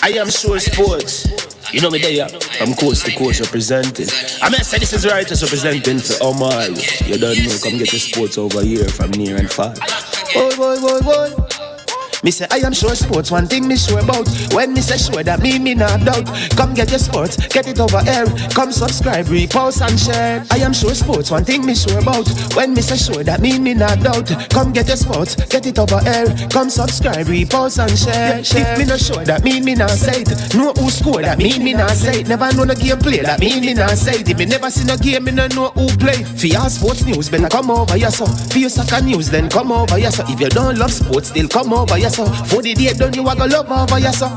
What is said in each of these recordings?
I am sure sports. You know me there, from coast to coast representing. I mean, I say this is righteous representing for Omar. You don't know, come get your sports over here from near and far. Boy. Me say I am sure sports, one thing me sure about. When me say sure, that me not doubt. Come get your sports, get it over here. Come subscribe, repost and share. I am sure sports, one thing me sure about. When me say sure, that me not doubt. Come get your sports, get it over here. Come subscribe, repost and share. If me not sure, that me not say it. Know who score, that me not say it. Never know no game play, that me not say it. If me never see no game, me no know who play. For your sports news, better come over here so. For your soccer news, then come over here so. If you don't love sports, still come over here so. For the day done, you a go love over here so.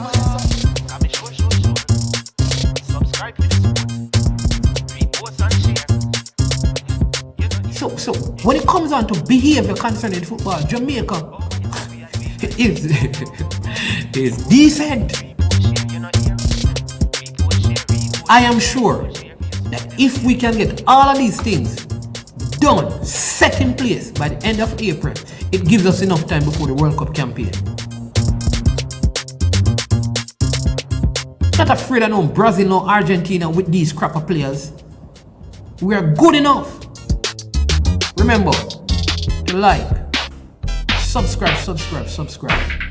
So when it comes on to behavior concerning football, Jamaica is decent. I am sure that if we can get all of these things done, set in place by the end of April, it gives us enough time before the World Cup campaign. Not afraid of no Brazil, no Argentina with these crap of players. We are good enough. Remember to like, subscribe,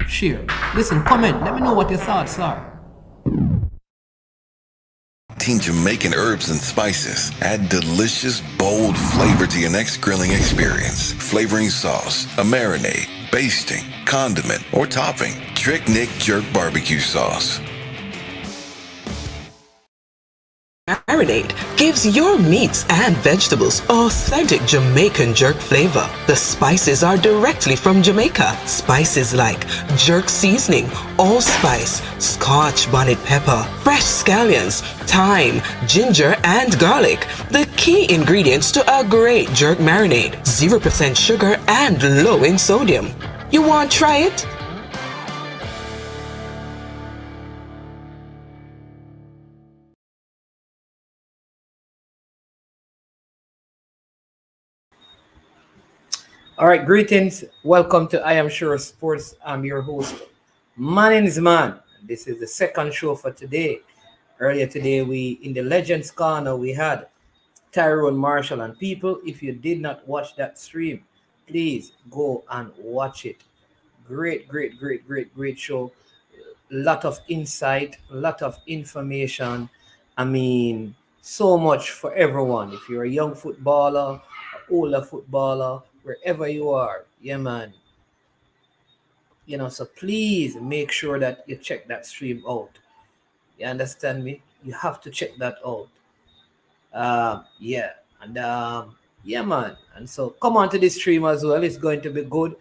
share. Listen, comment. Let me know what your thoughts are. Jamaican herbs and spices add delicious, bold flavor to your next grilling experience. Flavoring sauce, a marinade, basting, condiment, or topping. Trick Nick Jerk Barbecue Sauce. Marinade gives your meats and vegetables authentic Jamaican jerk flavor. The spices are directly from Jamaica. Spices like jerk seasoning, allspice, Scotch bonnet pepper, fresh scallions, thyme, ginger, and garlic. The key ingredients to a great jerk marinade. 0% sugar and low in sodium. You want to try it? All right, greetings. Welcome to I Am Sure Sports. I'm your host, Man's Man. This is the second show for today. Earlier today, in the Legends Corner, we had Tyrone Marshall. And people, if you did not watch that stream, please go and watch it. Great show. Lot of insight, lot of information. I mean, so much for everyone. If you're a young footballer, older footballer, wherever you are, yeah, man. So please make sure that you check that stream out. You understand me? You have to check that out. Yeah, man. And so come on to this stream as well. It's going to be good.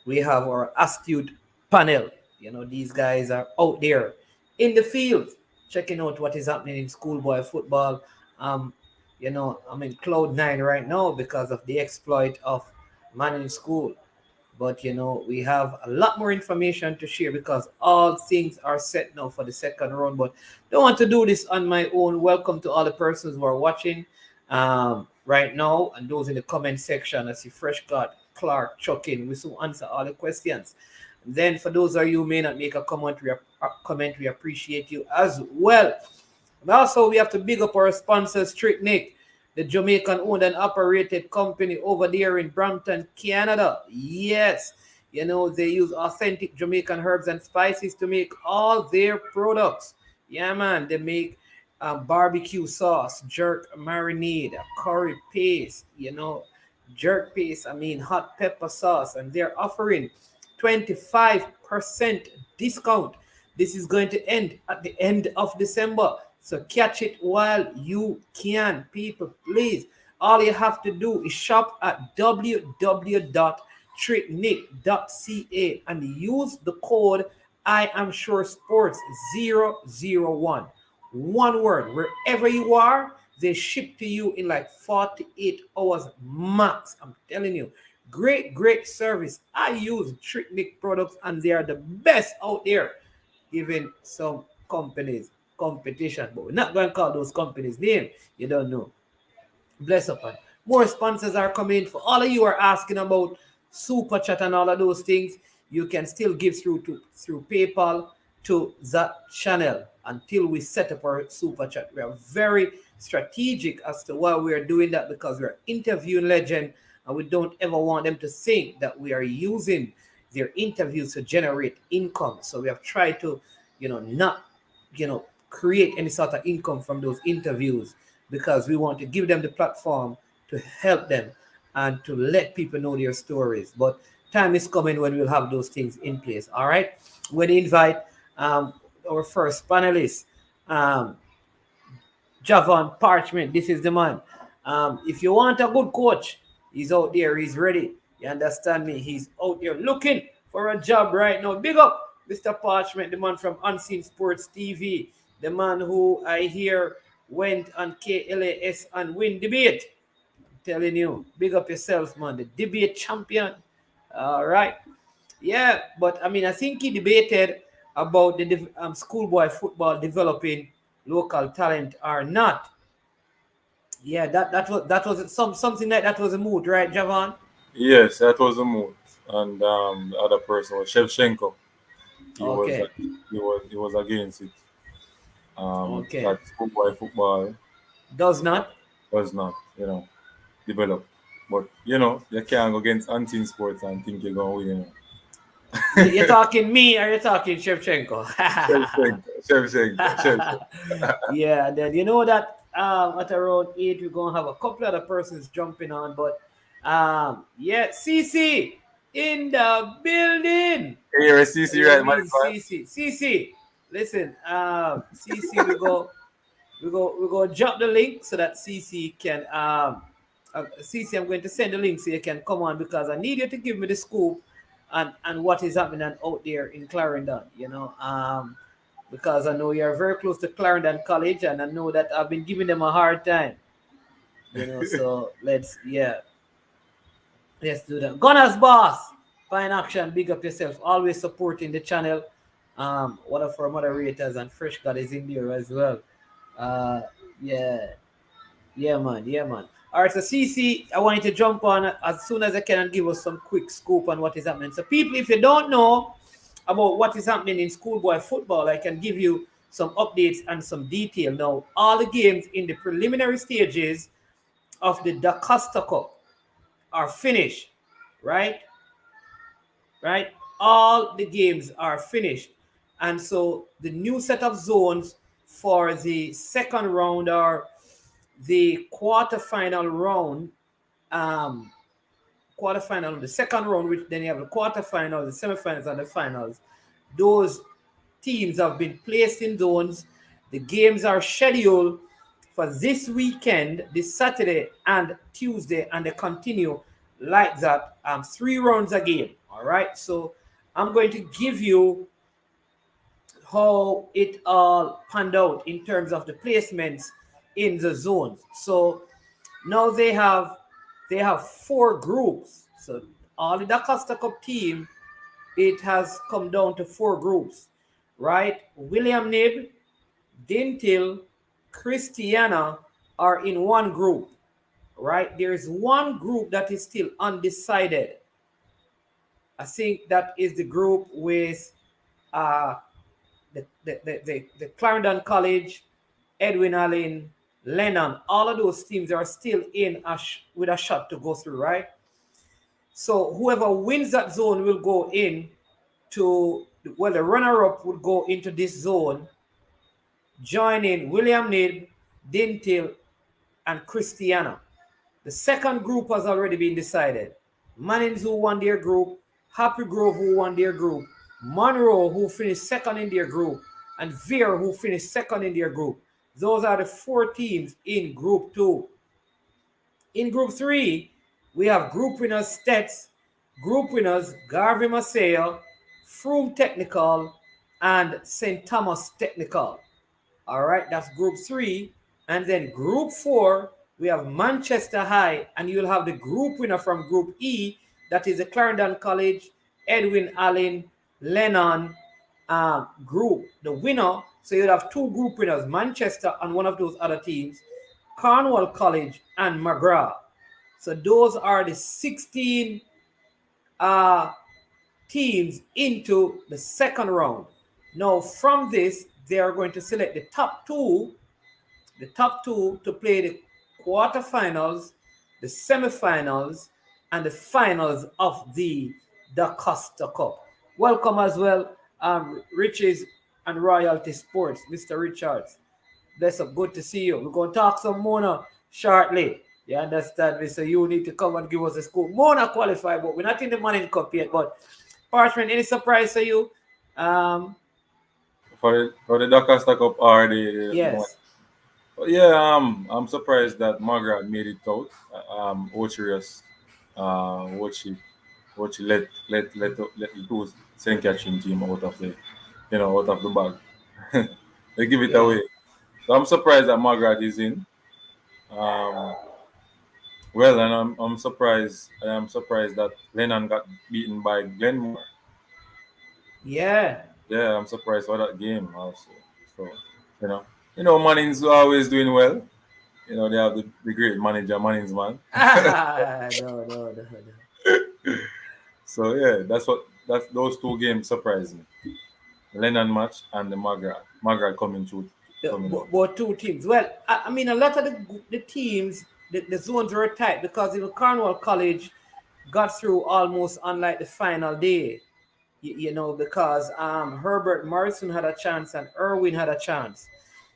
We have our astute panel. These guys are out there in the field, checking out what is happening in schoolboy football. I'm in cloud 9 right now because of the exploit of Man in School. But, we have a lot more information to share because all things are set now for the second round. But don't want to do this on my own. Welcome to all the persons who are watching right now and those in the comment section. I see Fresh God, Clark, Chuckin. We will answer all the questions. And then for those of you who may not make a comment, we appreciate you as well. And also, we have to big up our sponsor, Trick Nick, the Jamaican-owned and operated company over there in Brampton, Canada. Yes, they use authentic Jamaican herbs and spices to make all their products. Yeah, man, they make barbecue sauce, jerk marinade, curry paste, jerk paste, hot pepper sauce, and they're offering 25% discount. This is going to end at the end of December. So catch it while you can, people, please. All you have to do is shop at www.tricknick.ca and use the code I Am Sure Sports 001. One word. Wherever you are, they ship to you in like 48 hours max. I'm telling you. Great service. I use Trick Nick products and they are the best out there, giving some companies competition, but we're not going to call those companies name. You don't know. Bless up. More sponsors are coming. For all of you are asking about super chat and all of those things, you can still give through PayPal. to that channel until we set up our super chat. We are very strategic as to why we are doing that, because we're interviewing legend, and we don't ever want them to think that we are using their interviews to generate income. So we have tried to, not, create any sort of income from those interviews, because we want to give them the platform to help them and to let people know their stories. But time is coming when we'll have those things in place. All right. We're going to invite our first panelist, Javon Parchment. This is the man. If you want a good coach, he's out there. He's ready. You understand me? He's out there looking for a job right now. Big up, Mr. Parchment, the man from Unseen Sports TV, the man who I hear went on KLAS and win debate. I'm telling you, big up yourself, man. The debate champion. All right. Yeah, but I mean, I think he debated about the schoolboy football developing local talent or not. Yeah, that was something like that was a mood, right, Javon? Yes, that was a mood. And the other person was Shevchenko. Okay. He was against it. Okay. That schoolboy football Does not. develop. But you can't go against unseen sports and think you're gonna win. You're talking me or you're talking Shevchenko? Shevchenko. Yeah, and then you know that at around 8 we're gonna have a couple other persons jumping on, but yeah, CC in the building. Hey, you're a CC, right, my friend? CC. Listen, CC, we go drop the link so that CC can CC, I'm going to send the link so you can come on, because I need you to give me the scoop and what is happening out there in Clarendon, because I know you're very close to Clarendon College, and I know that I've been giving them a hard time, so let's do that. Gunners Boss, Fine Action, big up yourself, always supporting the channel. One of our moderators, and Fresh God is in there as well. Yeah, man. All right, so CC, I want you to jump on as soon as I can and give us some quick scoop on what is happening. So people, if you don't know about what is happening in schoolboy football, I can give you some updates and some detail. Now, all the games in the preliminary stages of the DaCosta Cup are finished, right? All the games are finished. And so the new set of zones for the second round are the quarterfinal round, the second round, which then you have the quarterfinal, the semifinals, and the finals. Those teams have been placed in zones. The games are scheduled for this weekend, this Saturday and Tuesday, and they continue like that, 3 rounds a game. All right, so I'm going to give you how it all panned out in terms of the placements in the zones. So now they have 4 groups. So all the DaCosta Cup team, it has come down to 4 groups, right? William Nib, Dintil, Christiana are in one group, right? There is one group that is still undecided. I think that is the group with the Clarendon College, Edwin Allen, Lennon. All of those teams are still in with a shot to go through, right? So whoever wins that zone will go in to, well, the runner-up would go into this zone, joining William Nid, Dintil, and Christiana. The second group has already been decided. Mannings, who won their group, Happy Grove, who won their group, Monroe, who finished second in their group, and Veer, who finished second in their group. Those are the 4 teams in Group 2. In Group 3, we have group winners Stets, group winners Garvey Maceo, Froome Technical, and St. Thomas Technical. All right, that's Group 3. And then Group 4, we have Manchester High, and you'll have the group winner from Group E, that is the Clarendon College, Edwin Allen, Lennon group. The winner, so you'll have 2 group winners, Manchester and one of those other teams, Cornwall College and McGrath. So those are the 16 teams into the second round. Now, from this, they are going to select the top two to play the quarterfinals, the semifinals, and the finals of the DaCosta Cup. Welcome as well, Riches and Royalty Sports, Mr. Richards. Bless up, good to see you. We're going to talk some Mona shortly. You understand me? So you need to come and give us a scoop. Mona qualified, but we're not in the Money Cup yet. But Parchment, any surprise for you? For the DaCosta Cup or the Yes. yeah, I'm surprised that Margaret made it out. Ocherius, what she let the two St. Catherine team out of the out of the bag. They give it Yeah. away. So I'm surprised that Margaret is in. Um, well, and I'm surprised. I'm surprised that Lennon got beaten by Glenmore. Yeah. Yeah, I'm surprised for that game also. So you know, Manning's always doing well. They have the great manager, Manning's man. No, no, no, no. So yeah, that's those two games surprised me. The Lennon match and the Margaret coming through, coming out. Both two teams. Well, I mean, a lot of the teams, the zones were tight because Cornwall College got through almost on like the final day, because Herbert Morrison had a chance and Irwin had a chance.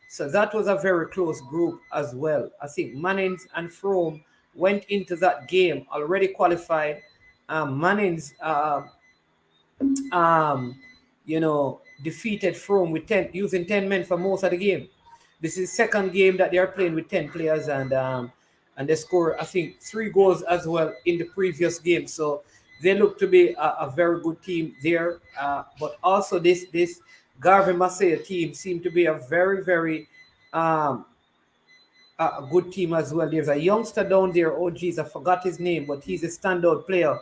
So that was a very close group as well. I think Mannings and Frome went into that game already qualified. Mannings, defeated Frome with 10, using 10 men for most of the game. This is second game that they are playing with 10 players, and they score, I think, 3 goals as well in the previous game. So they look to be a very good team there. But also this Garvin Massey team seemed to be a very, very a good team as well. There's a youngster down there. Oh, geez, I forgot his name, but he's a standout player.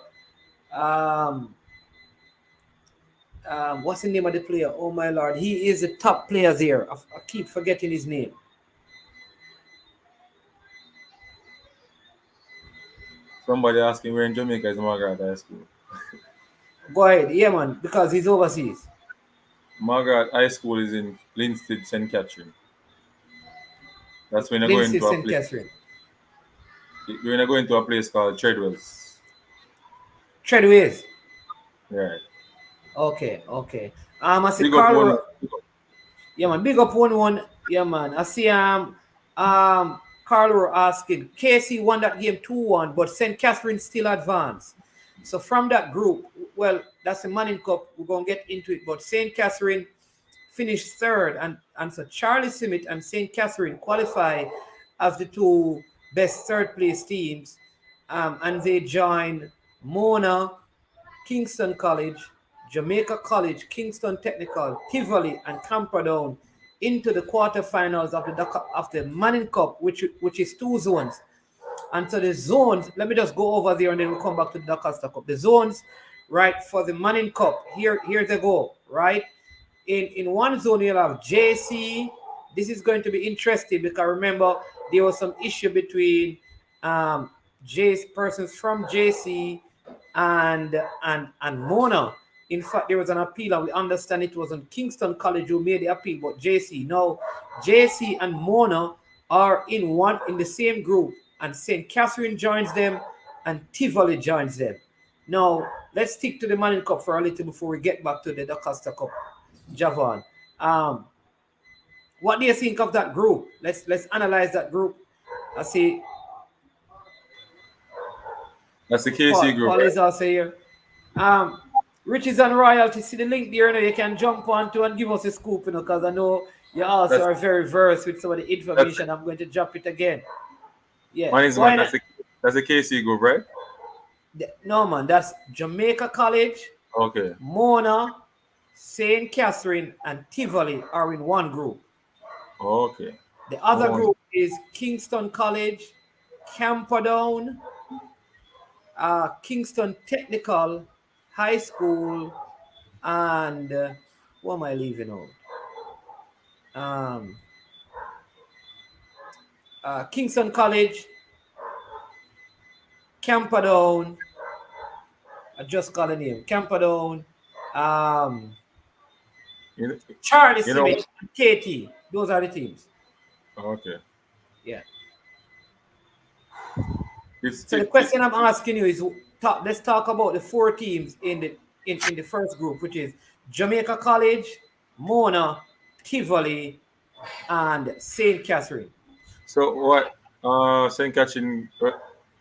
What's the name of the player? Oh my lord, he is a top player there. I keep forgetting his name. Somebody asking where in Jamaica is Margaret High School. Go ahead, yeah, man, because he's overseas. Margaret High School is in Linstead, St. Catherine. That's when I go Lindsay into a St. place. Catherine. When I go into a place called Treadwells. Treadways. Right. Okay. I see Big up Carl. one. Yeah, man. Big up one. Yeah, man. I see Carl were asking. KC won that game 2-1, but St. Catherine still advanced. So from that group, well, that's the Manning Cup. We're gonna get into it, but St. Catherine finished third, and so Charlie Simmet and St. Catherine qualify as the two best third place teams, and they join Mona, Kingston College, Jamaica College, Kingston Technical, Tivoli, and Camperdown into the quarterfinals of the Manning Cup, which is 2 zones. And so the zones, let me just go over there and then we'll come back to the DaCosta Cup. The zones, right, for the Manning Cup, here they go, right? In one zone, you'll have JC. This is going to be interesting because remember, there was some issue between persons from JC and Mona. In fact, there was an appeal, and we understand it was on Kingston College who made the appeal, but JC. Now, JC and Mona are in the same group, and St. Catherine joins them, and Tivoli joins them. Now, let's stick to the Manning Cup for a little before we get back to the DaCosta Cup. Javon, what do you think of that group? Let's analyze that group. I see. That's the KC group. Paul is also here. Riches and Royalty, see the link there, you can jump onto and give us a scoop, because I know you also are very versed with some of the information. I'm going to drop it again. Yeah. That's the KC group, right? No, man, that's Jamaica College. Okay. Mona, St. Catherine, and Tivoli are in one group. Okay. The other group is Kingston College, Camperdown, Kingston Technical High School, and what am I leaving out? Kingston College, Camperdown. I just got a name. Camperdown. Charlie you know, Smith and KT. Those are the teams. okay. Yeah. It's So the question I'm asking you is, let's talk about the four teams in the first group, which is Jamaica College, Mona, Tivoli, and St. Catherine. so what? St. Catherine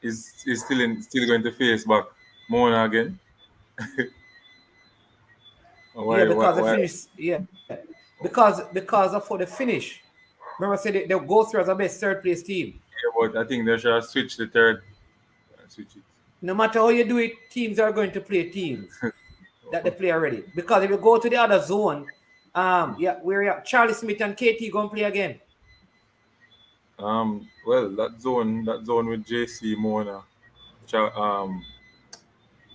is still going to face back Mona again. Yeah, Why? because the Why? finish. Yeah, because of for the finish. Remember, I said they'll go through as a best third place team. Yeah, but I think they should switch the third. Switch it. No matter how you do it, teams are going to play teams that they play already. Because if you go to the other zone, where Charlie Smith and KT gonna play again. Well, that zone with JC Mona,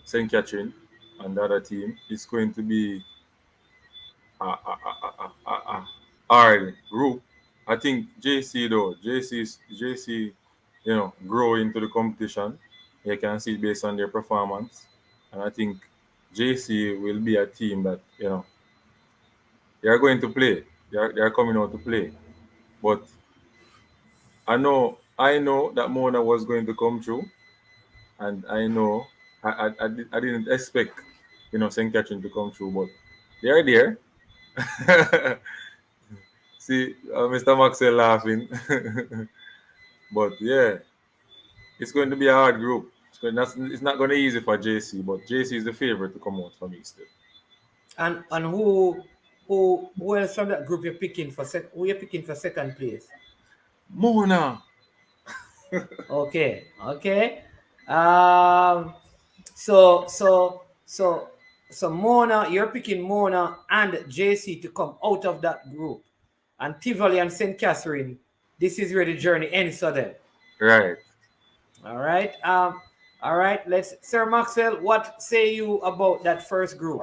St. Catherine, and the other team is going to be a hard group. I think JC, grow into the competition. You can see it based on their performance, and I think JC will be a team that they are going to play. They are coming out to play, but I know that Mona was going to come through, and I know I didn't expect St. Catherine to come through, but they are there. See, Mr. Maxwell laughing. But yeah, it's going to be a hard group. It's not going to be easy for JC, but JC is the favorite to come out for me still. And who else from that group you're picking for second place? Mona. Okay. So Mona, you're picking Mona and JC to come out of that group, and Tivoli and St. Catherine. This is where the journey ends for them. Right. All right. All right. Sir Maxwell, what say you about that first group?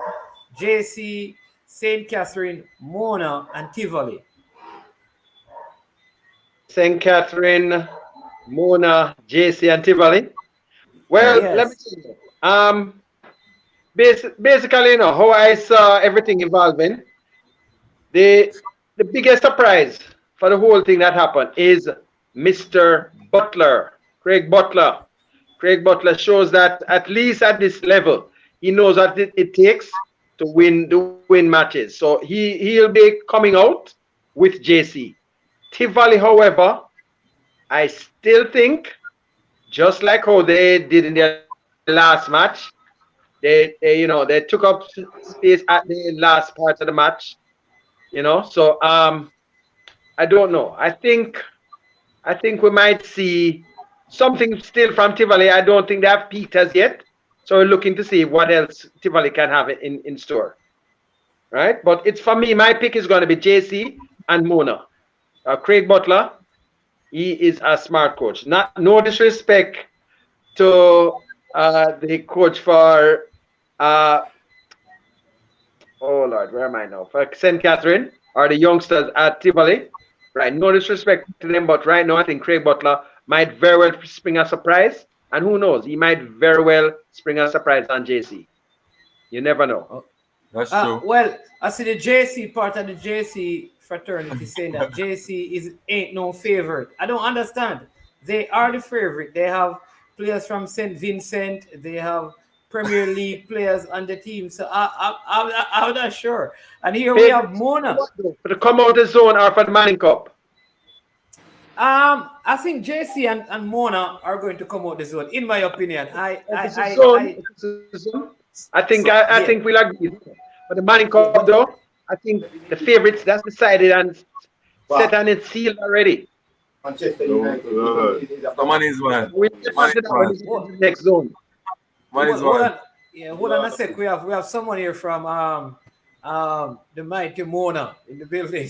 JC, St. Catherine, Mona, and Tivoli. St. Catherine, Mona, JC, and Tivoli. Well, Yes. let me tell you. Basically, how I saw everything evolving. The biggest surprise for the whole thing that happened is Mr. Butler, Craig Butler. Craig Butler shows that at least at this level, he knows what it takes to win matches. So he'll be coming out with JC. Tivoli, however, I still think, just like how they did in their last match, they took up space at the last part of the match. So I don't know. I think we might see something still from Tivoli. I don't think they have peaked as yet. So we're looking to see what else Tivoli can have in store. Right? But it's for me, my pick is going to be JC and Mona. Craig Butler, he is a smart coach. No disrespect to the coach for oh Lord, where am I now? For St. Catherine or the youngsters at Tivoli. Right, no disrespect to them, but right now I think Craig Butler might very well spring a surprise. And who knows, he might very well spring a surprise on JC. You never know. That's true. Well, I see the JC part of the JC fraternity saying that JC ain't no favorite. I don't understand. They are the favorite. They have players from St. Vincent. They have Premier League players on the team. So I'm not sure. And here we have Mona. For the come out the zone or for the Manning Cup? I think JC and Mona are going to come out the zone, in my opinion. I think we'll agree. For the Manning Cup, though, I think the favorites, that's decided and set and it's sealed already. Manchester United. Someone is one. We'll get on to the next zone. Hold on a sec. We have someone here from the mighty Mona in the building.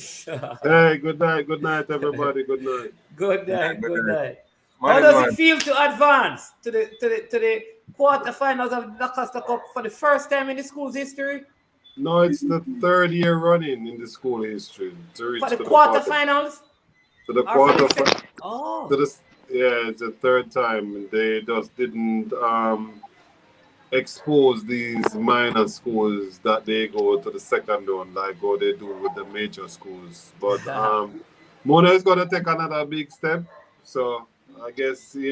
Hey, good night, everybody. Good night. Good night. How does it feel to advance to the quarterfinals of the DaCosta Cup for the first time in the school's history? No, it's the third year running in the school history to reach For the quarterfinals? To the quarterfinals. Oh. It's the third time. They just didn't expose these minor schools that they go to the second round, like what they do with the major schools. But Mona is going to take another big step. So I guess, we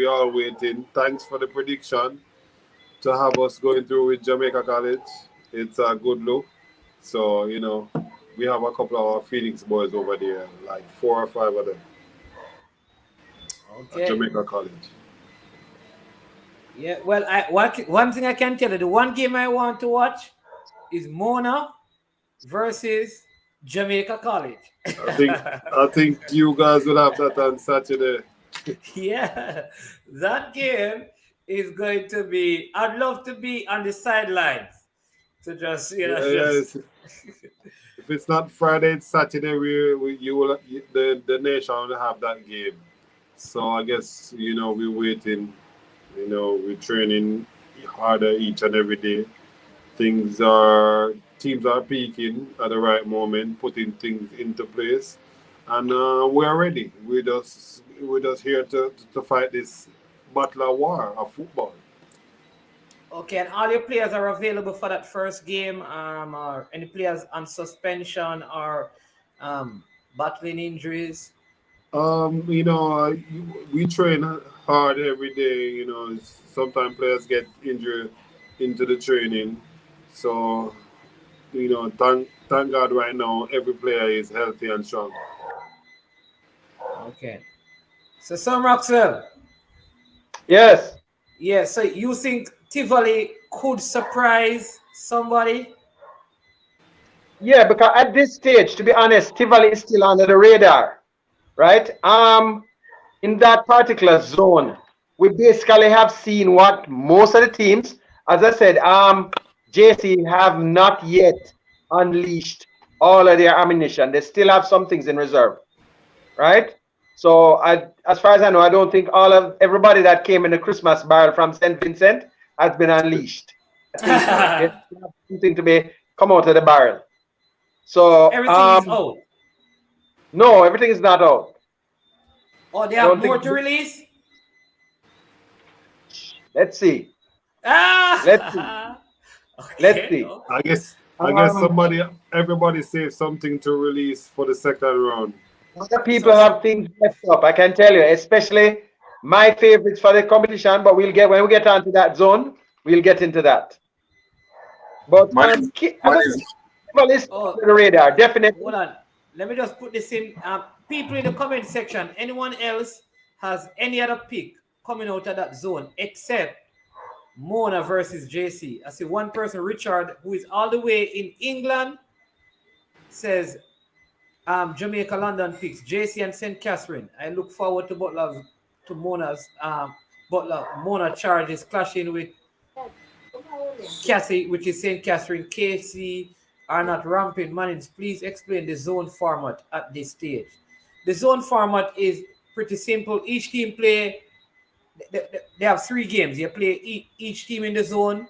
are waiting. Thanks for the prediction to have us going through with Jamaica College. It's a good look. So, we have a couple of our Phoenix boys over there, like 4 or 5 of them at Okay. Jamaica College. Yeah. Well, one thing I can tell you, the one game I want to watch is Mona versus Jamaica College. I think you guys will have that on Saturday. Yeah, that game is going to be. I'd love to be on the sidelines to just Yes. If it's not Friday, it's Saturday. The nation will have that game. So I guess we're waiting. We're training harder each and every day. Teams are peaking at the right moment, putting things into place, and we're ready. We're just here to fight this Butler war of football. Okay, and all your players are available for that first game. Or any players on suspension or battling injuries? We train hard every day. Sometimes players get injured into the training, so thank God right now every player is healthy and strong. Okay. So Sam Roxwell. Yes. Yeah, so you think Tivoli could surprise somebody? Yeah, because at this stage, to be honest, Tivoli is still under the radar, right? In that particular zone, we basically have seen what most of the teams, as I said, JC have not yet unleashed all of their ammunition. They still have some things in reserve, right? So as far as I know, I don't think everybody that came in the Christmas barrel from St. Vincent has been unleashed. Something to come out of the barrel. So everything is out. No, everything is not out. Oh, they have more to release? Let's see. Let's see. Okay. Let's see. I guess everybody saved something to release for the second round. Other people have things left up, I can tell you, especially my favorites for the competition, but when we get onto that zone, we'll get into that. But people is on the radar, definitely. Hold on. Let me just put this in. People in the comment section, anyone else has any other pick coming out of that zone except Mona versus JC? I see one person, Richard, who is all the way in England, says Jamaica London picks JC and St. Catherine. I look forward to Mona's Butler. Mona charges clashing with Cassie, which is St. Catherine. KC are not rampant managed. Please explain the zone format at this stage. The zone format is pretty simple. Each team play. They have 3 games. You play each team in the zone,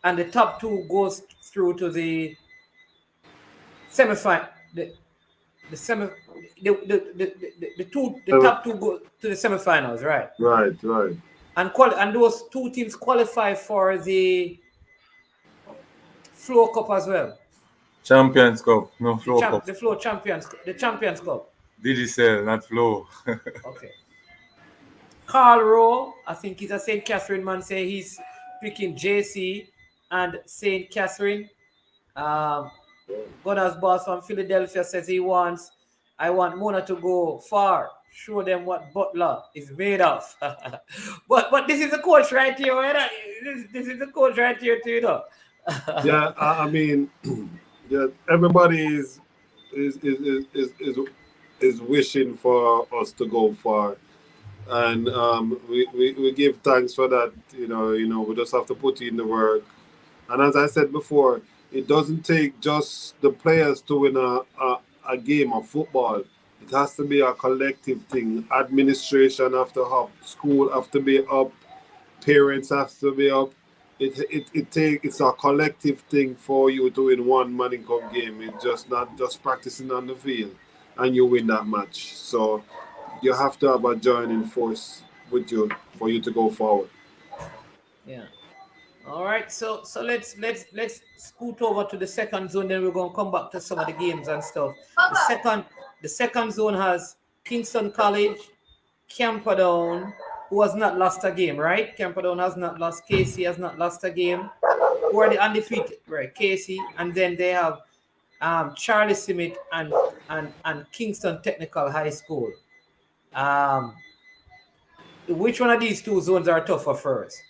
and the top 2 goes through to the semifinal. The top 2 go to the semifinals, right? Right. And those 2 teams qualify for the Flow Cup as well. Champions Cup, no Flow Cup. The Champions Cup. Digicel, not Flow. Okay. Carl Rowe, I think he's a St. Catherine man, say he's picking JC and St. Catherine. Gunner's boss from Philadelphia says I want Mona to go far. Show them what Butler is made of. but this is the coach right here, right? This is the coach right here too, Yeah, I mean, yeah, everybody is wishing for us to go far, and we give thanks for that. We just have to put in the work, and as I said before, it doesn't take just the players to win a game of football. It has to be a collective thing. Administration have to up, school have to be up, parents have to be up. It's a collective thing for you to win one Manning Cup game. It's just not just practicing on the field and you win that match. So you have to have a joining force with you for you to go forward. Yeah. All right, so let's scoot over to the second zone. Then we're gonna come back to some of the games and stuff. The second zone has Kingston College, Camperdown, who has not lost a game, right? Camperdown has not lost. Casey has not lost a game. Who are the undefeated? Right, Casey, and then they have Charlie Simit and Kingston Technical High School. Which one of these two zones are tougher first?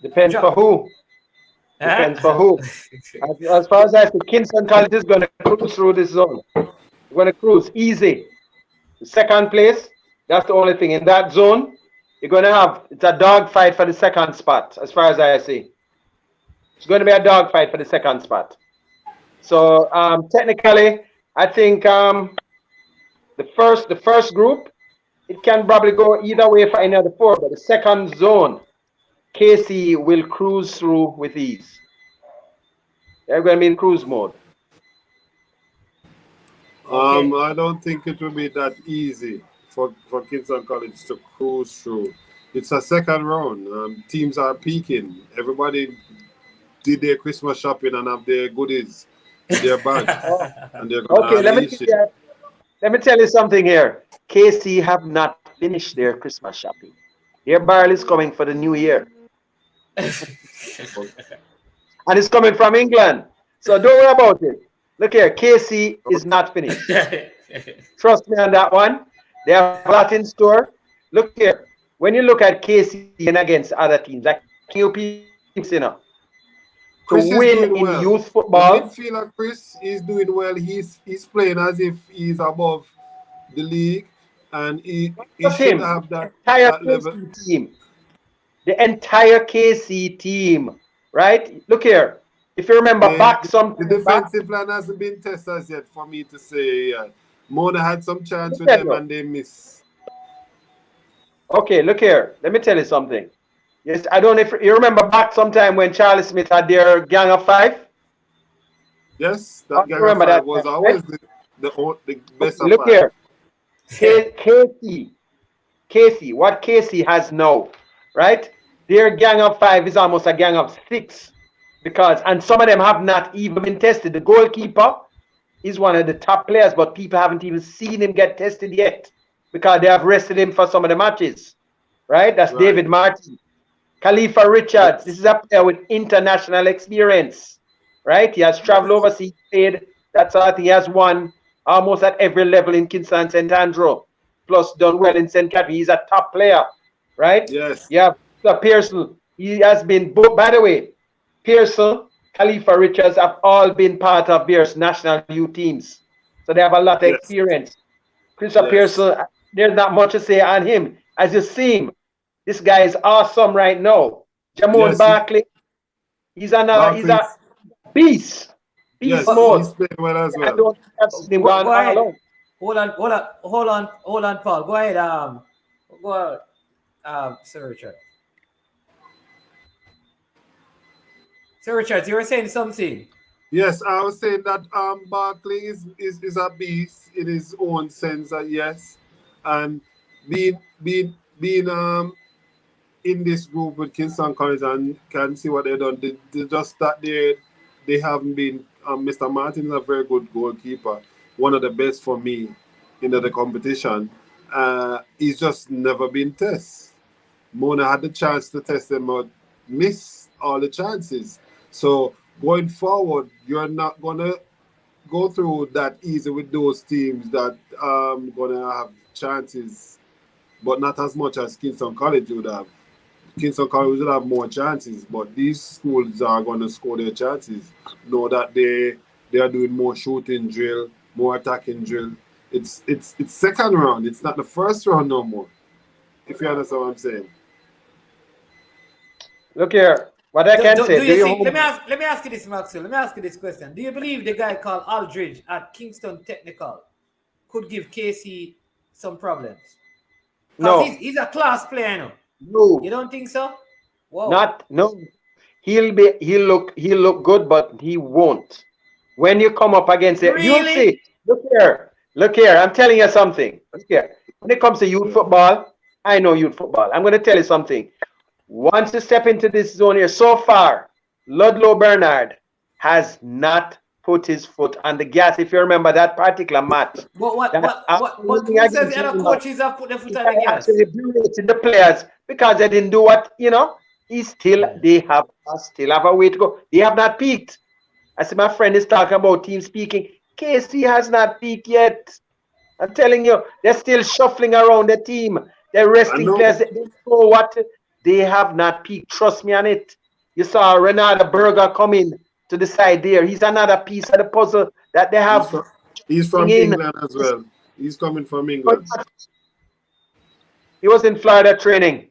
Depends for who. Depends for who. As far as I see, Kingston College is going to cruise through this zone. We're going to cruise easy. The second place, that's the only thing. In that zone, you're going to have, it's a dog fight for the second spot, as far as I see. It's going to be a dog fight for the second spot. So technically, I think the first group, it can probably go either way for any of the four, but the second zone, KC will cruise through with ease. They're going to be in cruise mode. I don't think it will be that easy for Kingston College to cruise through. It's a second round. Teams are peaking. Everybody did their Christmas shopping and have their goodies in their bags. And they're Okay, let me tell you something here. KC have not finished their Christmas shopping. Their barrel is coming for the new year. And it's coming from England. So don't worry about it. Look here, KC is not finished. Trust me on that one. They have a lot in store. Look here. When you look at KC and against other teams, like QP teams, you know, to win in youth football. The midfielder Chris is doing well. He's playing as if he's above the league, and he should have that level. Team. The entire KC team, right? Look here. If you remember the defensive line hasn't been tested as yet for me to say. Mona had some chance with them and they miss. Okay, look here. Let me tell you something. Yes, I don't know if you remember back sometime when Charlie Smith had their gang of five. Yes, that gang of five was always the best of Look five. Here. Casey, what Casey has now, right? Their gang of five is almost a gang of six, and some of them have not even been tested. The goalkeeper is one of the top players, but people haven't even seen him get tested yet because they have rested him for some of the matches, right? That's David Martin. Khalifa Richards, this is a player with international experience, right? He has traveled overseas, played. That's how I think he has won almost at every level in Kingston and St. Andrew, plus done well in St. Catherine. He's a top player, right? Yes. Yeah, Pearson, he has been, by the way, Pearson, Khalifa Richards have all been part of Bears national youth teams. So they have a lot of experience. Christopher Pearson, there's not much to say on him. As you see him, this guy is awesome right now. Jamon Barkley, he's a beast. Beast mode. He's playing well as well. I don't have seen him gone all alone. Hold on, Paul. Go ahead. Sir Richard. Sir Richard, you were saying something. Yes, I was saying that Barkley is a beast in his own sense. Yes, and being in this group with Kingston College and can see what they've done. Just that they haven't been. Mr. Martin is a very good goalkeeper, one of the best for me in the competition. He's just never been tested. Mona had the chance to test him, but missed all the chances. So going forward, you're not gonna go through that easy with those teams that gonna have chances, but not as much as Kingston College would have. Kingston College would have more chances, but these schools are going to score their chances. Know that they are doing more shooting drill, more attacking drill. It's second round. It's not the first round no more. If you understand what I'm saying. Look here. What I can say. Let me ask you this, Maxwell. Let me ask you this question. Do you believe the guy called Aldridge at Kingston Technical could give KC some problems? No. He's a class player, you know. No. You don't think so? Whoa. He'll look good, but he won't. When you come up against it, you'll see. Look here. I'm telling you something. Look here. When it comes to youth football, I know youth football. I'm going to tell you something. Once you step into this zone here, so far, Ludlow Bernard has not put his foot on the gas. If you remember that particular match. But who says the other coaches have put their foot on the gas? Actually berating the players because they didn't do what, they still have a way to go. They have not peaked. I see my friend is talking about team speaking. KC has not peaked yet. I'm telling you, they're still shuffling around the team. They're resting players. They know what they have not peaked. Trust me on it. You saw Renata Berger coming to the side there. He's another piece of the puzzle that they have. He's from England as well. He's coming from England. He was in Florida training.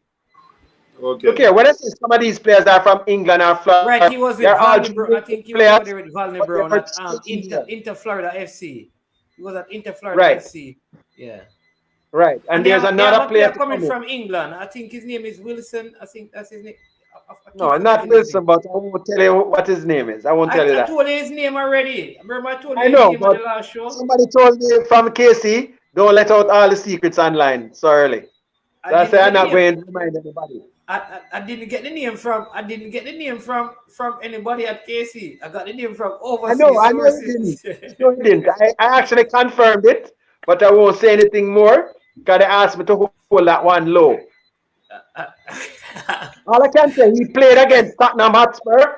Okay, when I say some of these players are from England or Florida, right? He was with Valney Brown. I think he was there with Valney Brown at Inter Florida FC. He was at Inter Florida FC. Yeah. Right, and there's another player coming from England. I think his name is Wilson. I think that's his name. No, not Wilson, but I won't tell you what his name is. I won't tell you that. I told you his name already. Remember, I told you his name on the last show. Somebody told me from KC, don't let out all the secrets online so early. That's why I'm not going to remind anybody. I didn't get the name from anybody at KC. I got the name from overseas. I know you didn't. No, you didn't. I actually confirmed it, but I won't say anything more because they asked me to hold that one low. All I can say, he played against Tottenham Hotspur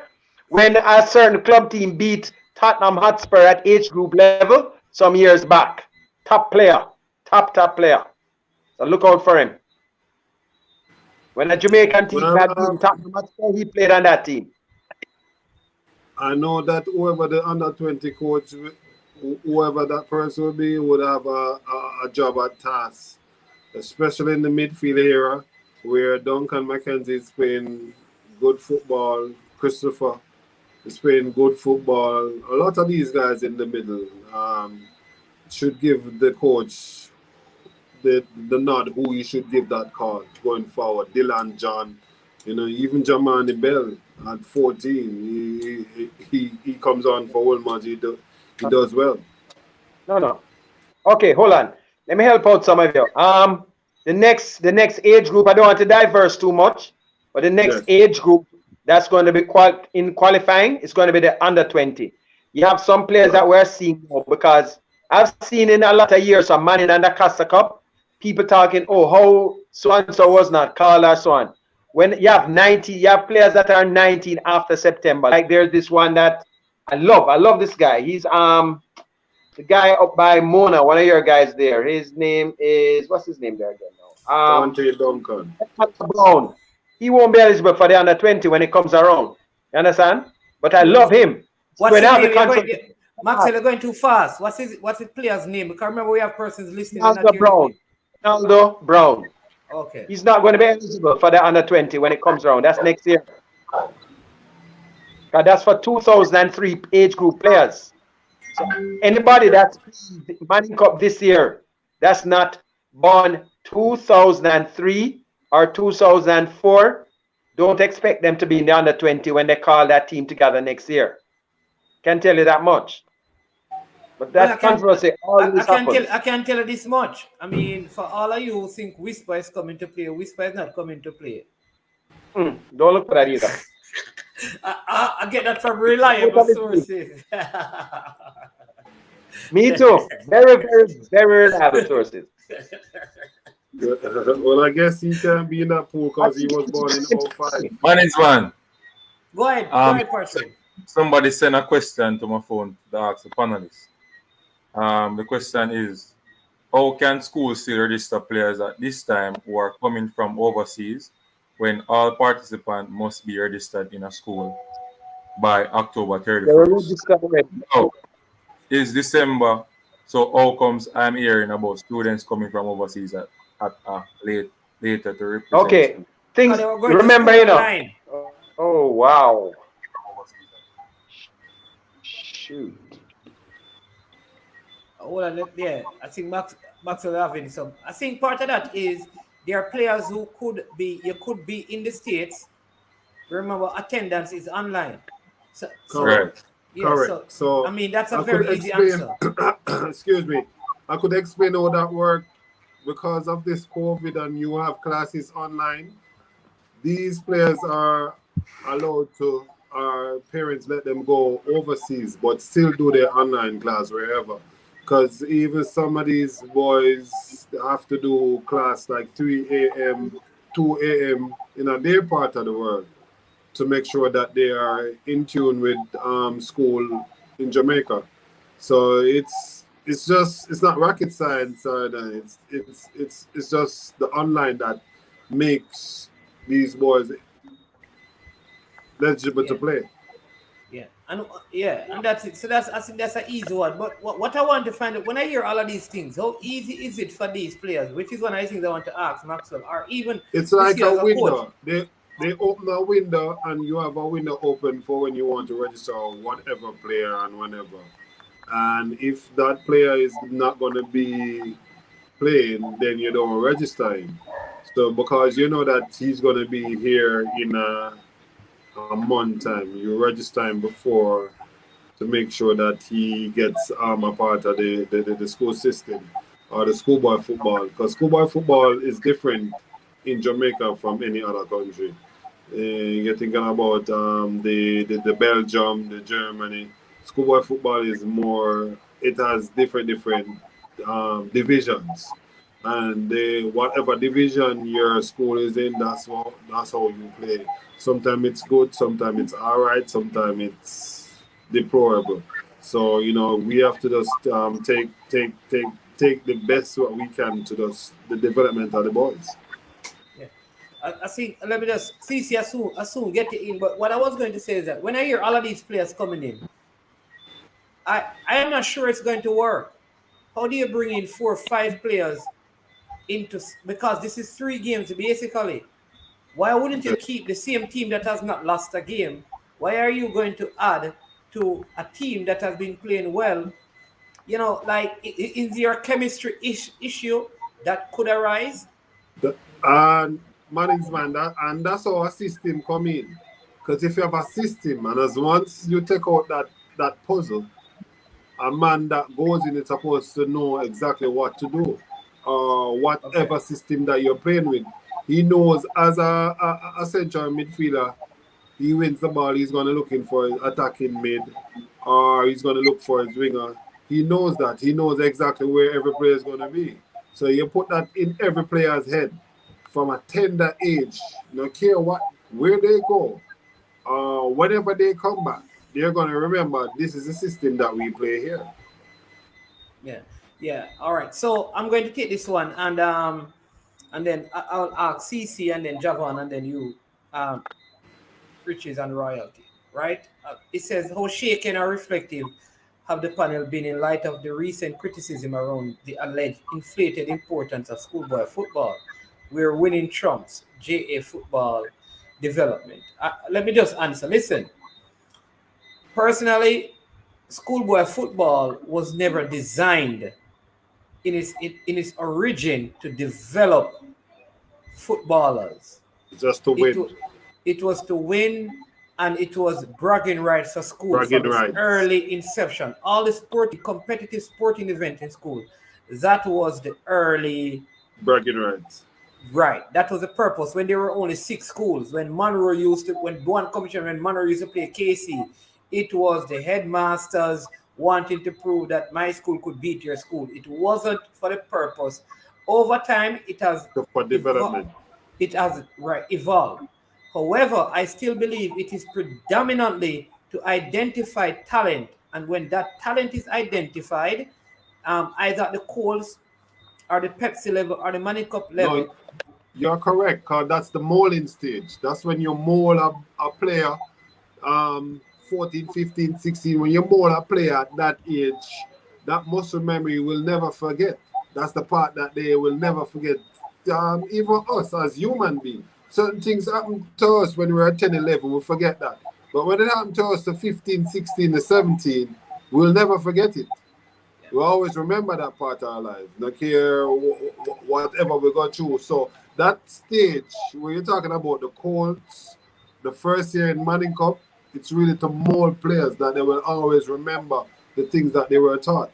when a certain club team beat Tottenham Hotspur at age group level some years back. Top player. Top player. So look out for him. When a Jamaican team had beaten Tottenham Hotspur, he played on that team. I know that whoever the under-20 coach, whoever that person will be, would have a job at task, especially in the midfield era, where Duncan McKenzie is playing good football, Christopher is playing good football. A lot of these guys in the middle should give the coach the nod who you should give that call going forward. Dylan John, even Jamani Bell at 14, he comes on for Wolmer's. He does well. No. Okay, hold on. Let me help out some of you. The next age group, I don't want to diverse too much, but the next age group that's going to be in qualifying is going to be the under 20. You have some players that we're seeing now because I've seen in a lot of years some man in the DaCosta Cup, people talking, how so-and-so was not called or so on. When you have 90, you have players that are 19 after September. Like there's this one that I love this guy. He's the guy up by Mona, one of your guys there. His name is, what's his name there again now? Duncan. Brown. He won't be eligible for the under 20 when it comes around. You understand? But I love him. What's his name? Maxwell, you're going too fast. What's his player's name? Because remember we have persons listening. Ronaldo Brown. Okay. He's not going to be eligible for the under 20 when it comes around. That's next year. That's for 2003 age group players. So anybody that's Manning Cup this year that's not born 2003 or 2004, don't expect them to be in the under 20 when they call that team together next year. Can't tell you that much. But that's controversy. I can't tell you this much. I mean, for all of you who think Whisper is coming to play, Whisper is not coming to play. Don't look for that either. I get that from reliable sources. Me too. Very, very, very reliable sources. Well, I guess he can't be in that pool because he was born in 05. Management. Go ahead, person. Somebody sent a question to my phone to ask the panelists. The question is, how can schools still register players at this time who are coming from overseas when all participants must be registered in a school by October 31st? Oh, it's December, so how comes I'm hearing about students coming from overseas at later to represent? Okay, things, remember, oh, wow. Shoot. Hold on, yeah. I think Max will having some. I think part of that is there are players who could be in the States. Remember, attendance is online. Correct. Yeah, correct. So I mean, that's a very easy answer. Excuse me. I could explain how that works because of this COVID and you have classes online, these players are allowed to, our parents let them go overseas, but still do their online class wherever. Because even some of these boys have to do class like 3 a.m., 2 a.m. in their part of the world to make sure that they are in tune with school in Jamaica. So it's not rocket science. It's just the online that makes these boys eligible to play. And that's it. So I think that's an easy one. But what I want to find out when I hear all of these things, how easy is it for these players? Which is one of the things I want to ask Maxwell, or even it's like a window. Coach. They open a window, and you have a window open for when you want to register whatever player and whenever. And if that player is not going to be playing, then you don't register him. So because you know that he's going to be here in a month time, you register him before to make sure that he gets a part of the school system or the schoolboy football. Because schoolboy football is different in Jamaica from any other country. You're thinking about the Belgium, the Germany. Schoolboy football is more. It has different divisions, and whatever division your school is in, that's how you play. Sometimes it's good, sometimes it's all right, sometimes it's deplorable. So we have to just take the best what we can to the development of the boys. I think, let me just see, assume get it in. But what I was going to say is that when I hear all of these players coming in, I am not sure it's going to work. How do you bring in 4 or 5 players into, because this is 3 games basically? Why wouldn't you keep the same team that has not lost a game? Why are you going to add to a team that has been playing well? Like, is there a chemistry issue that could arise? Management, and that's how a system come in. Because if you have a system, and as once you take out that puzzle, a man that goes in is supposed to know exactly what to do, or whatever system that you're playing with. He knows as a central midfielder, he wins the ball, he's going to look in for his attacking mid, or he's going to look for his winger. He knows that. He knows exactly where every player is going to be. So you put that in every player's head from a tender age. No care where they go, whenever they come back, they're going to remember this is the system that we play here. Yeah. All right. So I'm going to take this one, and then I'll ask CC, and then Javon, and then you, Riches and Royalty. Right? It says, how shaken or reflective have the panel been in light of the recent criticism around the alleged inflated importance of schoolboy football, where winning trumps JA football development? Let me just answer. Listen, personally, schoolboy football was never designed in its origin to develop footballers. Just to win. It was to win, and it was bragging rights for school from its early inception. All the competitive sporting event in school, that was the early bragging rights. Right, that was the purpose. When there were only 6 schools, when Monroe used to play KC, it was the headmasters wanting to prove that my school could beat your school. It wasn't for the purpose. Over time, it has for development. Evolved. However, I still believe it is predominantly to identify talent, and when that talent is identified, either at the Coles or the Pepsi level or the Money Cup level. No, you're correct, because that's the molding stage. That's when you mold a player, 14, 15, 16. When you mold a player at that age, that muscle memory you will never forget. That's the part that they will never forget. Even us as human beings. Certain things happen to us when we're at 10, 11, we'll forget that. But when it happened to us to 15, 16, to 17, we'll never forget it. We always remember that part of our lives, no care whatever we go through. So that stage where you're talking about the Colts, the first year in Manning Cup, it's really to mold players that they will always remember the things that they were taught.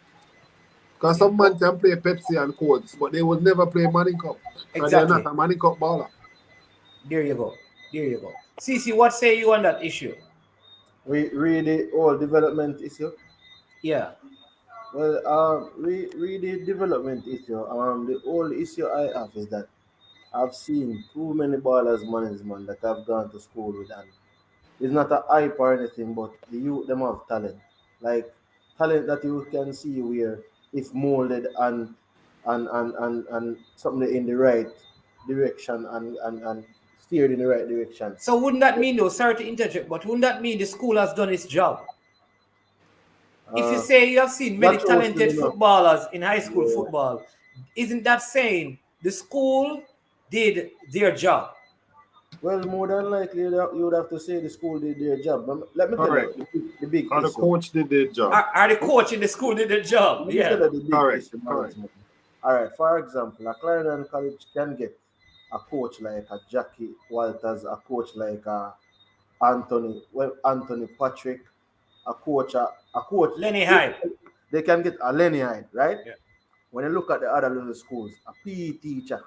Because some man can play Pepsi and Codes, but they will never play Manning Cup. Because they're Exactly. not a Manning Cup baller. There you go. There you go. Cece, what say you on that issue? Read the whole development issue. Yeah. Well, read the development issue. The only issue I have is that I've seen too many ballers management that I've gone to school with, and it's not a hype or anything, but the youth them have talent, like talent that you can see where if molded and something in the right direction and steered in the right direction. So wouldn't that mean, though, sorry to interject, but wouldn't that mean the school has done its job? If you say you have seen many that shows talented you know. footballers in high school Yeah. football, isn't that saying the school did their job? Well, more than likely, you would have to say the school did their job. But let me tell Correct. you the big And the issue. coach did their job. Are the coach in the school did their job? Let me Yeah. tell you the big Correct, issue. correct. All right, for example, a Clarendon College can get a coach like a Jackie Walters, a coach like a Anthony Patrick, a coach. Lenny Hyde. They can get a Lenny Hyde, right? Yeah. When you look at the other little schools, a PE teacher.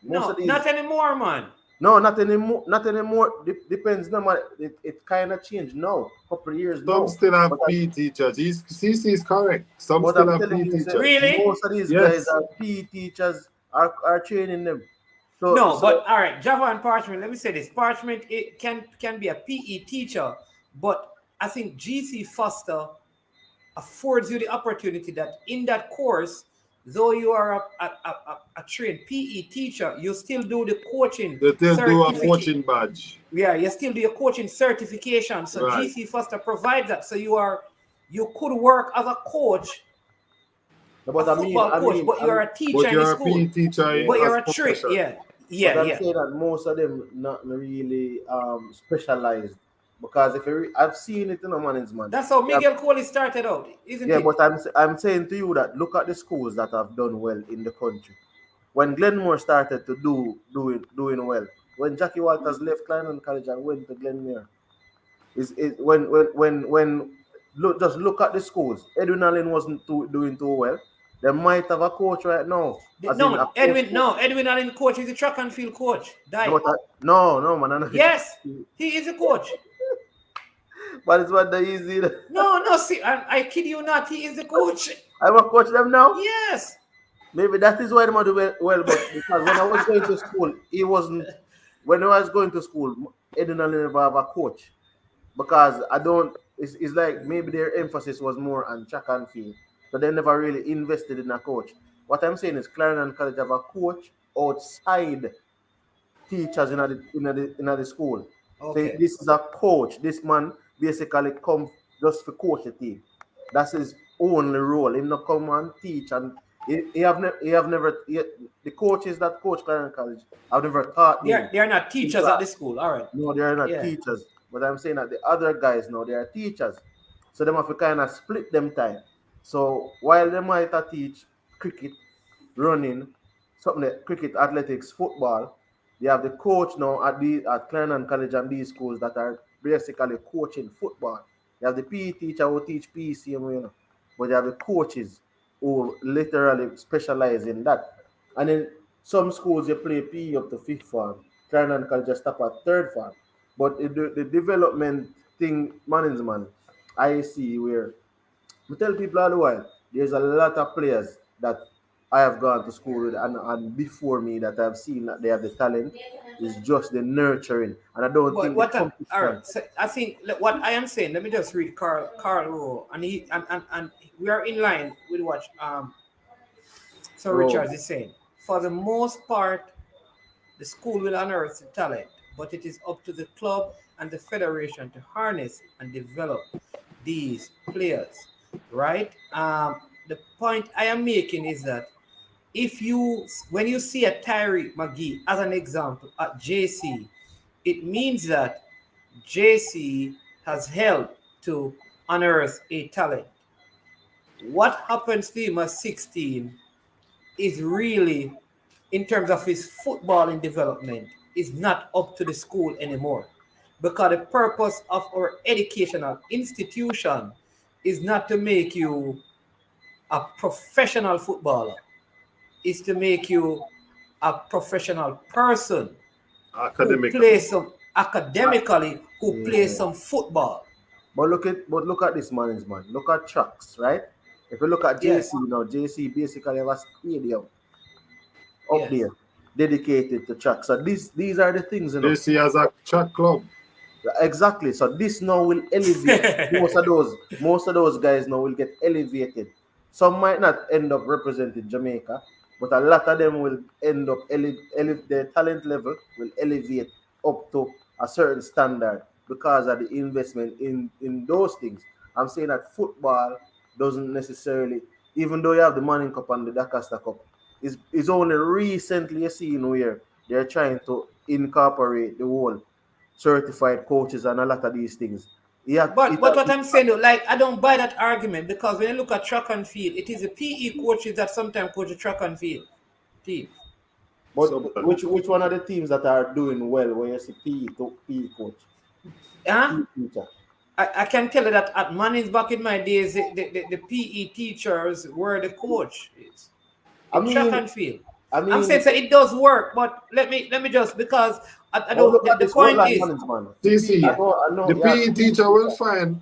No, not anymore, man. No, not anymore. Not anymore. Depends. No, man. It kind of changed now. Couple of years now. Some still have But PE teachers. CC is correct. Some But still I'm have telling PE you, teachers. sir, Really? most of these Yes. guys are PE teachers are training them. So, No, so- but all right, Java and Parchment, let me say this. Parchment, it can be a PE teacher, but I think GC Foster affords you the opportunity that in that course, though you are a trained PE teacher, you still do the coaching. They still do a certificate. coaching badge. Yeah, you still do your coaching certification. So Right. GC Foster provides that. So you could work as a coach, but a football coach, but you're a teacher But in you're the a PE school. teacher. But you're a as trick. profession. Yeah. But Yeah, I'm yeah. saying that most of them not really specialized, because if I've seen it in a management. That's how Miguel Coley started out, isn't Yeah, it? but I'm saying to you that look at the schools that have done well in the country. When Glenmore started to doing well, when Jackie Walters left Clarendon College and went to Glenmore, just look at the schools. Edwin Allen wasn't doing too well. They might have a coach right now. Edwin Allen coach is a track and field coach. No, man. Yes, he is a coach. But it's what the easy. No, see, I kid you not, he is the coach. I'm a coach them now. Yes. Maybe that is why they do well, but because when I was going to school, he wasn't. When I was going to school, Edwin Allen never have a coach, because I don't. It's like maybe their emphasis was more on track and field, so they never really invested in a coach. What I'm saying is, Clarendon College have a coach outside teachers in the school. Okay. So this is a coach. This man basically come just to coach the team. That's his only role. He not come and teach, and he have never the coaches that coach Clarendon College have never taught me. They are not teachers at the school. All right. No, they are not teachers. But I'm saying that the other guys now, they are teachers. So they have to kind of split them time. So while they might teach cricket, running, something like cricket, athletics, football, they have the coach now at Clarendon College and these schools that are basically coaching football. They have the PE teacher who teach PE, but they have the coaches who literally specialize in that. And in some schools, you play PE up to 5th form. Clarendon College just stop at 3rd form. But the development thing, management, I see where I tell people all the while, there's a lot of players that I have gone to school with and before me that I've seen that they have the talent. It's just the nurturing, and I don't think. All right, so I think what I am saying. Let me just read Carl Rowe, and we are in line with what Sir Richards is saying. For the most part, the school will unearth the talent, but it is up to the club and the federation to harness and develop these players, right? The point I am making is that when you see a Tyree McGee as an example at JC, it means that JC has helped to unearth a talent. What happens to him at 16 is really, in terms of his footballing development, is not up to the school anymore, because the purpose of our educational institution is not to make you a professional footballer is to make you a professional person who Academic. plays some academically, who plays some football. But look at this man. Look at Chucks, right? If you look at Yes. JC now, JC basically have a stadium up Yes. there dedicated to Chucks. So these are the things, you know. JC has a chat club. Exactly. So this now will elevate most of those guys now will get elevated. Some might not end up representing Jamaica, but a lot of them will end up their talent level will elevate up to a certain standard because of the investment in those things. I'm saying that football doesn't necessarily, even though you have the Manning Cup and the DaCosta Cup, is only recently a scene where they're trying to incorporate the whole certified coaches and a lot of these things. But what I'm saying, like, I don't buy that argument, because when you look at track and field, it is the PE coaches that sometimes coach the track and field team. But which one are the teams that are doing well where you see PE coach? Huh? PE teacher. I can tell you that at Manning's back in my days, the PE teachers were the coach. Track and field. I'm saying so it does work, but let me just, because I don't. The point is, CC, the PE teacher will find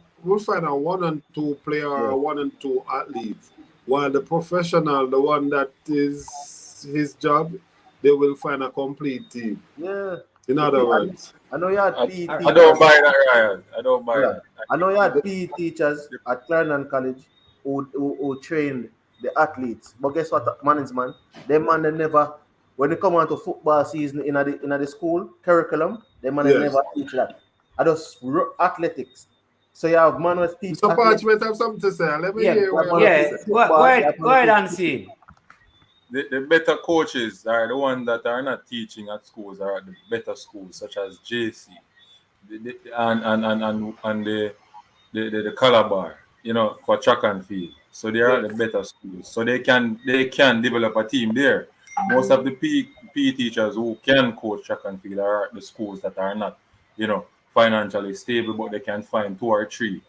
a 1 and 2 player or a 1 and 2 athlete, while the professional, the one that is his job, they will find a complete team. Yeah. In other words, I know you had PE teachers. I don't buy that, Ryan. I don't buy that. I know you had PE teachers at Clarendon College who trained the athletes. But guess what, management? They never, when they come on to football season in the school curriculum, they never teach that. I just athletics. So you have man with teach. So Parchment have something to say. Let me hear what Go ahead and see. The better coaches are the ones that are not teaching at schools, are at the better schools such as JC and the Calabar, you know, for track and field. So they are at the better schools. So they can develop a team there. Most of the PE teachers who can coach track and field are at the schools that are not, you know, financially stable, but they can find 2 or 3. You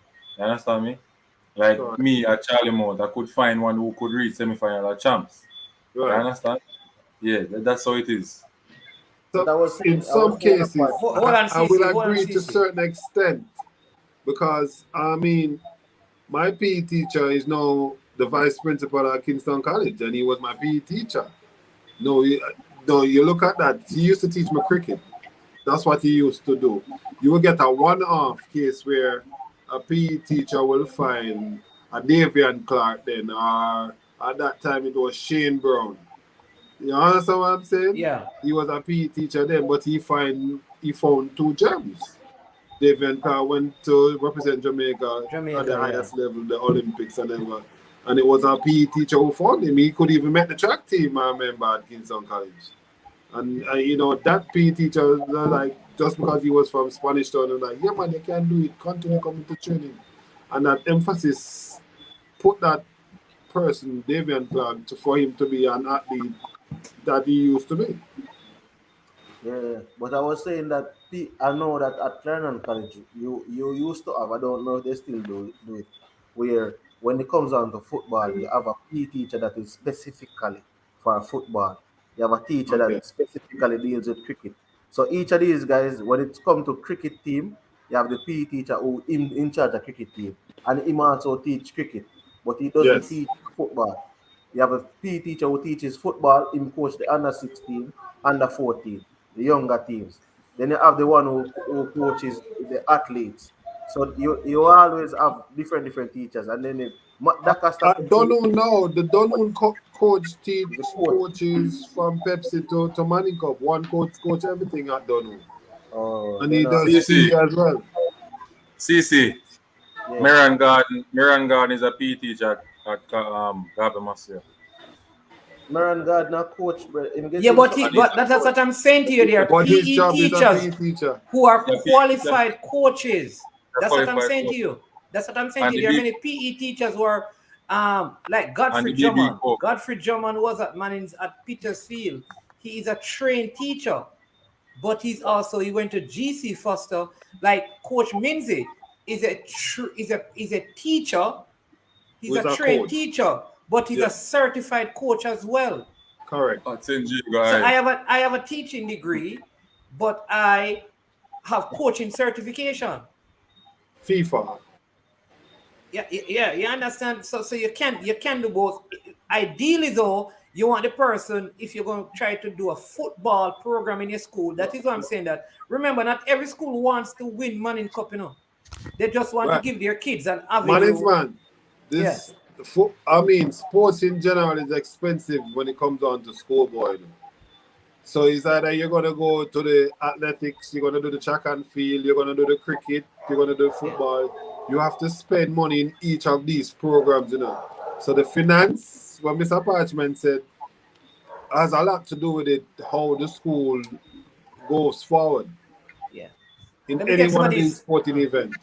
understand me? Like me at Charlie Mount, I could find one who could reach semi-final champs. Right. I understand. Yeah, that's how it is. So in some cases, I will agree to a certain extent, because I mean, my PE teacher is now the vice principal at Kingston College, and he was my PE teacher. No, you look at that. He used to teach me cricket. That's what he used to do. You will get a one-off case where a PE teacher will find a Davian Clark then, or at that time it was Shane Brown. You understand what I'm saying? Yeah. He was a PE teacher then, but he found 2 gems. Davian Clark went to represent Jamaica at the highest level, the Olympics and everything. And it was a PE teacher who found him. He could even make the track team, I remember, at Kingston College. And you know, that PE teacher, like, just because he was from Spanish Town, and like, yeah man, they can do it, continue coming to training. And that emphasis put that person, Davian Clark, for him to be an athlete that he used to be. Yeah, but I was saying that I know that at Clarendon College you used to have, I don't know if they still do it, where when it comes on to football, you have a PE teacher that is specifically for football. You have a teacher that specifically deals with cricket. So each of these guys, when it comes to cricket team, you have the PE teacher who in charge of cricket team, and he also teach cricket, but he doesn't teach football. You have a PE teacher who teaches football, he coach the under 16, under 14, the younger teams. Then you have the one who coaches the athletes. So you always have different teachers, and then Donald now, the Donald coaches from Pepsi to Manning Cup. One coach everything at Donald. And he does CC as well. CC. Yeah. Miran Garden is a PE teacher at Gabba Masia. Miran Gardner coach, but that's what I'm saying to you. There are PE teachers who are qualified coaches. That's what I'm saying to you. That's what I'm saying to you. There are many PE teachers who are like Godfrey Drummond. Godfrey Drummond was at Manning's at Petersfield. He is a trained teacher, but he went to GC Foster. Like Coach Minzy is a teacher. He's a trained teacher, but he's a certified coach as well. Correct. At St. Diego, So aye. I have a teaching degree, but I have coaching certification. FIFA. Yeah, you understand. So you can do both. Ideally, though, you want the person, if you're going to try to do a football program in your school, that is what I'm saying. That remember, not every school wants to win Manning Cup, you know. They just want to give their kids an avenue. Man, this sports in general is expensive when it comes down to schoolboy. You know? So it's either you're gonna go to the athletics, you're gonna do the track and field, you're gonna do the cricket, you're gonna do football. You have to spend money in each of these programs, you know. So the finance, what Mr. Parchment said, has a lot to do with it, how the school goes forward. Yeah. In any one of these sporting events.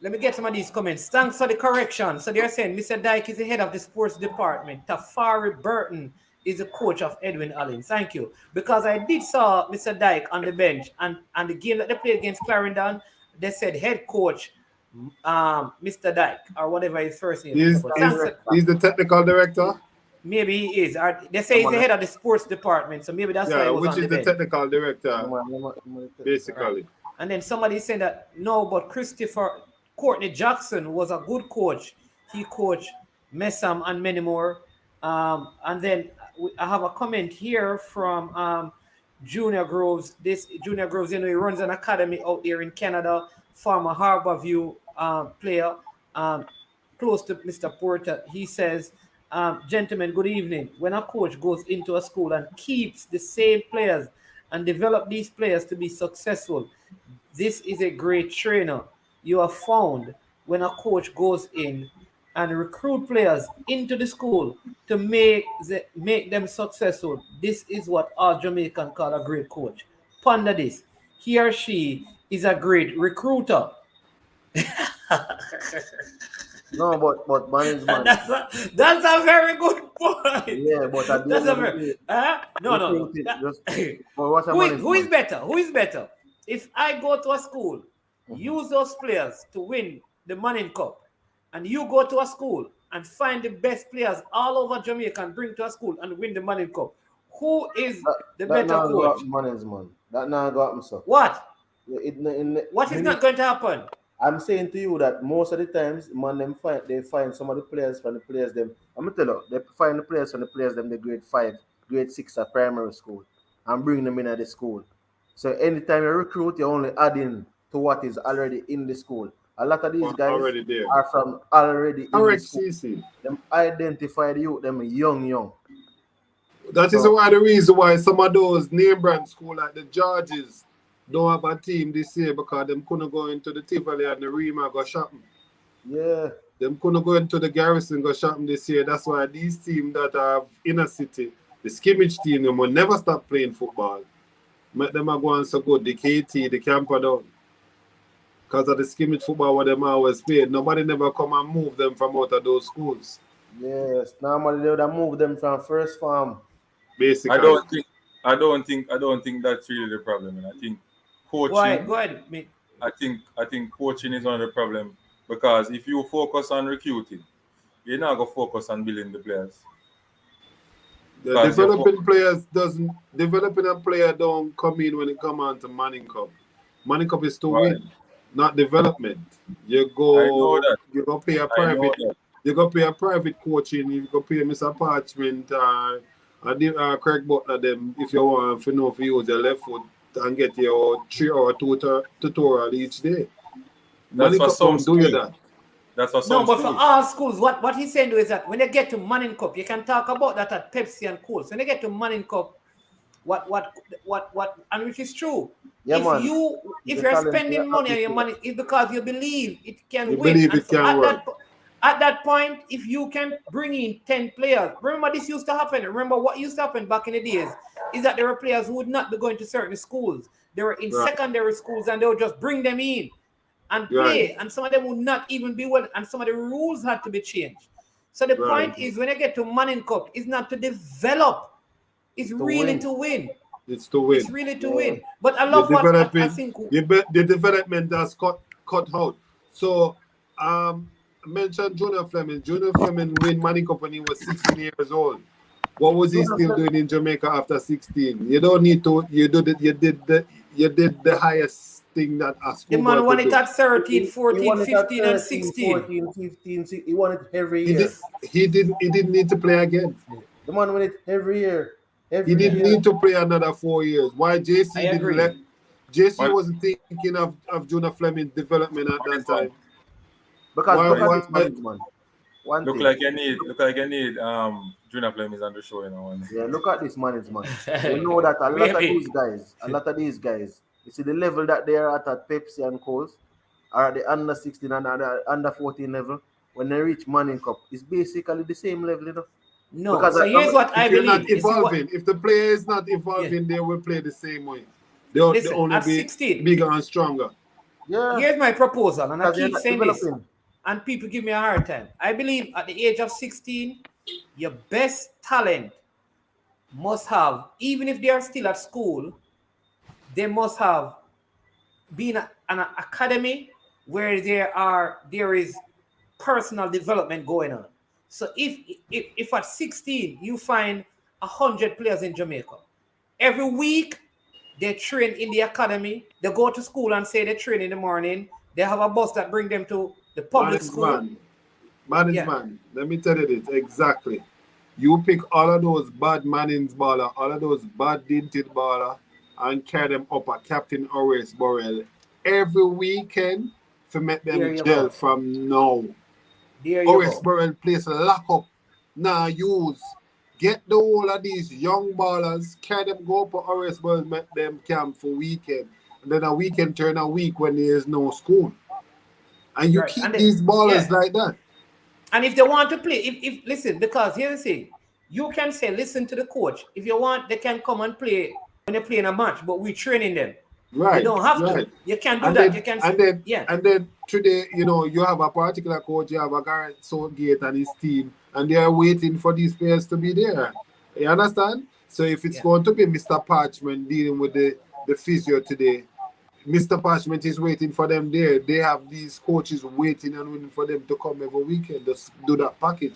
Let me get some of these comments. Thanks for the correction. So they're saying Mr. Dyke is the head of the sports department. Tafari Burton is the coach of Edwin Allen. Thank you. Because I did saw Mr. Dyke on the bench, and the game that they played against Clarendon, they said head coach Mr. Dyke, or whatever his first name is. He's the technical director? Maybe he is. Or they say he's the head of the sports department, so maybe that's why he was on the bench. Which is the technical director, basically. Right. And then somebody said that, no, but Courtney Jackson was a good coach. He coached Messam and many more. And then I have a comment here from Junior Groves. This Junior Groves, he runs an academy out there in Canada, former Harborview player, close to Mr. Porter. He says, gentlemen, good evening. When a coach goes into a school and keeps the same players and develop these players to be successful, this is a great trainer. You are found when a coach goes in and recruit players into the school to make them successful. This is what our Jamaican call a great coach. Ponder this. He or she is a great recruiter. No, but man is man. That's a very good point. Yeah, but at the that's end a of the very day, who is better? Who is better? If I go to a school, use those players to win the Manning Cup, and you go to a school and find the best players all over Jamaica and bring to a school and win the Manning Cup, who is the better coach? Man's man. That now go happen, sir. What? What is not going to happen? I'm saying to you that most of the times, man, they find some of the players from the players them. I'm gonna tell you, they find the players from the players them the grade 5, grade 6 at primary school, and bring them in at the school. So anytime you recruit, you're only adding to what is already in the school. A lot of these guys are from already in the school. Them identify the youth, them young. That is why the reason why some of those name brand school like the Georges don't have a team this year, because them couldn't go into the Tivoli and the Rima go shopping. Yeah. Them couldn't go into the Garrison go shopping this year. That's why these teams that are inner city, the skimmage team, them will never stop playing football. Make them are going so good. The KT, the Camperdown. Because of the skimmage football what them always played. Nobody never come and move them from out of those schools. Yes, normally they would have moved them from first farm. Basically. I don't think that's really the problem. And I think coaching. Go ahead. I think coaching is one of the problem, because if you focus on recruiting, you're not gonna focus on building the players. Developing a player don't come in when it come on to Manning Cup. Manning Cup is to win, not development. You go pay a private coaching, you go pay Mr. Parchment Craig Butler them if you want to know if you use your left foot and get your 3-hour tutorial each day. That's for some schools. That's for some but for all schools, what he's saying is that when they get to Manning Cup, you can talk about that at Pepsi and Coles. When they get to Manning Cup, what, and which is true. Yeah, if you're spending money on your money, it's because you believe it can win. Believe it can work. At that point, if you can bring in 10 players, remember this used to happen. Remember what used to happen back in the days is that there were players who would not be going to certain schools. They were in secondary schools and they would just bring them in and play. And some of them would not even be well. And some of the rules had to be changed. So the point is, when you get to Manning Cup, it's not to develop. It's really to win. It's to win. It's really to win. But I love what I think. The development that's cut out. So mention Junior Fleming. Junior Fleming win Manning Cup when he was 16 years old. What was he still doing in Jamaica after 16? You don't need to. You did the highest thing that a The schoolboy man won could it do. at 13, He 14, won it at 15, and 13, 16. 14, 15, 16. He won it every He year. didn't need to play again. The man won it every year. He didn't need to play another 4 years. Why JC I didn't agree. let JC Well- wasn't thinking of Junior Fleming's development at that time. Because Why- look at why- this management. One Look thing. like you need Junior Fleming on the show, you know. Yeah, look at this management. You know that a lot of these guys, you see the level that they are at Pepsi and Coles, are at the under 16 and under 14 level. When they reach Manning Cup, it's basically the same level, you know. No, Because so here's what I If you're believe. not You see what- evolving, if the player is not evolving, they will play the same way. They'll Listen, only at be 16. bigger and stronger. Yeah. Here's my proposal, and I Because they're keep not saying this, developing. and people give me a hard time. I believe at the age of 16, your best talent must have, even if they are still at school, they must have been an academy where there is personal development going on. So if at 16 you find 100 players in Jamaica, every week they train in the academy, they go to school and say they train in the morning, they have a bus that bring them to the public school. Man, let me tell you this exactly. You pick all of those bad Mannings baller, all of those bad dinted baller, and carry them up at Captain Horace Burrell every weekend to make There them you gel go. from now. There you Horace go. Burrell place lock up. Now use. Get the whole of these young ballers, carry them go up to Horace Burrell, make them camp for weekend. And then a weekend turn a week when there is no school. And you Right. keep And these ballers yeah. like that. And if they want to play, if listen, because here's the thing, you can say, listen to the coach. If you want, they can come and play when they play in a match, but we're training them. Right. You don't have right. to. You can do And that. then, You can and then, yeah. and then today, you have a particular coach, you have a Garrett Southgate and his team, and they are waiting for these players to be there. You understand? So if it's going to be Mr. Parchment dealing with the physio today, Mr. Parchment is waiting for them there. They have these coaches waiting and waiting for them to come every weekend, just do that package.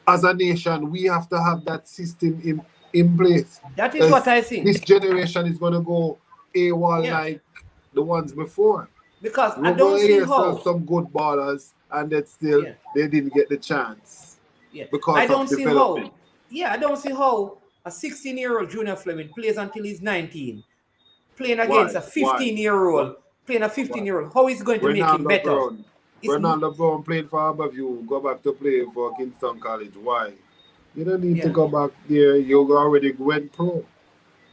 As a nation, we have to have that system in place. That is what I think. This generation is going to go AWOL like the ones before. Because We're I don't see how some good ballers, and that still they didn't get the chance. Yeah. Because I don't of see development. how. Yeah, I don't see how a 16-year-old Junior Fleming plays until he's 19, playing against a 15-year-old, playing a 15-year-old. How is it going to make him better? Ronaldo Brown played for Aberview, go back to play for Kingston College. Why? You don't need to go back there. You already went pro.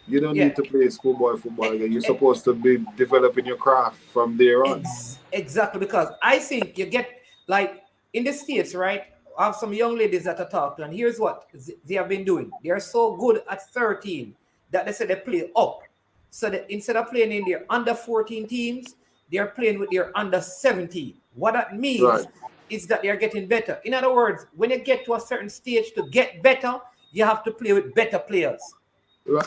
You don't need to play schoolboy football again. You're supposed to be developing your craft from there on. Exactly, because I think you get, like, in the States, right? I have some young ladies that I talk to, and here's what they have been doing. They are so good at 13 that they say they play up. So that instead of playing in their under 14 teams, they are playing with their under 17. What that means is that they are getting better. In other words, when you get to a certain stage to get better, you have to play with better players. Right.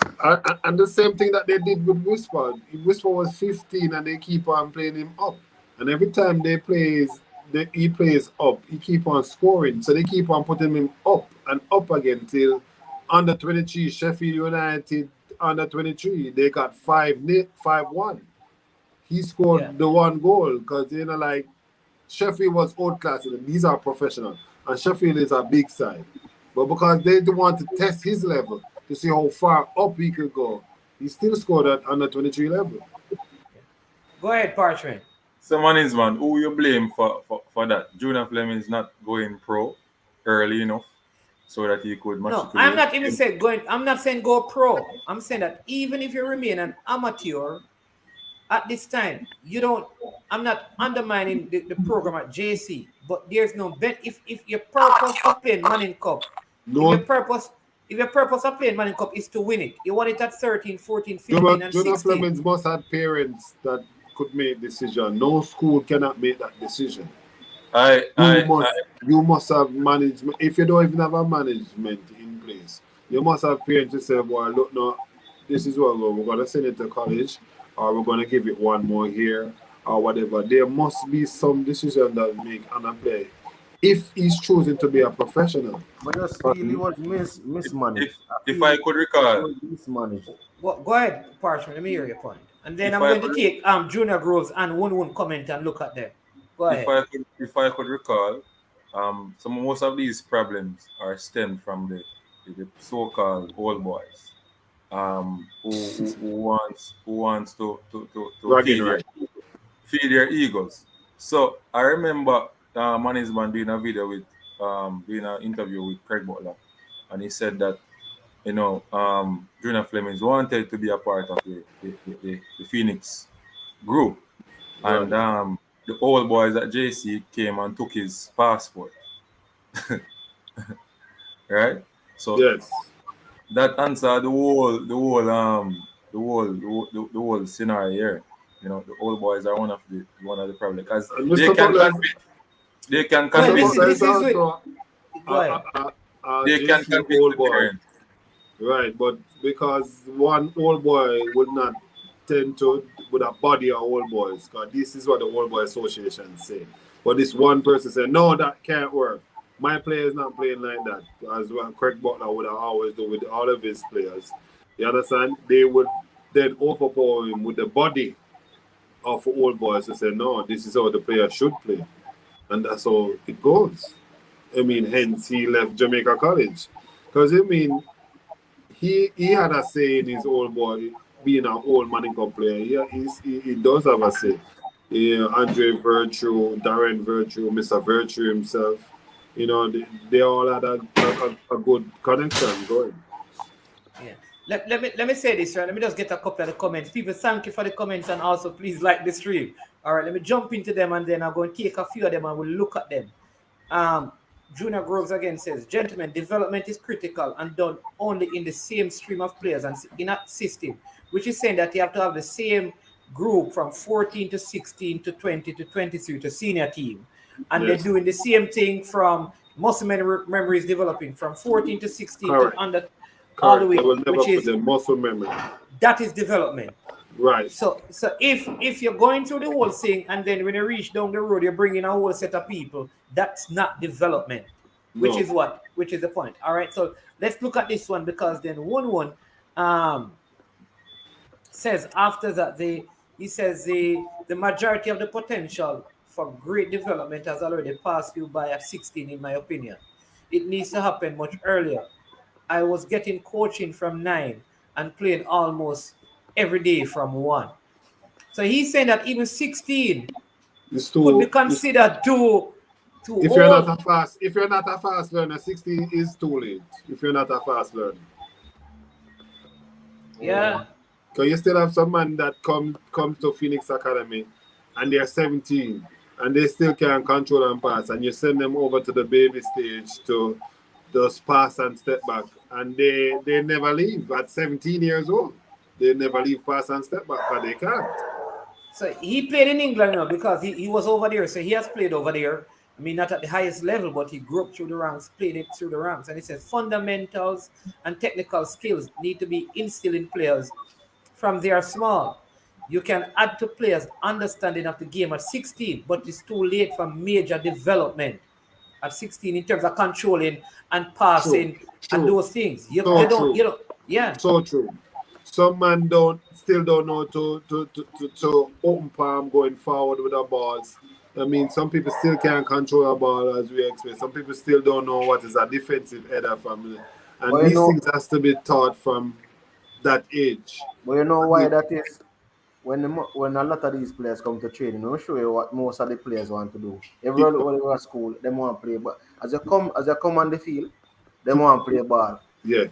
And the same thing that they did with Whisper. Whisper was 15 and they keep on playing him up. And every time he plays up, he keep on scoring. So they keep on putting him up and up again till under 23, Sheffield United under 23. They got 5-1. He scored the one goal because, like, Sheffield was outclassed. These are professional. And Sheffield is a big side. But because they want to test his level, to see how far up he could go, he still scored at under 23 level. Go ahead, Parchment. So, Mannings, man, who you blame for that? Junior Fleming is not going pro early enough so that he could matriculate. No, I'm not even saying going. I'm not saying go pro. I'm saying that even if you remain an amateur at this time, you don't. I'm not undermining the program at JC, but there's no bet. If your purpose of playing Manning Cup, if your purpose of playing Manning Cup is to win it, you want it at 13, 14, 15, and 16. Junior Flemings must have parents that could make decision. No school cannot make that decision. You must have management. If you don't even have a management in place, you must have parents to say, well, look, no, this is what we're going to send it to college, or we're going to give it one more year, or whatever. There must be some decision that make on a play. if he's choosing to be a professional. But just feel he was mismanaged. If I could recall, mismanaged. Go ahead, Parchment. Let me hear your point. And then If I'm I going to could- take Junior Groves and one comment and look at them. Go ahead. if I could recall, most of these problems are stemmed from the so-called old boys, who wants to feed their egos. So I remember Management doing a video with doing an interview with Craig Butler, and he said that Junior Flemings wanted to be a part of the Phoenix group, and the old boys at JC came and took his passport. Right? So Yes. that answered the whole scenario here. You know, the old boys are one of the problems because they can convince This is also, Go ahead. they can JC convince old the boy. parents. Right, but because one old boy would not tend to with a body of old boys, because this is what the old boy association say. But this one person said, no, that can't work. My player is not playing like that. As what Craig Butler would always do with all of his players. You understand? They would then overpower him with the body of old boys to say, no, this is how the player should play. And that's how it goes. I mean, hence he left Jamaica College. Because, I mean, he had a say in his old boy being an old Manicom player. He does have a say. Yeah, Andre Virtue, Darren Virtue, Mr. Virtue himself. You know, they all had a good connection going. Yeah. Let me say this, right? Let me just get a couple of the comments. People, thank you for the comments, and also please like the stream. All right, let me jump into them, and then I'm going to take a few of them and we'll look at them. Junior Groves again says, gentlemen, development is critical and done only in the same stream of players and in a system, which is saying that you have to have the same group from 14 to 16 to 20 to 23 to senior team. And Yes. they're doing the same thing from muscle memory is developing from 14 to 16 Correct. to under all the way, They will never which put is the muscle memory. that is development. Right. So if you're going through the whole thing and then when you reach down the road, you're bringing a whole set of people, that's not development, which is the point. All right. So let's look at this one, because then one says after that he says the majority of the potential for great development has already passed you by at 16, in my opinion. It needs to happen much earlier. I was getting coaching from 9 and playing almost every day from 1. So he's saying that even 16 could be considered too if old. you're not a fast learner, 16 is too late. If you're not a fast learner. Yeah. Because you still have some man that comes to Phoenix Academy and they're 17 and they still can't control and pass, and you send them over to the baby stage to just pass and step back, and they never leave at 17 years old. They never leave pass and step back because they can't. So he played in England now because he was over there. So he has played over there. I mean, not at the highest level, but he grew up through the ranks, played it through the ranks. And he says fundamentals and technical skills need to be instilled in players from they are small. You can add to players' understanding of the game at 16, but it's too late for major development at 16 in terms of controlling and passing and those things. You don't. Yeah. So true. Some man still don't know to open palm going forward with the balls. I mean, some people still can't control a ball as we expect. Some people still don't know what is a defensive header from, and these things has to be taught from that age. But you know why that is? When a lot of these players come to training, I'll show you what most of the players want to do. Everyone when they go to school, they want to play, but as you come on the field, they want to play ball. Yeah,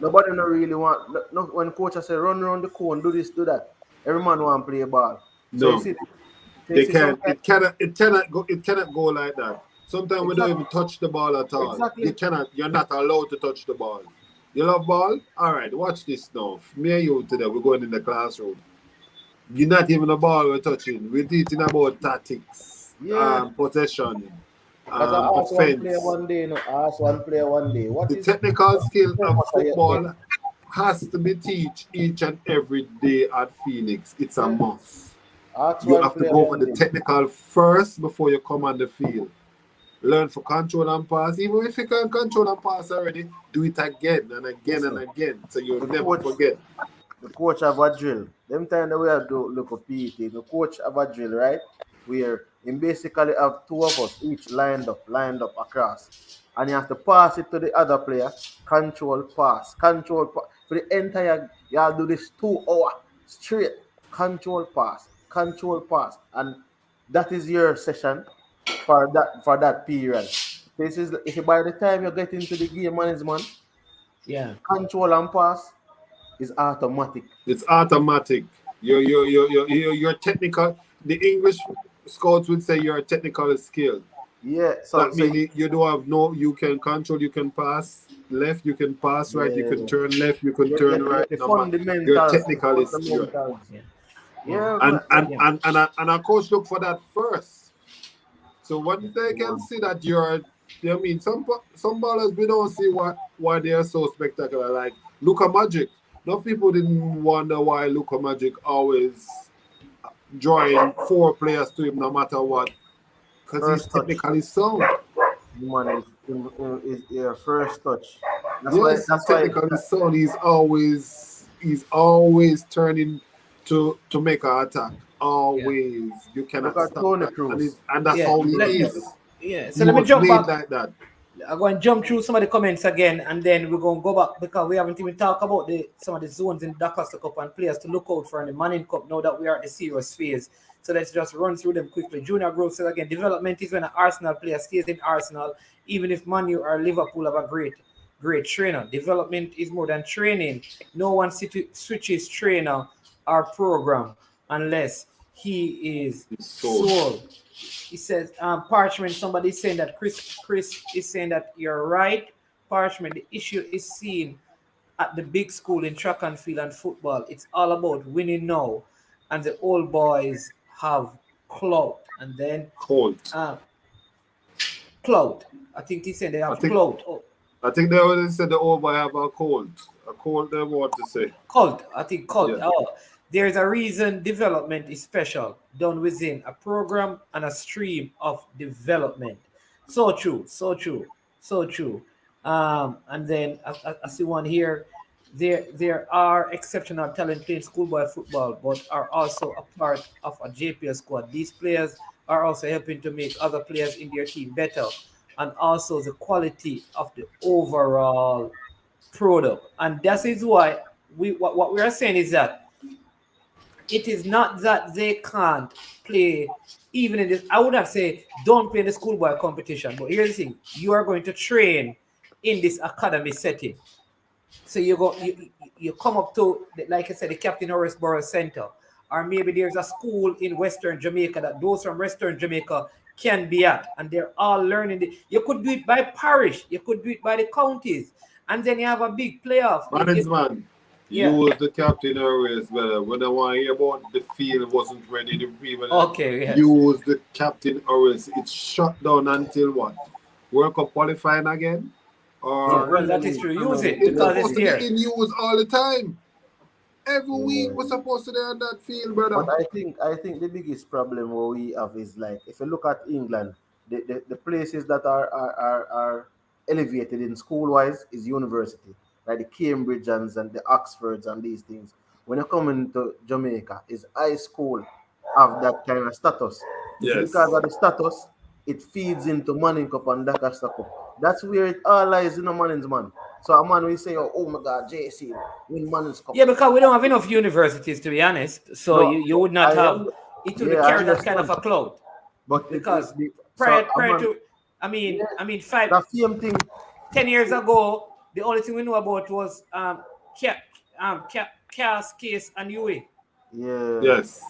nobody not really want. No, when coaches say run around the cone, do this, do that, every man want to play ball. No, so they can't. It cannot go like that. Sometimes we don't even touch the ball at all. Exactly. You're not allowed to touch the ball. You love ball? All right, watch this now. Me and you today, we're going in the classroom. You're not even the ball we're touching. We're teaching about tactics, possession, offense. Ask one player one day. The technical skill of football has to be taught each and every day at Phoenix. It's a must. You have to go for the technical first before you come on the field. learn for control and pass. Even if you can control and pass already, do it again and again and again. So you'll never forget. The coach have a drill. Them time that we have to look at PT, the coach have a drill, right? Where he basically have two of us each lined up across. And you have to pass it to the other player. Control pass. For the entire, you have to do this 2 hour straight. Control pass. And that is your session for that period. This is if by the time you get into the game management, control and pass is automatic. It's automatic. You're technical. The English scouts would say you're technical skilled. Yeah. So that means you don't have you can control, you can pass left, you can pass right, you can turn left, you can turn right. You're technically skilled. Yeah. And our coach look for that first. So once they can see that some ballers we don't see why they are so spectacular. Like Luka Magic. No people didn't wonder why Luka Magic always drawing 4 players to him no matter what. Because he's technically sound. Man is your first touch. That's technically sound. He's always turning to make an attack. Always. You cannot stop that. And that's how he is. Yeah. So let me jump back like that. I'm going to jump through some of the comments again, and then we're going to go back because we haven't even talked about some of the zones in the DaCosta Cup and players to look out for in the Manning Cup now that we are at the serious phase. So let's just run through them quickly. Junior Grove says again, development is when an Arsenal player stays in Arsenal, even if Man U or Liverpool have a great trainer. Development is more than training. No one switches trainer or program unless he is sold. He says, Parchment, somebody is saying that Chris is saying that you're right. Parchment, the issue is seen at the big school in track and field and football. It's all about winning now. And the old boys have clout. And then clout. I think he said they have clout. I think they already said the old boy have a cold. A cold they want to say. Cult. I think cult. Yeah. There's a reason development is special, done within a program and a stream of development. So true. And then I see one here. There are exceptional talent playing schoolboy football, but are also a part of a JPL squad. These players are also helping to make other players in their team better, and also the quality of the overall product. And that is why what we are saying is that it is not that they can't play even in this. I would have said don't play in the schoolboy competition. But here's the thing: you are going to train in this academy setting. So you come up to, like I said, the Captain Horace Center, or maybe there's a school in Western Jamaica that those from Western Jamaica can be at, and they're all learning. You could do it by parish, you could do it by the counties, and then you have a big playoff. Use the Captain Horace better. When I want to hear about the field wasn't ready to even use the Captain Horace. It's shut down until what? World Cup qualifying again? Or that is true. Use it because it's here. In use all the time. Every week we're supposed to be on that field, brother. But I think the biggest problem what we have is like if you look at England, the places that are elevated in school wise is university. Like the Cambridgeans and the Oxfords and these things. When you come into Jamaica, is high school have that kind of status. Yes. Because of the status, it feeds into Manning Cup and DaCosta Cup. That's where it all lies in the Manning's man. So a man will say, oh my God, JC, win Manning's Cup. Yeah, because we don't have enough universities, to be honest. So no, you would not have, it would carry that kind of a clout. But because prior to, I mean, 10 years ago, the only thing we knew about was Cass, Case, and Huey. Yeah. Yes.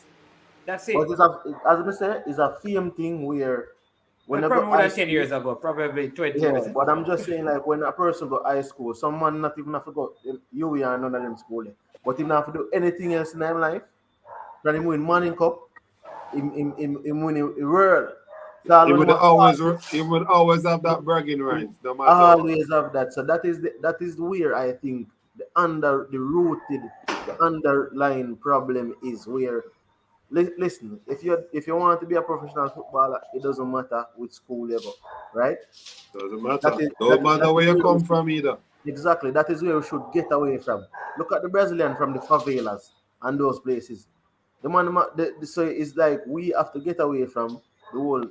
That's it. But as I say, it's a fame thing where probably more than 10 years ago, probably 20 years ago. But I'm just saying, like, when a person go high school, some man not even have to go Huey and none of them school. But he not have to do anything else in their life. Then he win Manning Cup, he win the world. He would always have that bragging rights. No matter always have that. So that is where I think the underlying problem is, where Listen, if you want to be a professional footballer, it doesn't matter which school you go, right? Doesn't matter. That is Don't that matter is where you where come from either. exactly. That is where we should get away from. Look at the Brazilian from the favelas and those places. So it's like we have to get away from the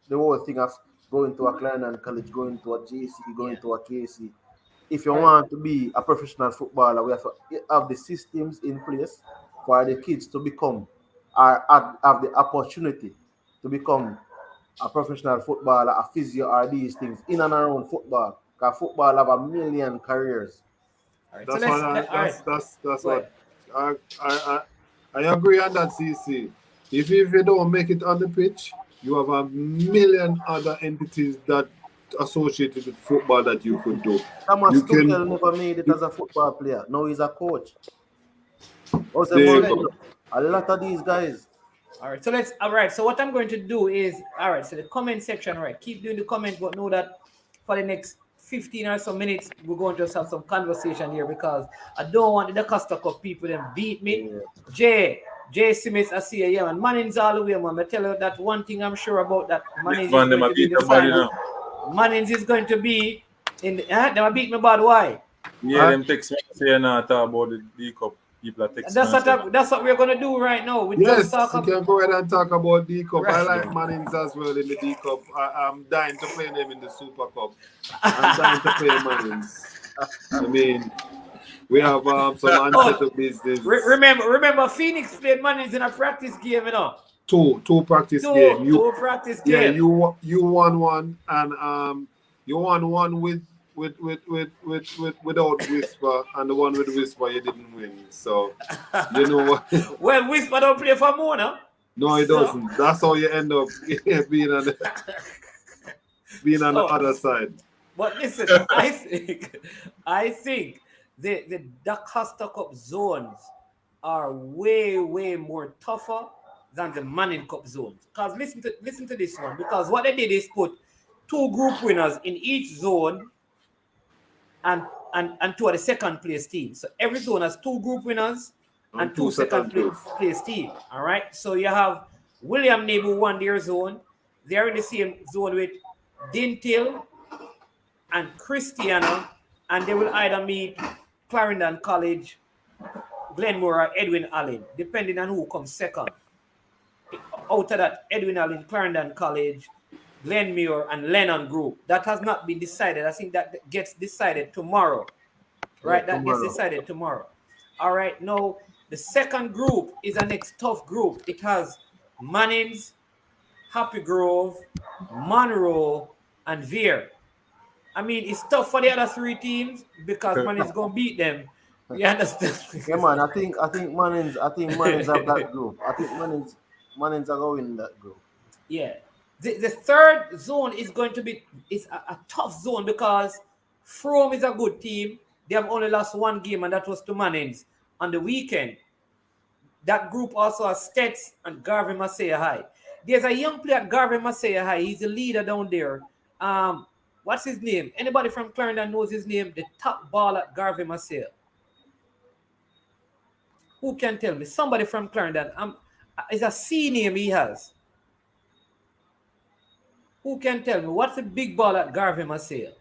the whole thing of going to a Clarendon College, going to a JC, going Yeah. to a KC. If you All right. want to be a professional footballer, we have to have the systems in place for the kids to become or have the opportunity to become a professional footballer, a physio, or these things in and around football. Because football have a million careers. All right. So That's what all right. that's Go ahead. what I I I agree on that, CC. If you don't make it on the pitch, you have a million other entities that associated with football that you could do. Thomas You can Tuchel never made it as a football player. Now he's a coach. Jose they Mourinho, a lot of these guys. All right. So all right. So what I'm going to do is, all right. So the comment section, all right. Keep doing the comment, but know that for the next 15 or so minutes, we're going to just have some conversation here because I don't want the DaCosta Cup people to beat me. Jay Smith, I see you, yeah, man. Manning's all the way, man. I tell you that one thing I'm sure about that Manning's is Man, going them a to be in beat the somebody final. now. Manning's is going to be in the, they might beat me bad. Why? Yeah, them text me saying talk about the D Cup. People are texting. That's what we're gonna do right now. We yes, just talk you about can go ahead and talk about D Cup. I right. like Mannings as well in the D Cup. I'm dying to play them in the Super Cup. I'm dying to play Mannings. I mean, we have some unsettled business. Remember, Phoenix played Mannings in a practice game, you know. Two practice game. Two practice Yeah, game. you won one, and you won one without Whisper, and the one with Whisper you didn't win. So you know what? Well, Whisper don't play for Mona. No, it doesn't. That's how you end up being on the other side. But listen, I think the DaCosta Cup zones are way more tougher than the Manning Cup zones. Because listen to this one. Because what they did is put 2 group winners in each zone and 2 of the second place teams. So every zone has 2 group winners and 2 second place teams. All right. So you have William Nib who won their zone. They're in the same zone with Dintil and Cristiano, and they will either meet Clarendon College, Glenmore, or Edwin Allen, depending on who comes second. Out of that, Edwin Allen, Clarendon College, Glenmore, and Lennon Group. That has not been decided. I think that gets decided tomorrow. Right? Yeah, that gets decided tomorrow. All right. Now, the second group is a next tough group. It has Mannings, Happy Grove, Monroe, and Veer. I mean, it's tough for the other 3 teams because Mannings going to beat them. You understand? Yeah, man. I think Mannings have that group. I think Mannings are going in that group. Yeah. The third zone is going to be a tough zone because Frome is a good team. They have only lost 1 game, and that was to Mannings on the weekend. That group also has Stets and Garvey Masaya High. There's a young player at Garvey Masaya High. He's the leader down there. What's his name? Anybody from Clarendon knows his name? The top ball at Garvey Masaya. Who can tell me? Somebody from Clarendon. It's a C name he has. Who can tell me? What's the big ball at Garvey Masaya?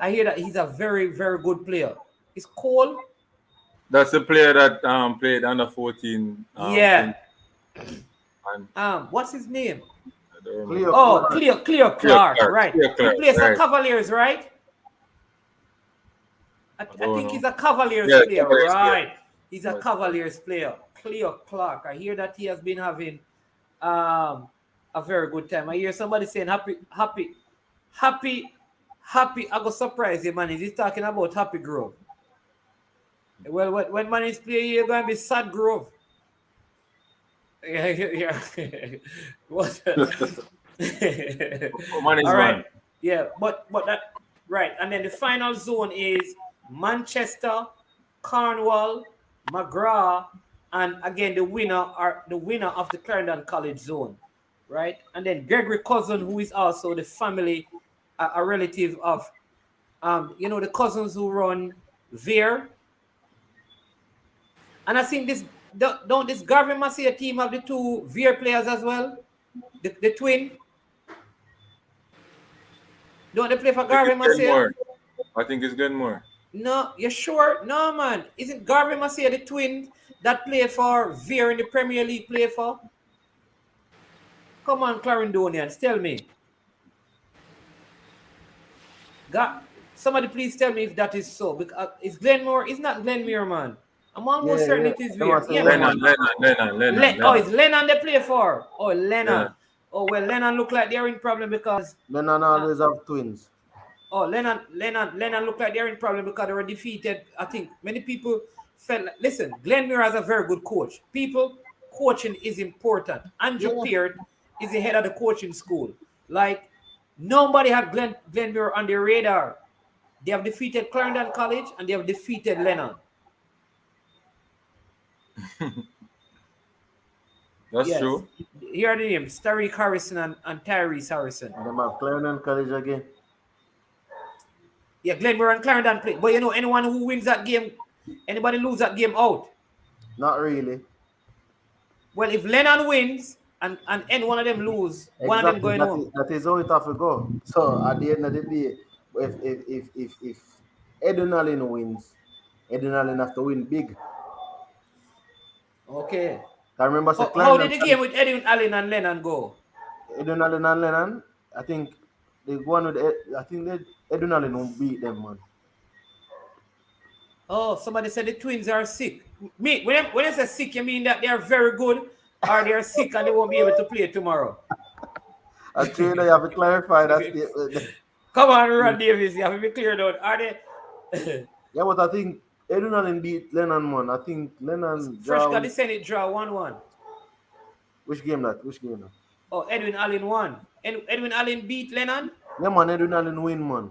I hear that he's a very, very good player. It's Cole. That's the player that played under 14. Yeah. What's his name? Clear Clark, right? Clear Clark, He plays for right. Cavaliers, right? I think know. he's a Cavaliers player, Cavaliers right? player. He's a Cavaliers player. Clear Clark. I hear that he has been having a very good time. I hear somebody saying happy. I go surprise you, man. He's talking about Happy Grove. Well, when man is playing, you're going to be Sad Grove. Yeah. What? Man is All right. man. Yeah, but that right. And then the final zone is Manchester, Cornwall, McGrath, and again the winner of the Clarendon College zone, right? And then Gregory Cousin, who is also the family, a relative of, the cousins who run Veer. And I think don't this Garvin Massey team have the two Veer players as well? The twin? Don't they play for Garvin Massey? I think it's Glenmore. No, you sure? No, man. Isn't Garvin Massey the twin that play for Veer in the Premier League play for? Come on, Clarendonians, tell me. Somebody please tell me if that is so. Because it's Glenmore. It's not Glenmere, man. I'm almost certain it is Veer. Yeah, Lennon. Oh, it's Lennon they play for. Oh, Lennon. Yeah. Oh, well, Lennon look like they're in problem because... Lennon always have twins. Oh, Lennon look like they're in problem because they were defeated. I think many people felt like... Listen, Glenmere has a very good coach. People, coaching is important. Andrew Peart is the head of the coaching school. Like, nobody had Glenmere on their radar. They have defeated Clarendon College and they have defeated Lennon. That's true. Here are the names: Tariq Harrison and Tyrese Harrison. And them have Clarendon College again. Yeah, Glenmore and Clarendon play. But you know, anyone who wins that game, anybody lose that game out? Not really. Well, if Lennon wins and any one of them lose, one of them going home. That is how it have to go. So at the end of the day, if Edwin Allen wins, Edwin Allen have to win big. Okay. I remember. How did the game with Edwin Allen and Lennon go? Edwin Allen and Lennon, I think they won with. I think Edwin Allen won't beat them, man. Oh, somebody said the twins are sick. When you say sick, you mean that they are very good, or they are sick and they won't be able to play tomorrow? Actually, you have to clarify that statement. Come on, Ron Davis, you have to be cleared out. Are they? Yeah, but I think Edwin Allen beat Lennon, man. I think Lennon. Fresh got the Senate draw 1-1. Which game that? Oh, Edwin Allen won. Edwin Allen beat Lennon? Yeah, man. Edwin Allen win, man.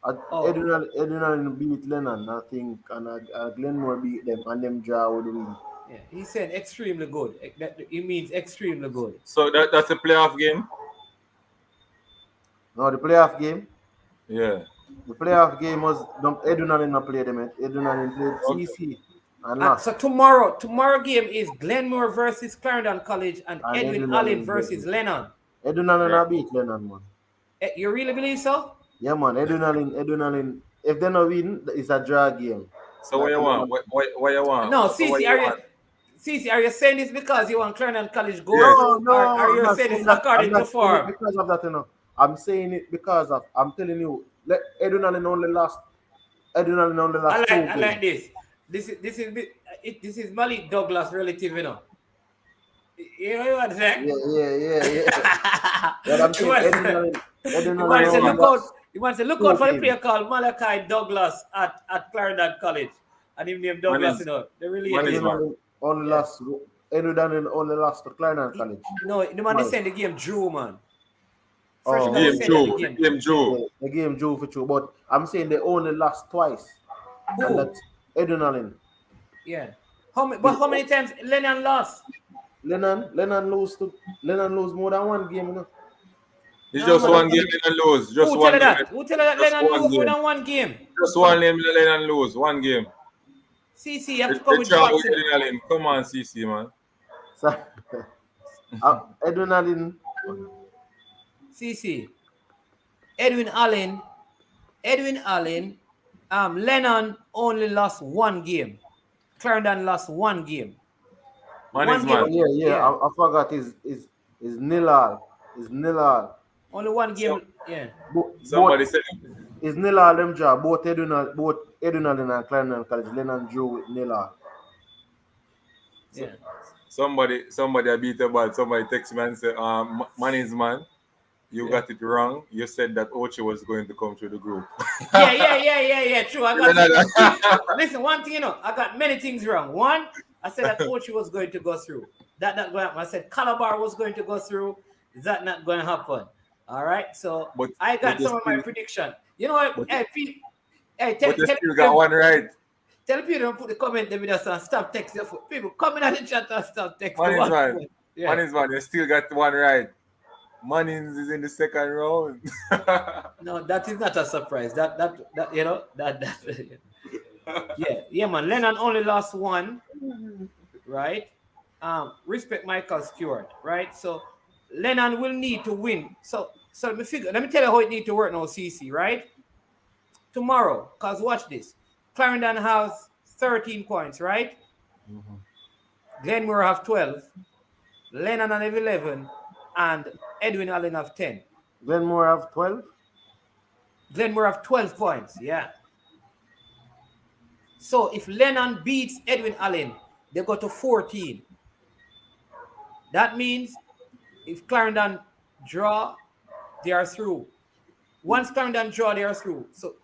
Edwin Allen beat Lennon, I think, and Glenmore beat them, and them draw would win. Yeah, he said extremely good. It means extremely good. So that's a playoff game? No, the playoff game? Yeah. The playoff game was Edwin Allen not played them. Edwin Allen played CC and lost. So tomorrow game is Glenmore versus Clarendon College and Edwin Allen versus Lennon. Edwin Allen beat Lennon, man. You really believe so? Yeah, man. Edwin Allen. If they not win, it's a draw game. So what you want? What you want? No, CC, are you saying this because you want Clarendon College goal? No. Are you saying this according to form? Because of that, you know. I'm saying it because of. I'm telling you. Edwin Allen only lost. I like this. This is Malik Douglas relative, you know. You know what I'm saying? Yeah. But I'm saying Edwin Allen. He wants to look out for the player called Malachi Douglas at Clarendon College, and him named Douglas. You know, they really only lost. Edwin Allen only lost to Clarendon College. No, the man is saying the game drew, man. The game drew for true, but I'm saying they only lost twice. Who? And that's Edwin Allen. Yeah. How many times Lennon lost? Lennon lose more than one game, you know. It's just one game Lennon lose. Who tell you that Lennon lose more than one game? Just one game Lennon lose, one game. CC, you have to come with facts. Come on, CC, man. Edwin Allen. CC. Edwin Allen. Lennon only lost one game. Clarendon lost one game. Man. Yeah. I forgot is nil all. Is nil all. Only one game. Yeah. Somebody said is nil all them draw. Both Edwin Allen and Clarendon College. Lennon drew with nil all. Yeah. Somebody I beat the ball. Somebody text me and say, man. You got it wrong. You said that Ochi was going to come through the group. Yeah. True. Listen, one thing, you know, I got many things wrong. One, I said that Ochi was going to go through. That not going to happen. I said Calabar was going to go through. That not going to happen. All right. So I got some of my prediction. You know what? You got one right. Tell people to put the comment there with us and stop texting. People coming at the chat and stop texting. Man, you still got one right. Mannings is in the second round. No, that is not a surprise. That yeah, man. Lennon only lost one. right? Respect Michael Stewart, right? So Lennon will need to win. So let me tell you how it need to work now, CC, right? Tomorrow, cause watch this. Clarendon has 13 points, right? Glenmore have 12, Lennon have 11, and Edwin Allen have 10. Glenmore have 12. Glenmore have 12 points, yeah. So if Lennon beats Edwin Allen, they go to 14. That means if Clarendon draw, they are through. Once Clarendon draw, they are through. So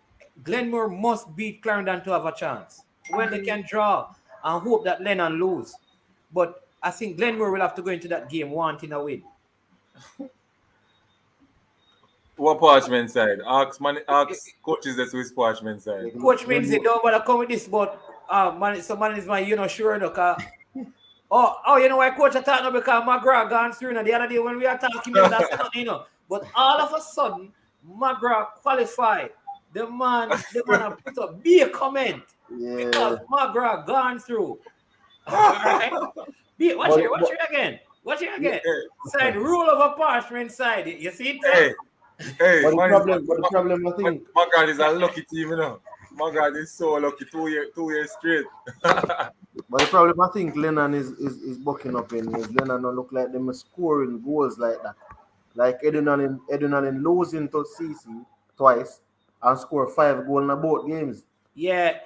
Glenmore must beat Clarendon to have a chance. When they can draw and hope that Lennon lose. But I think Glenmore will have to go into that game wanting a win. What Parchment side? Ask coaches that's with Parchment side. Coach means they don't want to come with this, but man is my, sure enough. You know why coach are talking because McGrath gone through. The other day when we are talking, that's nothing, But all of a sudden, McGrath qualified. The man have put a big comment because McGrath gone through. Right? Watch it again. Side rule of a Parchment side. You see it? Hey, But the problem, I think. McGrath is a lucky team, McGrath is so lucky 2 years straight. But the problem I think Lennon is bucking up in is Lennon don't look like them scoring goals like that. Like Edwin Allen losing to CC twice and score 5 goals in both games. Yeah,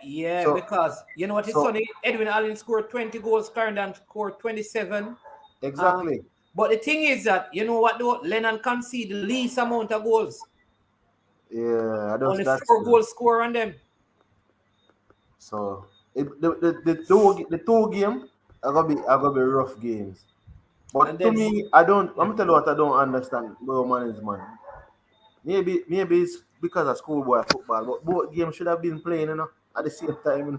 so, because you know what is funny? Edwin Allen scored 20 goals, Clarendon scored 27. Exactly. But the thing is that, you know what though? Lennon conceded the least amount of goals. Yeah, only 4 goals score on them. So the two games are gonna be rough games. But to me, I'm gonna tell you what I don't understand about management. Maybe it's because of Schoolboy football, but both games should have been playing, at the same time.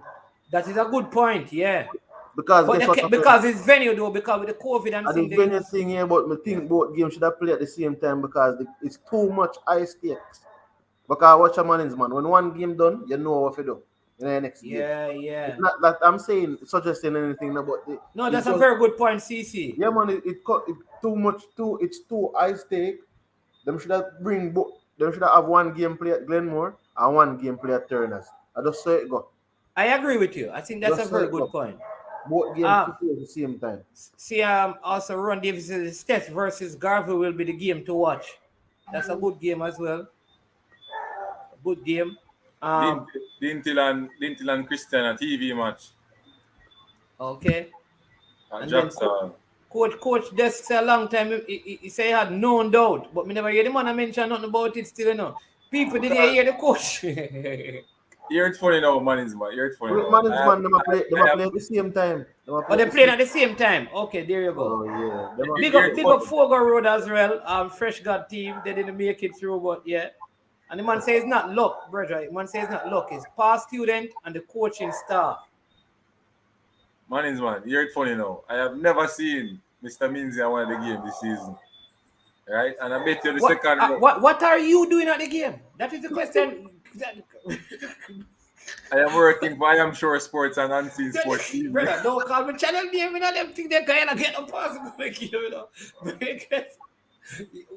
That is a good point, yeah. Because it's venue though, because with the COVID and the venue thing here, but I think both games should have played at the same time because it's too much high stakes. Because watch a management, when one game done, you know what to do in the next game. Yeah. It's not that I'm suggesting anything about it. No, that's a very good point, CC. Yeah, man, it's too high stake. Them should have one game play at Glenmore and one game play at Turners. I just say it go. I agree with you. I think that's a very good point. Both games at the same time. See, also Ron Davis' Steph versus Garvey will be the game to watch. That's a good game as well. Good game. Lintil and Christian a TV match. Okay. And then Coach just a long time he say he had no doubt, but me never hear the man mention nothing about it still, People didn't hear the coach. Hear it funny now, management. Hear it funny now. Management, they play at the same time. They playing at the same time. Okay, there you go. Oh, yeah. Big up Fogo Road as well. Fresh God team. They didn't make it through, but yeah. And the man says it's not luck, brother. The man says it's not luck. It's past student and the coaching staff. Management, hear it funny now. I have never seen Mr. Minzy at one of the games this season. Right? And I bet you the second. What are you doing at the game? That is the question. I am working for I am sure sports and unseen sports team. Brother, don't call me channel name. I don't think they're going to get a possible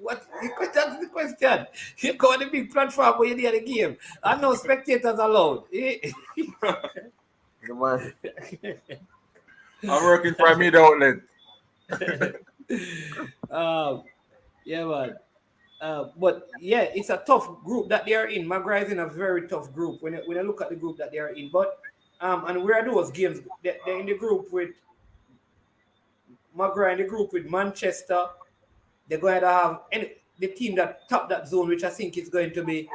What? That's the question. You go on the big platform where you need the game. And no spectators allowed. I'm working for a media outlet. Yeah, man. But yeah, it's a tough group that they are in. McGrath is in a very tough group when you look at the group that they are in. But and where are those games? They're in the group with McGrath, in the group with Manchester. They're going to have the team that top that zone, which I think is going to be.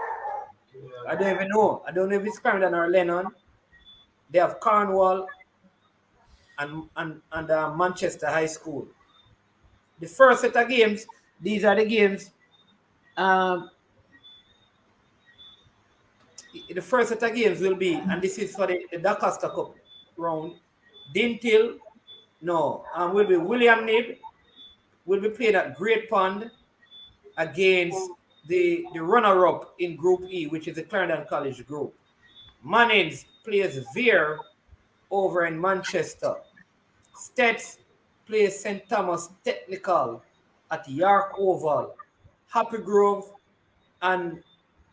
I don't even know. I don't know if it's Clarendon or Lennon. They have Cornwall and Manchester High School. The first set of games, these are the games. The first set of games will be, and this is for the DaCosta Cup round. Dintil, will be William Nib, will be playing at Great Pond against the runner-up in Group E, which is the Clarendon College group. Mannings plays Veer over in Manchester. Stets plays St. Thomas Technical at York Oval. Happy Grove and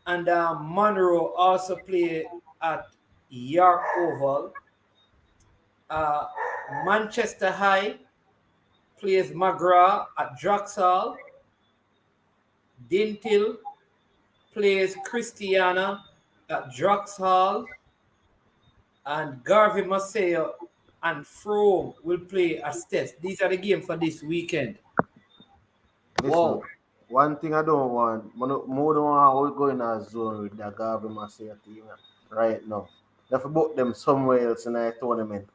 Monroe also play at York Oval. Manchester High plays McGrath at Drexel. Dintil plays Christiana at Drexel. And Garvey Maceo and Frome will play at Stets. These are the games for this weekend. Listen, Wow. one thing I don't want, more don't want to go in a zone with the Garvey Marseille team right now. They have to book them somewhere else in a tournament.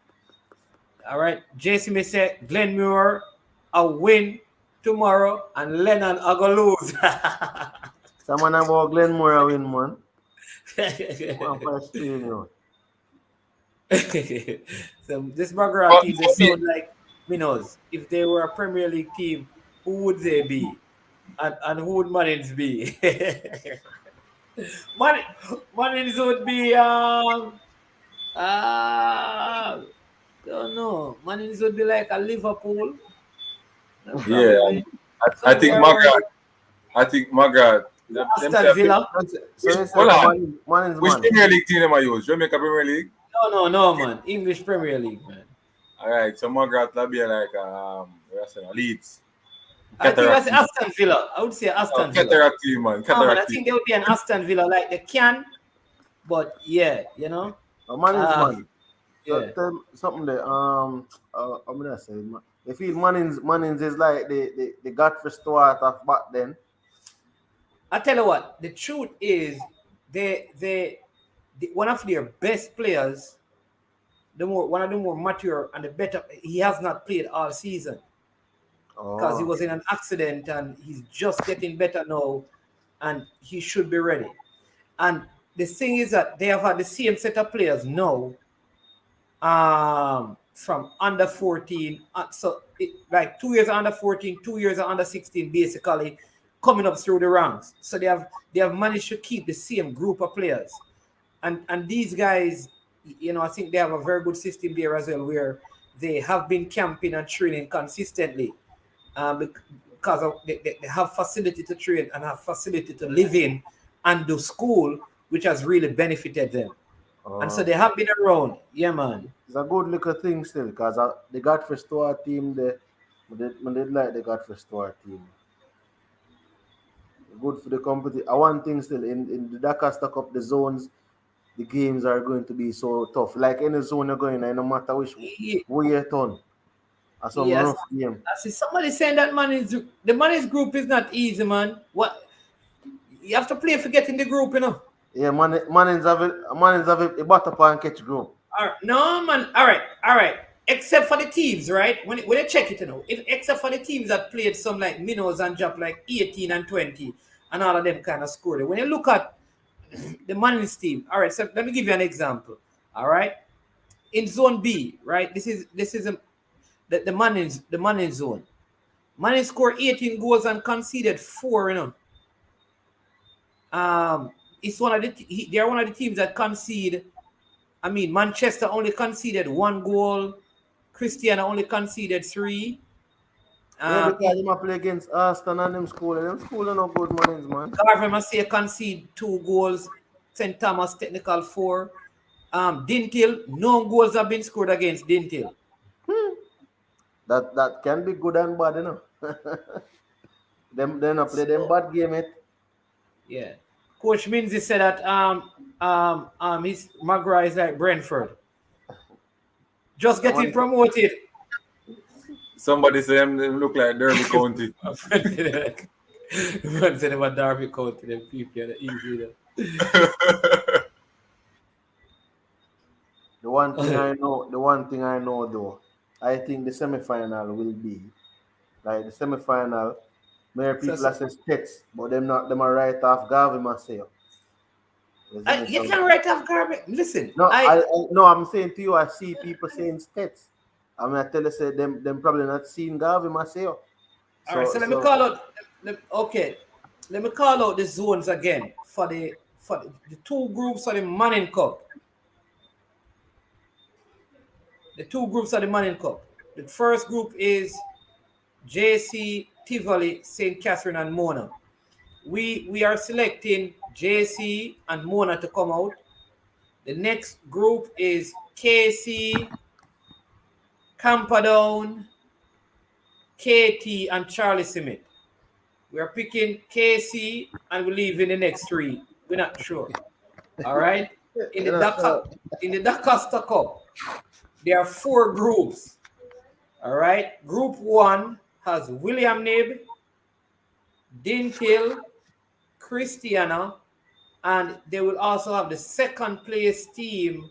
All right. JC may say Glenmure a win tomorrow and Lennon a go lose. Someone about Glenmore win, man. One for Australia. So this McGrath team, they sound like minnows. If they were a Premier League team, who would they be? And who would Munnins be? Munnins would be don't know. Munnins would be like a Liverpool. Yeah, I think Magath. Aston Villa. Which Premier League team am I use? Jamaica Premier League? No, man. English Premier League, man. All right, so Magath will be like Leeds. I think that's Aston Villa. I would say Aston Villa. Cataract team, man. I think there would be an Aston Villa like the can, but yeah, you know. Man. Yeah. Something that I'm gonna say. They feel Munnins is like the Godfrey Stewart of back then. I tell you what, the truth is, they one of their best players, one of the more mature and the better. He has not played all season because he was in an accident and he's just getting better now, and he should be ready. And the thing is that they have had the same set of players now, from under 14. So like 2 years under 14, 2 years under 16, basically coming up through the ranks. So they have managed to keep the same group of players. And these guys, you know, I think they have a very good system there as well, where they have been camping and training consistently, because they have facility to train and have facility to live in and do school, which has really benefited them. And so they have been around. Yeah, man. It's a good little thing still, because the Godfrey Stewart team, they like the Godfrey Stewart team. Good for the competition. One thing still, in the DaCosta Cup, the zones, the games are going to be so tough. Like any zone you're going in, no matter which way you turn. That's some rough game. I see somebody saying that the Manny's group is not easy, man. What? You have to play for getting the group, you know. Yeah, Mannins have a butter pan catch group. All right. No, man. All right. Except for the teams, right? When they check it, you know, except for the teams that played some like minnows and dropped like 18 and 20 and all of them kind of scored it. When you look at the Manning's team, all right, so let me give you an example. All right. In zone B, right? This is the Manning zone. Manning scored 18 goals and conceded 4, you know. It's they are one of the teams that concede. I mean, Manchester only conceded 1 goal. Christiana only conceded 3. Yeah, because they play against Aston and them school. Them school are not good Munnins, man. Garvey Maceo concede 2 goals. St. Thomas Technical 4. Dintil, no goals have been scored against Dintil. That can be good and bad, you know. They not play them bad game it. Yeah. Coach Minzy said that his McGrath is like Brentford. Just getting promoted. Somebody say them look like Derby County. Everyone said about Derby County, them people are easy. The one thing I know though, I think the semi-final will be like the semi-final. Many people are saying Stets, but them are right off Garvey Maceo. You can write off Garvey. Listen, I'm saying to you, I see people saying Stets. I mean, I tell you, say them probably not seeing Garvey Maceo. All right, so let me call out. Let me call out the zones again for the 2 groups of the Manning Cup. The 2 groups of the Manning Cup. The first group is JC, Tivoli, St. Catherine, and Mona. We are selecting JC and Mona to come out. The next group is KC, Camperdown, KT, and Charlie Simit. We are picking KC and we're leaving the next three. We're not sure. All right. In the DaCosta Cup, there are 4 groups. All right. Group 1 has William Nib, Dintil, Christiana, and they will also have the second place team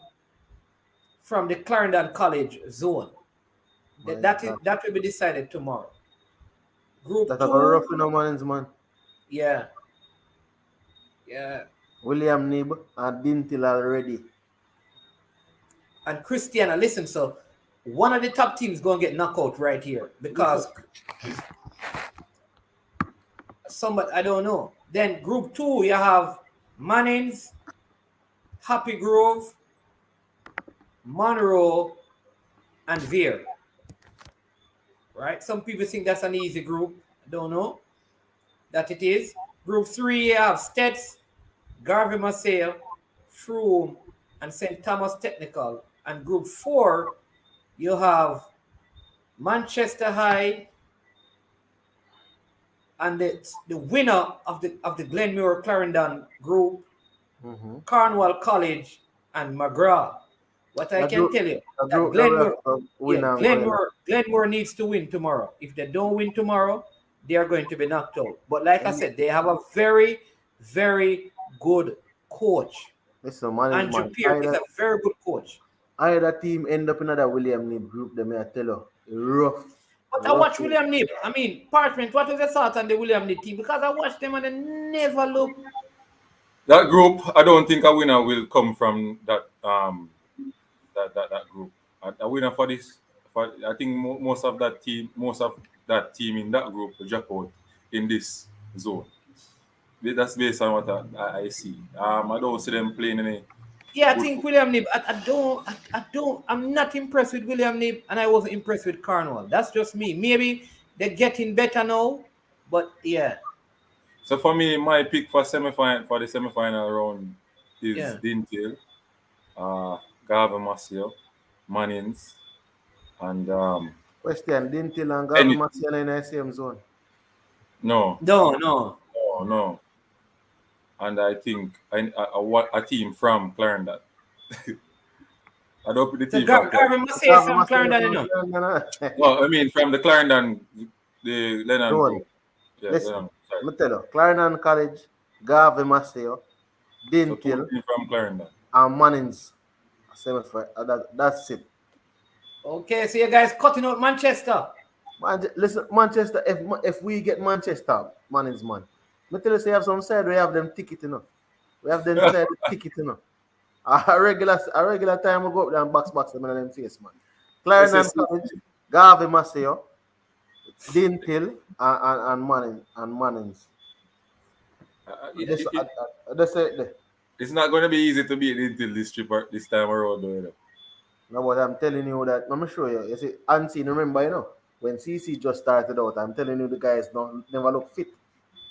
from the Clarendon College zone. That will be decided tomorrow. Group 2. Rough in the mornings, man. Yeah. William Nib and Dintil already. And Christiana, listen, so one of the top teams going to get knocked out right here because somebody, I don't know. Then group 2, you have Mannings, Happy Grove, Monroe, and Veer. Right? Some people think that's an easy group. I don't know that it is. Group 3, you have Stets, Garvey Maceo, Froome, and St. Thomas Technical. And group 4, you have Manchester High and the winner of the Glenmuir Clarendon group, Cornwall College and McGrath. What I can tell you, that Glenmuir needs to win tomorrow. If they don't win tomorrow, they are going to be knocked out. But like I said, they have a very, very good coach. Listen, Andrew Pierce is a very good coach. Either team end up in another William Nib group, they may tell you, rough. But I watch William Nib. I mean, Parchment, what was your thought on the William Nib team? Because I watched them and they never look. That group, I don't think a winner will come from that that group. A winner for this, I think most of that team in that group will drop out in this zone. That's based on what I see. I don't see them playing any. Yeah, I think William Nib. I'm not impressed with William Nib, and I wasn't impressed with Cornwall. That's just me. Maybe they're getting better now, but yeah. So for me, my pick for the semi-final round is Dintil, Garvey Maceo, Mannings, and Question: Dintil and Garvey Maceo in the same zone? No. And I think a team from Clarendon. I don't put the team from Clarendon. No, I mean from the Clarendon, the Lennon group. Yeah, listen, let me tell you, Clarendon College, Garvey Maceo, Dintil, from Clarendon, and Mannings. That's it. Okay, so you guys cutting out Manchester. Listen, Manchester, if we get Manchester, Mannings, man. I tell you, say have some side, we have them ticket, you know. We have them side ticket, you know. A regular time we go up there and box them in them face, man. Clarendon College, Garvey Maceo, Dintil, and Mannings. It's not going to be easy to beat Dintil this time around, though, you know. No, but I'm telling you that, let me show you. You see, Unseen, remember, you know, when CC just started out, I'm telling you the guys never look fit.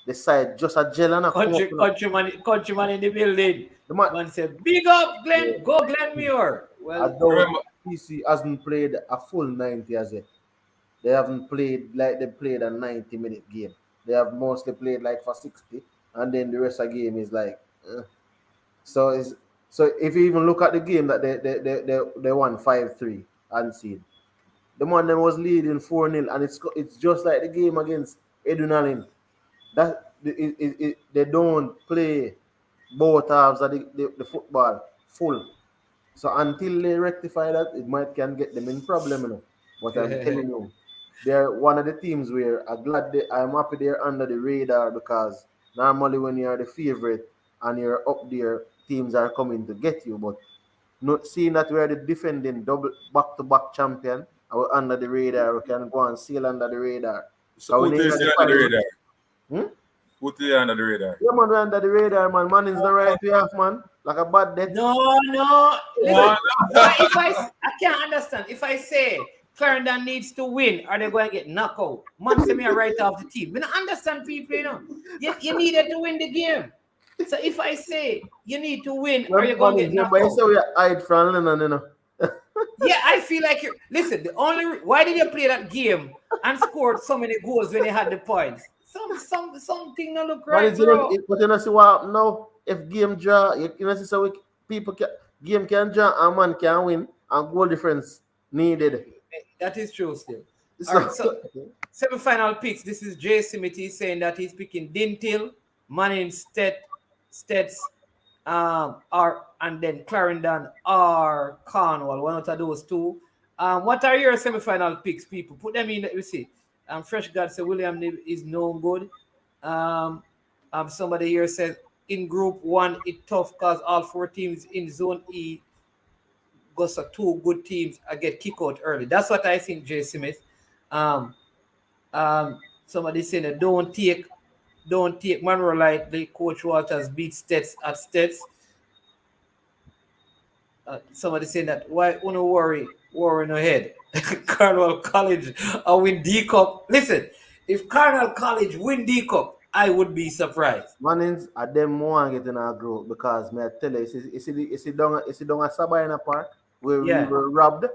The side just a gel and a countryman in the building. The man said, big up, Glenn, go Glenmuir. Well, CC hasn't played a full 90 as yet. They haven't played like they played a 90-minute game. They have mostly played like for 60, and then the rest of the game is like, So if you even look at the game that they won 5-3 Unseen, the man that was leading 4-0, and it's just like the game against Edwin Allen. That they don't play both halves of the football full. So until they rectify that, it can get them in problem, you know. But I'm telling you, they're one of the teams where I'm happy they're under the radar, because normally when you're the favorite and you're up there, teams are coming to get you. But not seeing that we're the defending double back-to-back champion, and we're under the radar, we can go and sail under the radar. So who is under the radar? Put it under the radar. Yeah, man, we're under the radar, man. Man is the right way off, man. Like a bad debt. No. Listen, I can't understand. If I say Clarendon needs to win or they're going to get knocked out. Man, say me right off the team. We don't understand people, you know. You needed to win the game. So if I say you need to win or you're going to get knocked But you out. say we hide from Lennon, you know. Yeah, I feel like you listen. Why did you play that game and scored so many goals when you had the points? Something not look right, bro. But you know, see what happen now? If game draw, you know, see so game can draw and man can win and goal difference needed. That is true still. So, All right, so semi-final picks. This is Jay Simity saying that he's picking Dintil, Manning, Stets, and then Clarendon or Cornwall. One out of those two. What are your semi-final picks, people? Put them in. Let me see. Fresh God said William is no good. Somebody here says in Group 1 it's tough because all 4 teams in Zone E go so 2 good teams I get kicked out early. That's what I think, Jay Smith. Somebody saying that don't take Monroe lightly. Coach Walters beat Stets at Stets. Somebody saying that why don't worry no head. Cornwall College win D Cup. Listen, if Cornwall College win D Cup, I would be surprised. Mannings at them want get in our group because may I tell you, is it down at Sabina Park where we were robbed.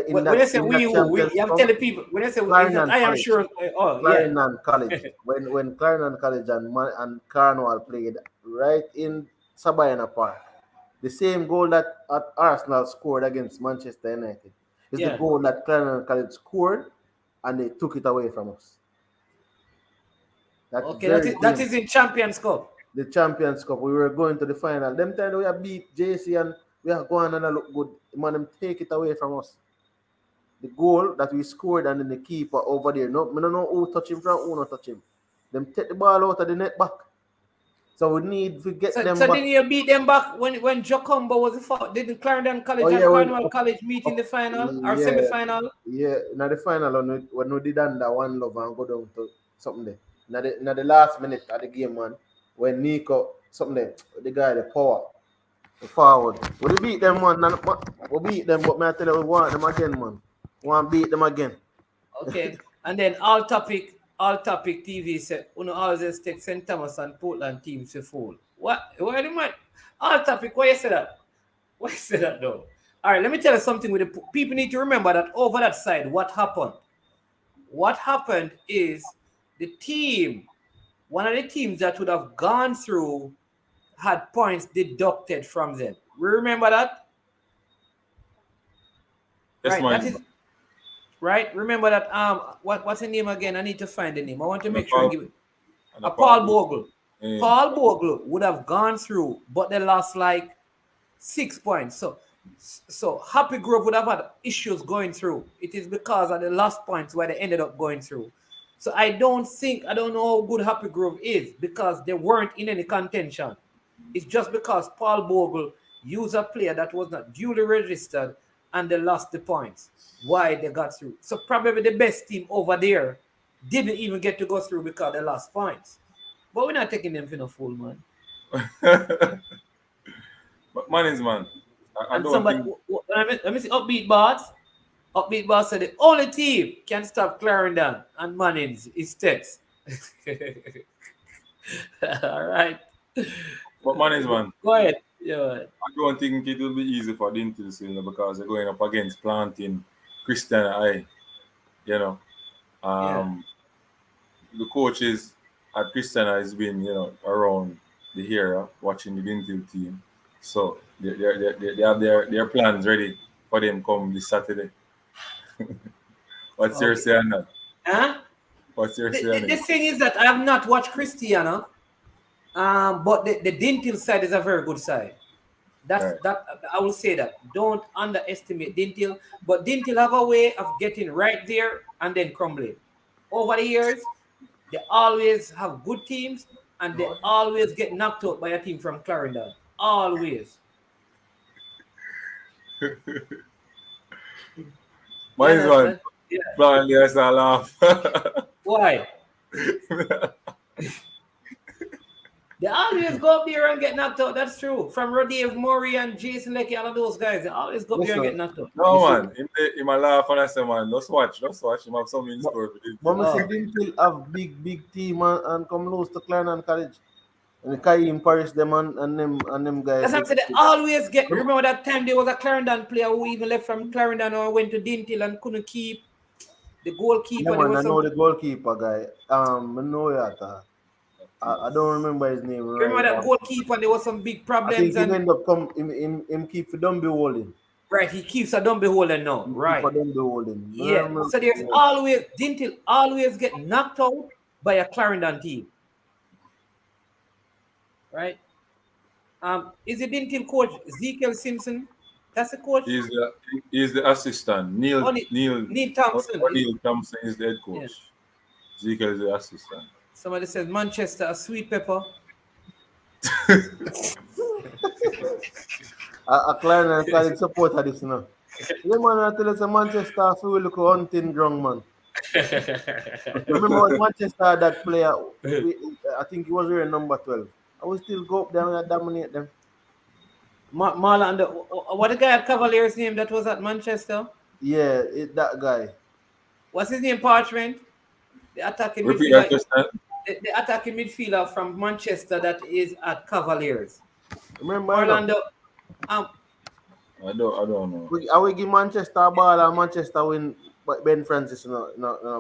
When I say we have telling people. When I say I am sure. Clarendon College. when Clarendon College and Cornwall played right in Sabina Park, the same goal that Arsenal scored against Manchester United is the goal that Clarendon College scored, and they took it away from us. That is in Champions Cup. The Champions Cup. We were going to the final. Them time we have beat JC and we are going and look good. Man, them take it away from us. The goal that we scored and then the keeper over there. No, I don't know who touch him from, who not touch him. Them take the ball out of the net back. So we need to get them back. So didn't you beat them back when Jocombo was the fault? Didn't Clarendon College and Cornwall College meet in the final or semi-final? Yeah, in the final when we did under one love and go down to something there. In the last minute of the game, man, when Nico something there, the guy, the power, the forward. We beat them, man. We beat them, but I tell you, we want them again, man. We want to beat them again. Okay, and then all topic TV said, always take St. Thomas and Portland teams to fall. What? Why do you all topic? Why you say that? Why you say that though? All right, let me tell you something. With the people need to remember that over that side, what happened? What happened is one of the teams that would have gone through had points deducted from them. We remember that? Yes, right. Right. Remember that. What's the name again? I need to find the name. I want to make sure I give it. Paul Bogle. Yeah. Paul Bogle would have gone through, but they lost like 6 points. So Happy Grove would have had issues going through. It is because of the last points where they ended up going through. So I don't know how good Happy Grove is because they weren't in any contention. It's just because Paul Bogle used a player that was not duly registered and they lost the points. Why they got through. So probably the best team over there didn't even get to go through because they lost points. But we're not taking them for no fool, man. But man, I and don't somebody, think... let me see, Upbeat Boss said the only team can stop Clarendon and Mannings is Tex. All right. But Mannings, man. Go ahead. Yeah. I don't think it will be easy for them to see because they're going up against Planting, Christian I. You know. The coaches at Christian has been, around the area watching the Dintil team. So they have their plans ready for them come this Saturday. What's your say on that? Huh? What's your say on that? The thing is that I have not watched Cristiano, but the Dintil side is a very good side. That I will say that. Don't underestimate Dintil, but Dintil have a way of getting right there and then crumbling. Over the years, they always have good teams and they always get knocked out by a team from Clarendon. Always. Mine's one. Probably I start laugh. Why? They always go up there and get knocked out. That's true. From Rodave Murray and Jason Lecky, all of those guys, they always go up there and get knocked out. No, man. Him a laugh and I say, man, just watch. Him have something in store for this. But I didn't have big team and come lose to Clarendon College. And Kaim Paris them and them guys. That's what I'm saying. They always get. Remember that time there was a Clarendon player who even left from Clarendon or went to Dintil and couldn't keep the goalkeeper. Yeah, man, I know the goalkeeper guy. I know that. I don't remember his name. Remember that goalkeeper? There was some big problems. I think he ended up him keep for Dunby holding. Right, he keeps a Dunby holding now. Right. For Dunby holding. Yeah. So there's always Dintil always get knocked out by a Clarendon team. Right. Is it Dintil coach Ezekiel Simpson? That's the coach. He's the assistant. Neil Thompson. Neil Thompson is the head coach. Yeah. Ezekiel is the assistant. Somebody says Manchester a sweet pepper. A Clarendon College supporter this now. Yeah, man, I tell us a Manchester feel look hunting ground, man. Remember what Manchester that player? I think he was wearing number 12. I will still go up there and dominate them. Marlon, what the guy at Cavaliers name that was at Manchester? Yeah, that guy. What's his name? Parchment. The attacking midfielder. The attacking midfielder from Manchester that is at Cavaliers. Remember, Orlando. I don't know. I will give Manchester a ball and Manchester win, but Ben Francis no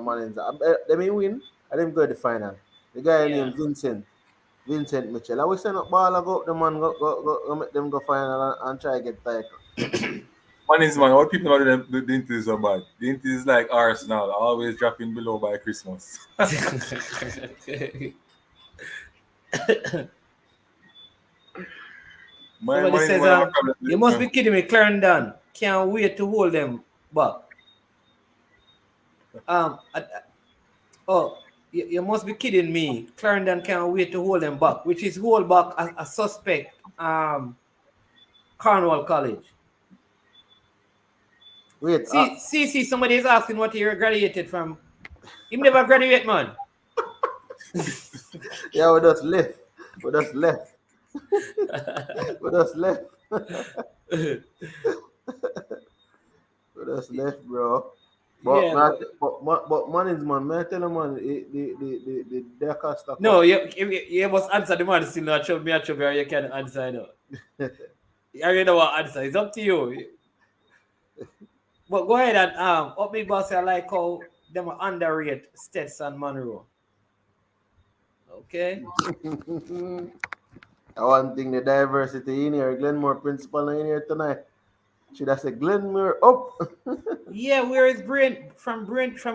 manager. They may win and them go to the final. The guy named Vincent Mitchell. I will send up ball and go up the man go make them go final and try to get title. Man, all people know the Dinty is so bad. Dinty is like Arsenal, always dropping below by Christmas. Somebody says, you must be kidding me, Clarendon. Can't wait to hold them back. You must be kidding me. Clarendon can't wait to hold them back, which is hold back a suspect, Cornwall College. Wait, see, somebody is asking what he graduated from. He never graduate, man. Yeah, we just left. We just left, bro. But management, man, I tell him, man, the DaCosta Cup. No, you must answer the man still not me or you can answer, no. You already know what answer. It's up to you. But go ahead and up big boss, I like how them underrate Stetson Monroe. Okay. One thing, the diversity in here, Glenmore principal in here tonight. Should I say Glenmore up? Yeah, where is Brain from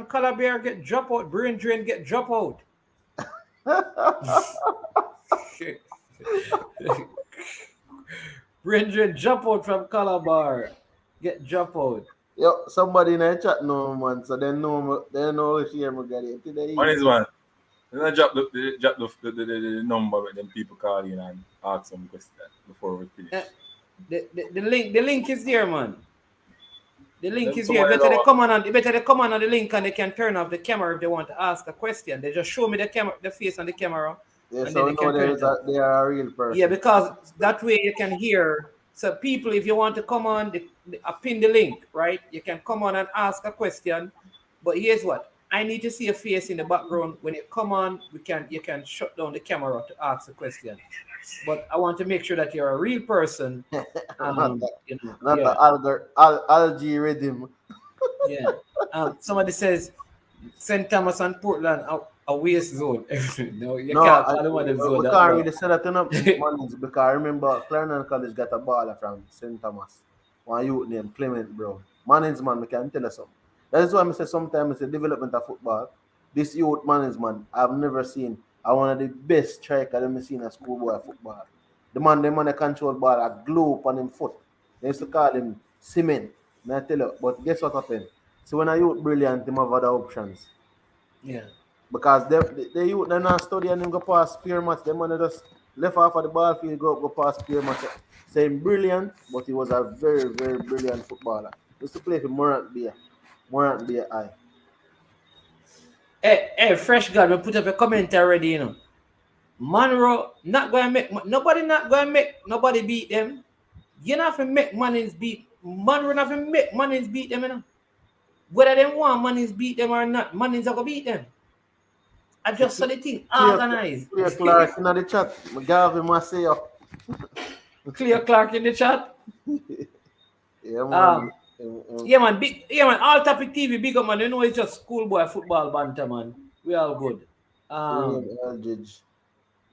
Calabar get drop out, Brain Drain get drop out. Brain Drain jump out from Calabar, get drop out. Yo, somebody in the chat know, man, so they know if you ever get it today. One is one. Then I drop the number when them people call in and ask some questions before we finish. The link is there, man. The link is here. Better they come on the link and they can turn off the camera if they want to ask a question. They just show me the face on the camera. Yeah, so we know they are a real person. Yeah, because that way you can hear. So people, if you want to come on, I pin the link, right? You can come on and ask a question. But here's what. I need to see a face in the background. When you come on, you can shut down the camera to ask a question. But I want to make sure that you're a real person. Not the algae rhythm. Yeah. Somebody says St. Thomas and Portland a waste zone. No, you can't. I don't want them zone. We can't really set that up because I remember Clarendon College got a baller from St. Thomas. One youth named Clement Brown. Management, I can tell you something. That is why I say sometimes it's the development of football. This youth management, I've never seen. One of the best strikers I've seen in schoolboy football. The man control ball a glue upon him foot. They used to call him cement. May I tell you, but guess what happened? So when a youth brilliant, him have other options. Yeah. Because the youth they're not studying him go past spear match. Them man just left off of the ball field, go past spear match. Same brilliant, but he was a very, very brilliant footballer. He used to play for Morant Bay High. Hey, Fresh God, we put up a comment already, you know. Monroe not going to make nobody beat them. You not have to make Mannings beat Monroe. Not have to make Mannings beat them. You know? Whether they want Mannings beat them or not, Mannings are gonna beat them. I just saw the thing organized. Clear Clark in the chat. Gavin must say Clear Clark in the chat. Yeah, man. Yeah, man. All Topic TV, big up, man. You know it's just schoolboy football banter, man. We all good.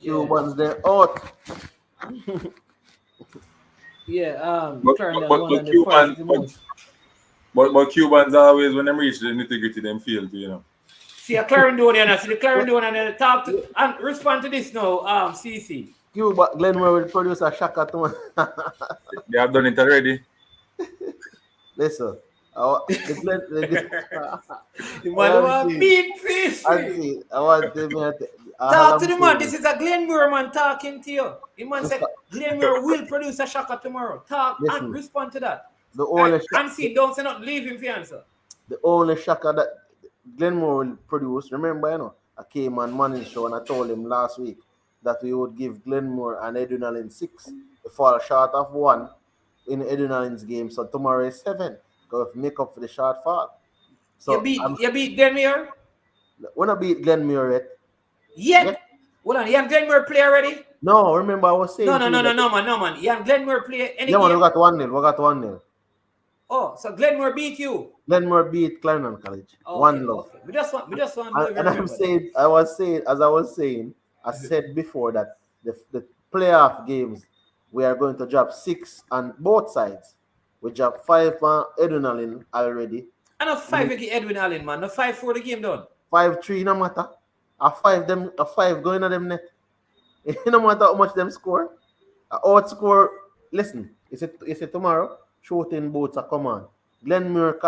Cubans they're out. Yeah. But Cubans always, when them reach the nitty-gritty, them feel to, you know. See a Clarendonian, see the Clarendonian and talk to and respond to this now, CC. Cuba Glenmore will produce a shaka to They have done it already. Listen. The man want beat fish. I want to talk to the man. This is a Glenmore man talking to you. The man said Glenmore will produce a shaka tomorrow. Talk and respond to that. The only and see, don't say not leave him for answer. The only shaka that Glenmore will produce, remember, you know, I came on Manning show and I told him last week that we would give Glenmore and Edwin 6. They fall short of 1 in Edwin game, so tomorrow is 7. Because make up for the shortfall. So you beat Glenmore? When I beat Glenmore yet? Yeah. Hold on, you have Glenmore play already? No, remember I was saying. No, man. You have Glenmore play any game? Man, we got 1-0. Oh, so Glenmore beat you? Glenmore beat Clarendon College. Okay, 1-0. Okay. We just want and I said before that the playoff games we are going to drop 6 on both sides. We drop 5 on Edwin Allen already. And a 5 against Edwin Allen, man. No 5 for the game done. 5-3 no matter. A 5 going on them net. No matter how much them score. Outscore. Listen, is it tomorrow? Shooting boats are come on. Glenmore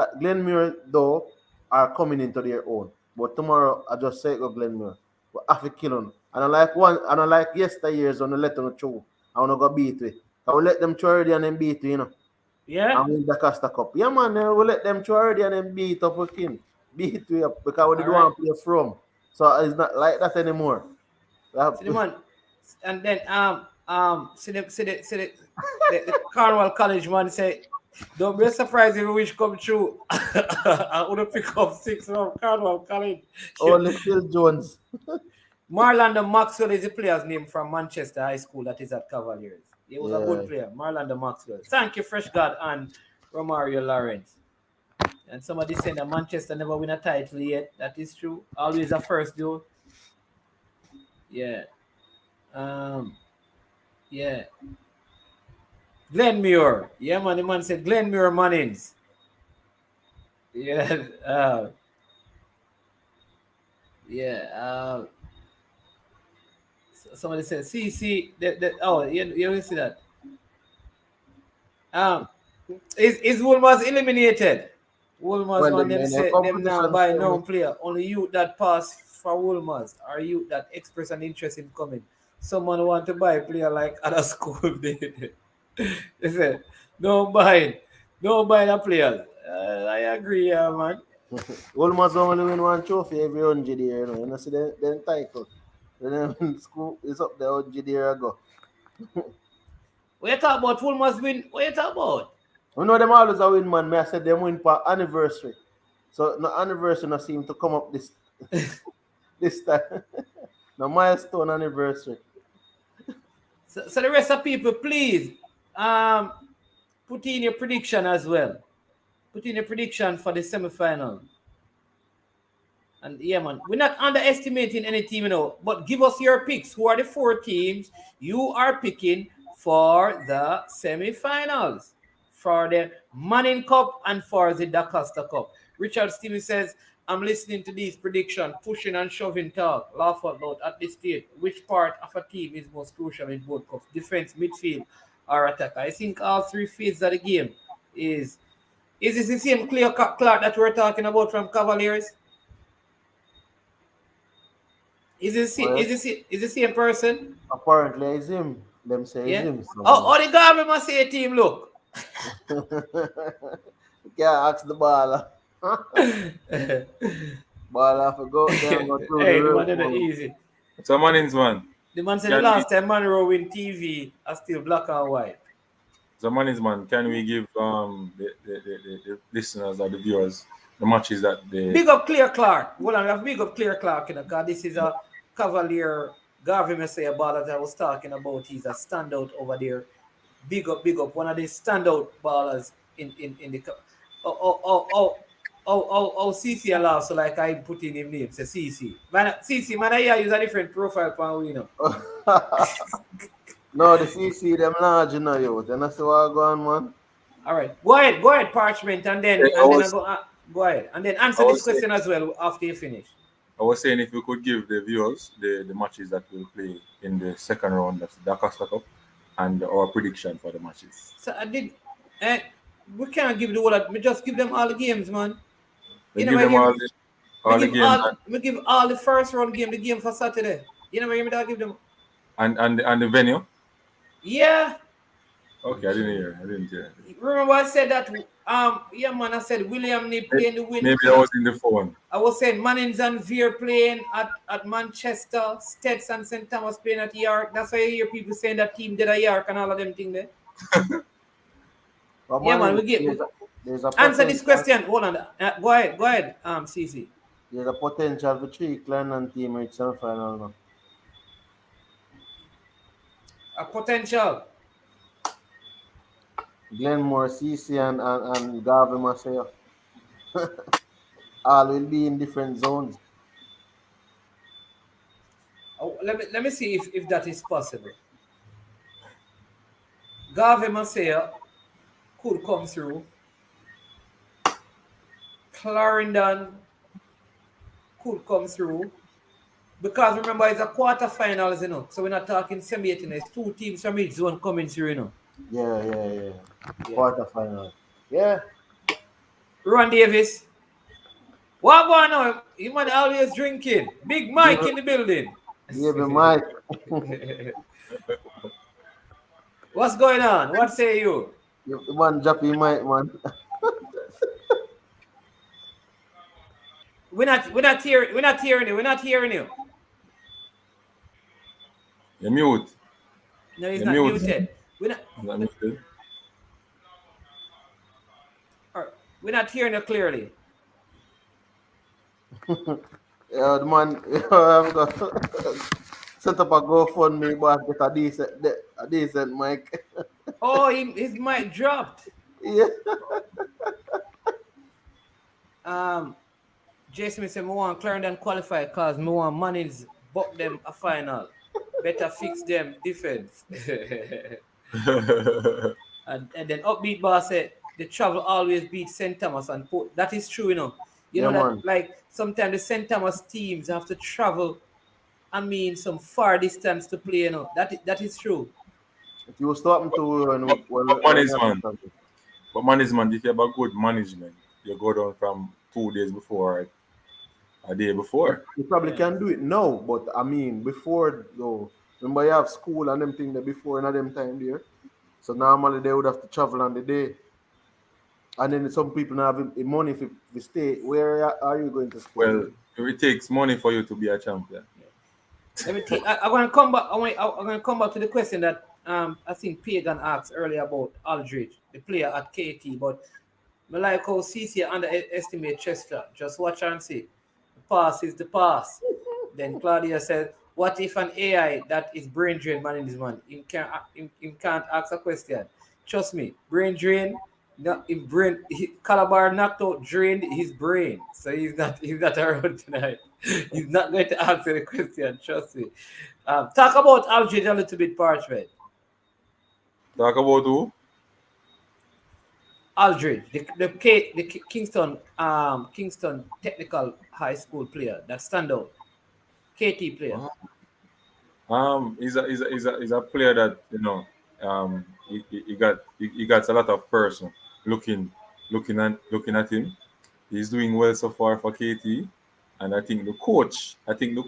though are coming into their own. But tomorrow I just say go Glenmore. We have to kill them. And I like yesteryears when I let them through. I wanna go beat it. I will let them throw already and then beat it, you know. Yeah. And win the DaCosta Cup. Yeah, man, we'll let them throw already and then beat up with him. Beat it up because we don't want to play from. So it's not like that anymore. See the man. And then see the Cornwall College man say, don't be surprised if we wish come true. I would have pick up 6 from Cornwall College. Only Phil Jones. Marlanda Maxwell is the player's name from Manchester High School that is at Cavaliers. He was a good player, Marlanda Maxwell. Thank you, Fresh God and Romario Lawrence. And somebody saying that Manchester never win a title yet. That is true. Always a first, though. Yeah. Yeah. Glenmure. Yeah, man. The man said Glenmure Mannings. Yeah. Somebody said, see, you see that. Is Woolmers eliminated? Woolmers, man, them say them now buy no player. Only you that pass for Woolmers or you that express an interest in coming. Someone want to buy a player like other school. They say, don't buy the players. I agree, man. Woolmers only win 1 trophy every 100 years. You know, see the title. Then school is up there 100 years ago. What you talk about? Woolmers win? What you talk about? We know them always a win, man. I said them win for anniversary. So no anniversary no seem to come up this time. No milestone anniversary. So the rest of people, please put in your prediction as well. Put in your prediction for the semi-final. And yeah, man, we're not underestimating any team, you know, but give us your picks. Who are the 4 teams you are picking for the semi-finals? For the Manning Cup and for the DaCosta Cup. Richard Stevens says, I'm listening to these predictions, pushing and shoving talk, laugh out loud at this stage. Which part of a team is most crucial in both cups? Defense, midfield, or attack? I think all 3 phases of the game is this the same clear Clark that we're talking about from Cavaliers? Is the same person? Apparently it's him. Them say it's him. Oh, the guy must say team look. Yeah, ask the baller. Baller for go there. Hey, the one is easy. So Mannings, man. The man said the last time Monroe win TV are still black and white. So management, can we give the listeners or the viewers the matches that they big up Clear Clark? Well, I have big up Clear Clark, because this is a Cavalier Garvey Messiah ball that I was talking about. He's a standout over there. Big up, one of the standout ballers in the CC allow, so like I put in him name, say CC. Man, CC, man, I use a different profile for we know. No, the CC them large, you know, you. Then I see what go on, man. All right, go ahead, Parchment, and then go ahead, and then answer this question as well after you finish. I was saying if you could give the viewers the matches that will play in the second round, that's the DaCosta Cup, and our prediction for the matches. So I did. We can't give the whole. We just give them all the games, man. We give them all the games. We give all the first round game, the game for Saturday. You know what I mean? I give them. And the venue. Yeah. Okay, I didn't hear. Remember I said that. Yeah, man. I said William Nip playing the win. Maybe I was in the phone. I was saying Mannings and Veer playing at Manchester, Stets and St. Thomas playing at York. That's why you hear people saying that team did at York and all of them things there. Yeah, man. We get. Answer this question. Hold on. Go ahead. CC. There's a potential for 3 Clan team reach semi-final now. A potential. Glenmore, CC, and Garvey Messiah. All will be in different zones. Oh, let me see if that is possible. Garvey Messiah could come through. Clarendon could come through. Because remember, it's a quarterfinals, you know. So we're not talking semi-18. It's 2 teams from each zone coming through, you know. Yeah. Quarterfinal. Yeah. Ron Davis. What going on? You man always drinking. Big Mike in the building. Yeah, the Mike. What's going on? What say you? You man, Jappy Mike, man. We're not hearing you. You're mute. No, he's not muted. We're not hearing you clearly. Yeah, the man, I've got set up a GoFundMe, but get a decent mic. Oh, his mic dropped. Yeah. Jason said, "I want Clarendon qualify because I want Mannings buck them a final. Better fix them defense." and then Upbeat Boss said, "The travel always beats St. Thomas and Port." That is true, you know. You know that, like, sometimes the St. Thomas teams have to travel, some far distance to play, you know. That is true. If you start to but management, if you have a good management, you go down from 2 days before, right? A day before. You probably can do it now, but before though. Remember you have school and them things there before and them time there. So normally they would have to travel on the day. And then some people now have money if you stay. Where are you going to stay? Well, it takes money for you to be a champion. Let me take. I'm gonna come back. I'm gonna come back to the question that I think Pagan asked earlier about Aldridge, the player at KT. But I like how CC underestimate Chester. Just watch and see. The pass is the pass. Then Claudia said, "What if an AI that is brain drain management? He can't ask a question. Trust me, brain drain." Calabar knocked out, drained his brain, so he's not around tonight. He's not going to answer the question. Trust me. Talk about Aldridge a little bit, Parchment. Talk about who? Aldridge, the Kingston Technical High School player that stand out. KT player. He's a player that, you know, he got a lot of person looking at him. He's doing well so far for KT, and I think the coach is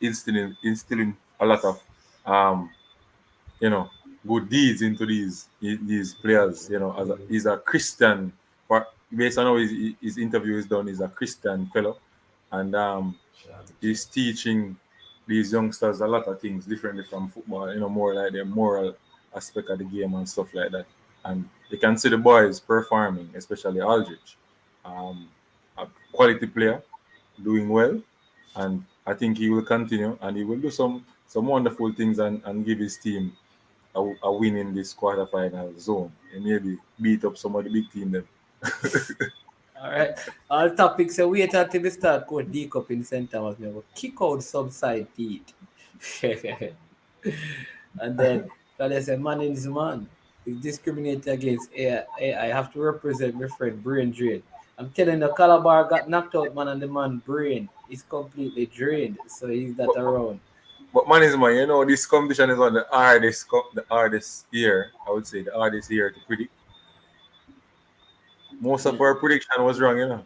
instilling a lot of you know, good deeds into these players. You know, he's a Christian. Based on how his interview is done, he's a Christian fellow, and he's teaching these youngsters a lot of things differently from football, more like the moral aspect of the game and stuff like that. And you can see the boys performing, especially Aldrich. A quality player, doing well, and I think he will continue and he will do some wonderful things and give his team a win in this quarterfinal zone and maybe beat up some of the big team then. All right. All topics so wait until we start code D cup in St. Thomas. We will kick out some side teeth. And then they say man is man. He discriminate against AI. I have to represent my friend brain drain. I'm telling you, Calabar got knocked out, man, and the man brain is completely drained. So he's not around. But man is man, this competition is one of the hardest year, I would say, the hardest year to predict. Most of our prediction was wrong,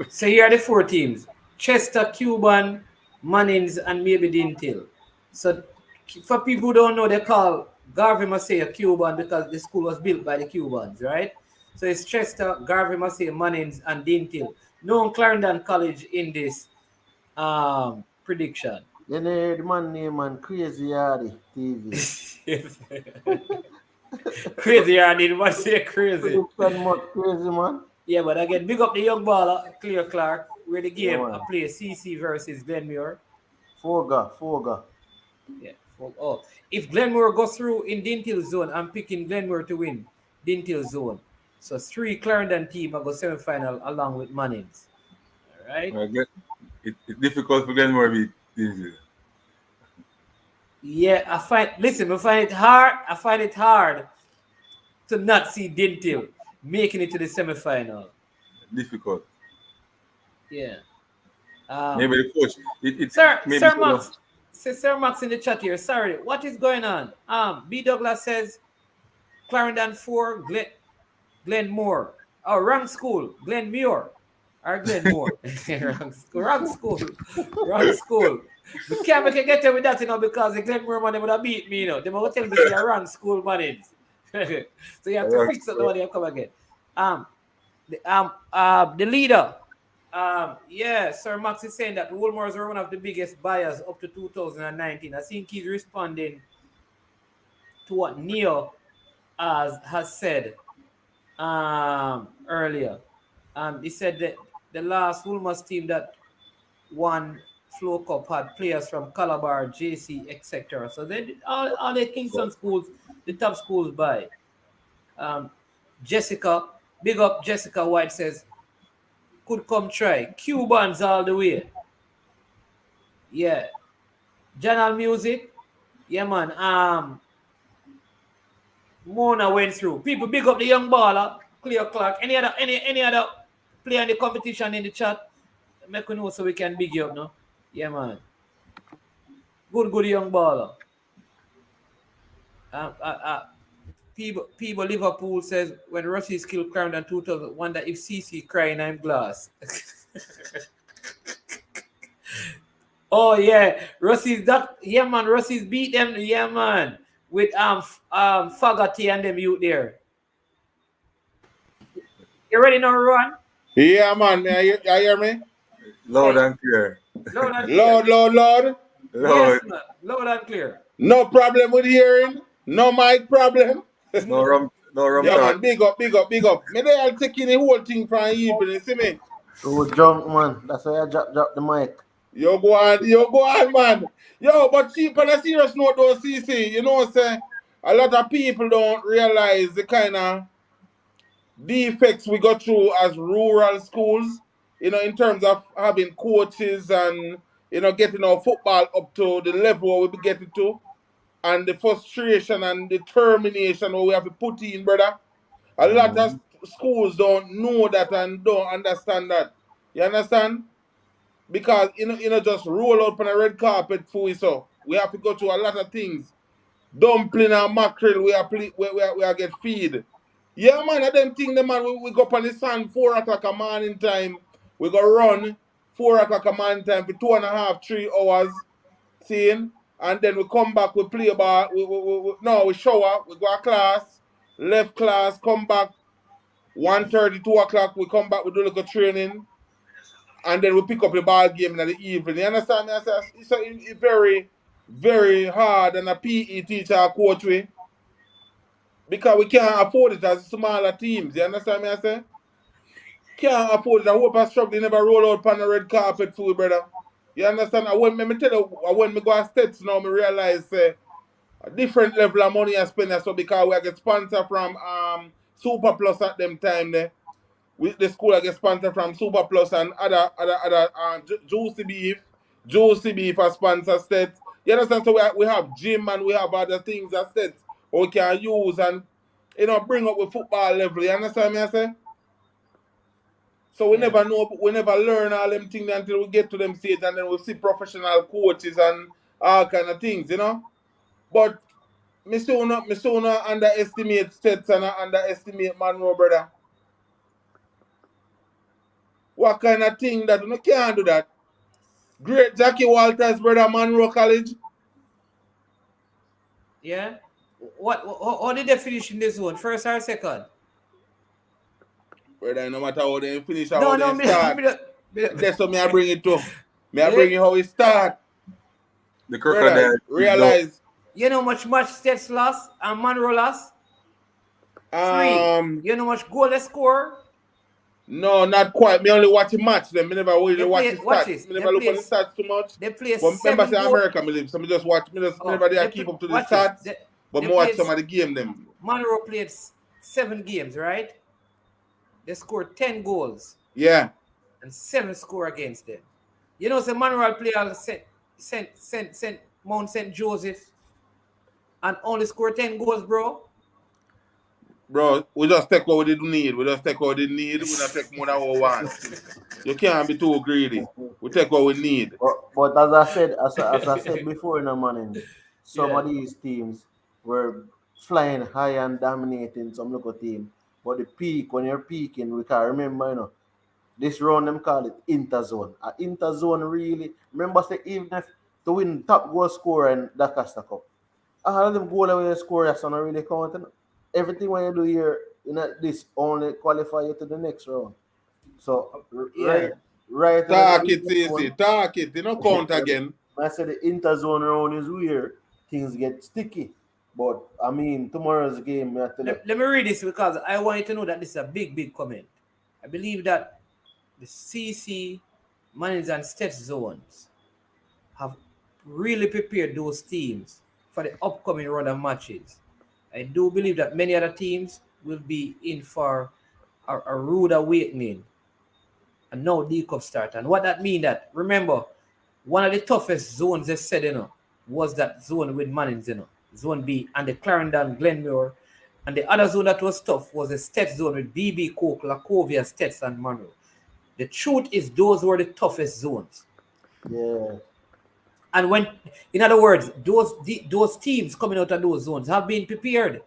So here are the 4 teams: Chester, Cuban, Mannings, and maybe Dintil. So for people who don't know, they call Garvey Massey a Cuban because the school was built by the Cubans, right? So it's Chester, Garvey Massey, Mannings, and Dintil. No Clarendon College in this prediction. You know the man name man Crazy Hardy TV. Crazy Hardy, didn't want to say crazy. Crazy man. Yeah, but again, big up the young baller, Clear Clark, where the game I play CC versus Glenmuir. Foga. Yeah. If Glenmuir goes through in Dintil zone, I'm picking Glenmuir to win Dintil zone. So 3 Clarendon team will go semi-final along with Mannings. All right. It's difficult for Glenmuir to beat Dintil. Yeah, I find it hard to not see Dintil making it to the semi-final. Difficult. Yeah. Maybe the coach. Sir Max in the chat here. Sorry, what is going on? B. Douglas says Clarendon 4, Glenmore. Oh, wrong school. Glenmuir. Or Glenmore. wrong school. We can't get away with that, because the Glenmore man would have beat me, They will tell me you're wrong school money. So you have to fix it the one you come again. The leader. Sir Max is saying that Woolmores are one of the biggest buyers up to 2019. I think he's responding to what Neo has said earlier. He said that the last Woolmores team that won Flow Cup had players from Calabar, JC, etc. So they all the Kingston schools, the top schools buy. Jessica, big up Jessica White says, could come try. Cubans all the way. Yeah. Journal Music. Yeah, man. Mona went through. People big up the young baller, Clear Clark. Any other player in the competition in the chat? Make we know so we can big you up, no? Yeah, man. Good young baller. People Liverpool says when Russies killed Clarendon 2000, wonder if CC crying I'm glass. Oh yeah, Russies beat them, yeah man, with Fogarty and them youth there. You ready now, Ron? Yeah man, you hear me? Loud and clear. Loud. Yes, man. Loud and clear. No problem with hearing. No mic problem. No rum. Yeah, man, big up. Maybe I'll take in the whole thing from evening, you see me? Oh, junk, man. That's why I drop the mic. You go on, man. Yo, but see, on a serious note, though, CC, you know, say, a lot of people don't realize the kind of defects we go through as rural schools, in terms of having coaches and, getting our football up to the level we be getting to. And the frustration and determination we have to put in, brother. A lot of schools don't know that and don't understand that. You understand? Because, just roll out on a red carpet for us. So we have to go through a lot of things. Dumpling and mackerel, we are get feed. Yeah, man, I them thing, man, we go up on the sun 4 o'clock a morning time. We go run 4 o'clock a morning time for 2.5, 3 hours. Seeing? And then we come back, we play ball, we shower, we go to class, left class, come back, 1:30, 2 o'clock, we come back, we do a little training. and then we pick up the ball game in the evening. You understand me? I say it's very, very hard and a PE teacher or coach way. Because we can't afford it as smaller teams. You understand me? I say? Can't afford it. I hope I struggle never roll out on the red carpet for you, brother. You understand? When me tell you, when me go to States now, me realize a different level of money I spend. So because we get sponsor from Super Plus at them time there. With the school I get sponsor from Super Plus and other Juicy Beef. Juicy Beef as sponsor States. You understand? So we have gym and we have other things at States we can use and bring up with football level. You understand me I say? So we never know, we never learn all them things until we get to them stage and then we see professional coaches and all kind of things, But me still not underestimate States and I underestimate Monroe, brother. What kind of thing that you can't do that? Great Jackie Walters, brother, Monroe College. Yeah. How did they finish in this one? First or second? Brother, no matter how they finish or how they start. That's what I bring it to. I bring it how it start. The crocodile. Realize. You know how much States lost and Monroe lost? 3. You know how much goal they score? No, not quite. Me only watch the match. Then me never really watch the stats. Me never look at the stats too much. They play but 7 remember, say goals. America, me live. So me just watch. Me just never there keep up to the stats. But me watch some of the game them. Monroe played 7 games, right? They scored 10 goals. Yeah. And 7 score against them. You know, so Monroe play all Mount St. Joseph and only score 10 goals, bro. Bro, we just take what we didn't need. We just take what we didn't need. We don't take more than what we want. You can't be too greedy. We take what we need. But as I said before, some of these teams were flying high and dominating some local team. But the peak, when you're peaking, we can remember, this round them call it interzone. Interzone really, remember say even if to win top goal scorer in DaCosta Cup, all of them goal away scorers are not really counting. Everything when you do here, this only qualify you to the next round. So right. Talk it easy. Talk it. You don't count again. I said the interzone round is weird. Things get sticky. But I mean, tomorrow's game. Let me read this because I want you to know that this is a big comment. I believe that the CC, Managers and States zones have really prepared those teams for the upcoming round of matches. I do believe that many other teams will be in for a rude awakening. And now D Cup start. And what that means that, remember, one of the toughest zones they said, was that zone with Mannings, Zone B, and the Clarendon, Glenmore. And the other zone that was tough was the States zone with BB, Coke, Lacovia, States, and Monroe. The truth is those were the toughest zones. Yeah. And when, in other words, those teams coming out of those zones have been prepared.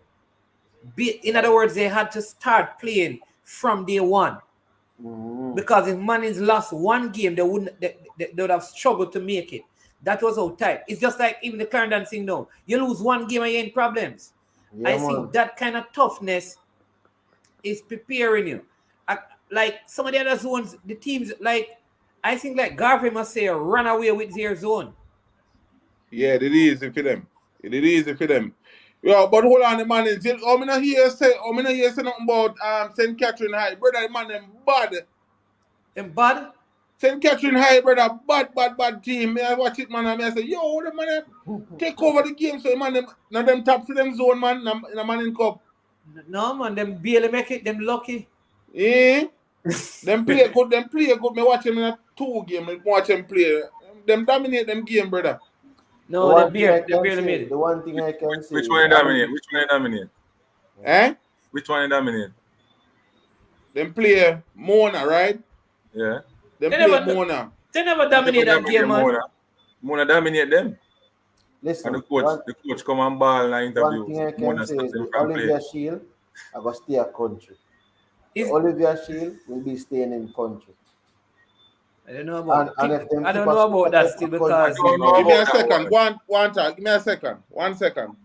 In other words, they had to start playing from day one. Mm-hmm. Because if Mannings lost one game, they would have struggled to make it. That was how tight. It's just like even the Clarendon thing now. You lose one game and you're in problems. Yeah, I think that kind of toughness is preparing you. Like some of the other zones, the teams, I think like Garvey must say run away with their zone. Yeah, it is for them. It is for them. Yeah, but hold on, the man is. I'm not here say nothing about St. Catherine High, brother. The man them bad. Them bad? St. Catherine High, brother, bad team. I watch it, man, and I say, yo, the man take over the game. So man, them top to them zone, man. The man in cup. No, man, them barely make it. Them lucky. Eh? Them play good. Me watch them in a 2 game. Me watch them play. Them dominate them game, brother. No, they barely made it. The one thing I can say. Which one dominate? Eh? Which one dominate? Them play Mona, right? Yeah. Them play Mona. They never dominate that game, man. Mona dominate them. Listen, And the coach come and ball in the interview. One thing I can say is the Olivia Shield, I got to stay a country. Olivia Shield will be staying in country. I don't know about I don't know about that still because give me a second. Give me a second. 1 second.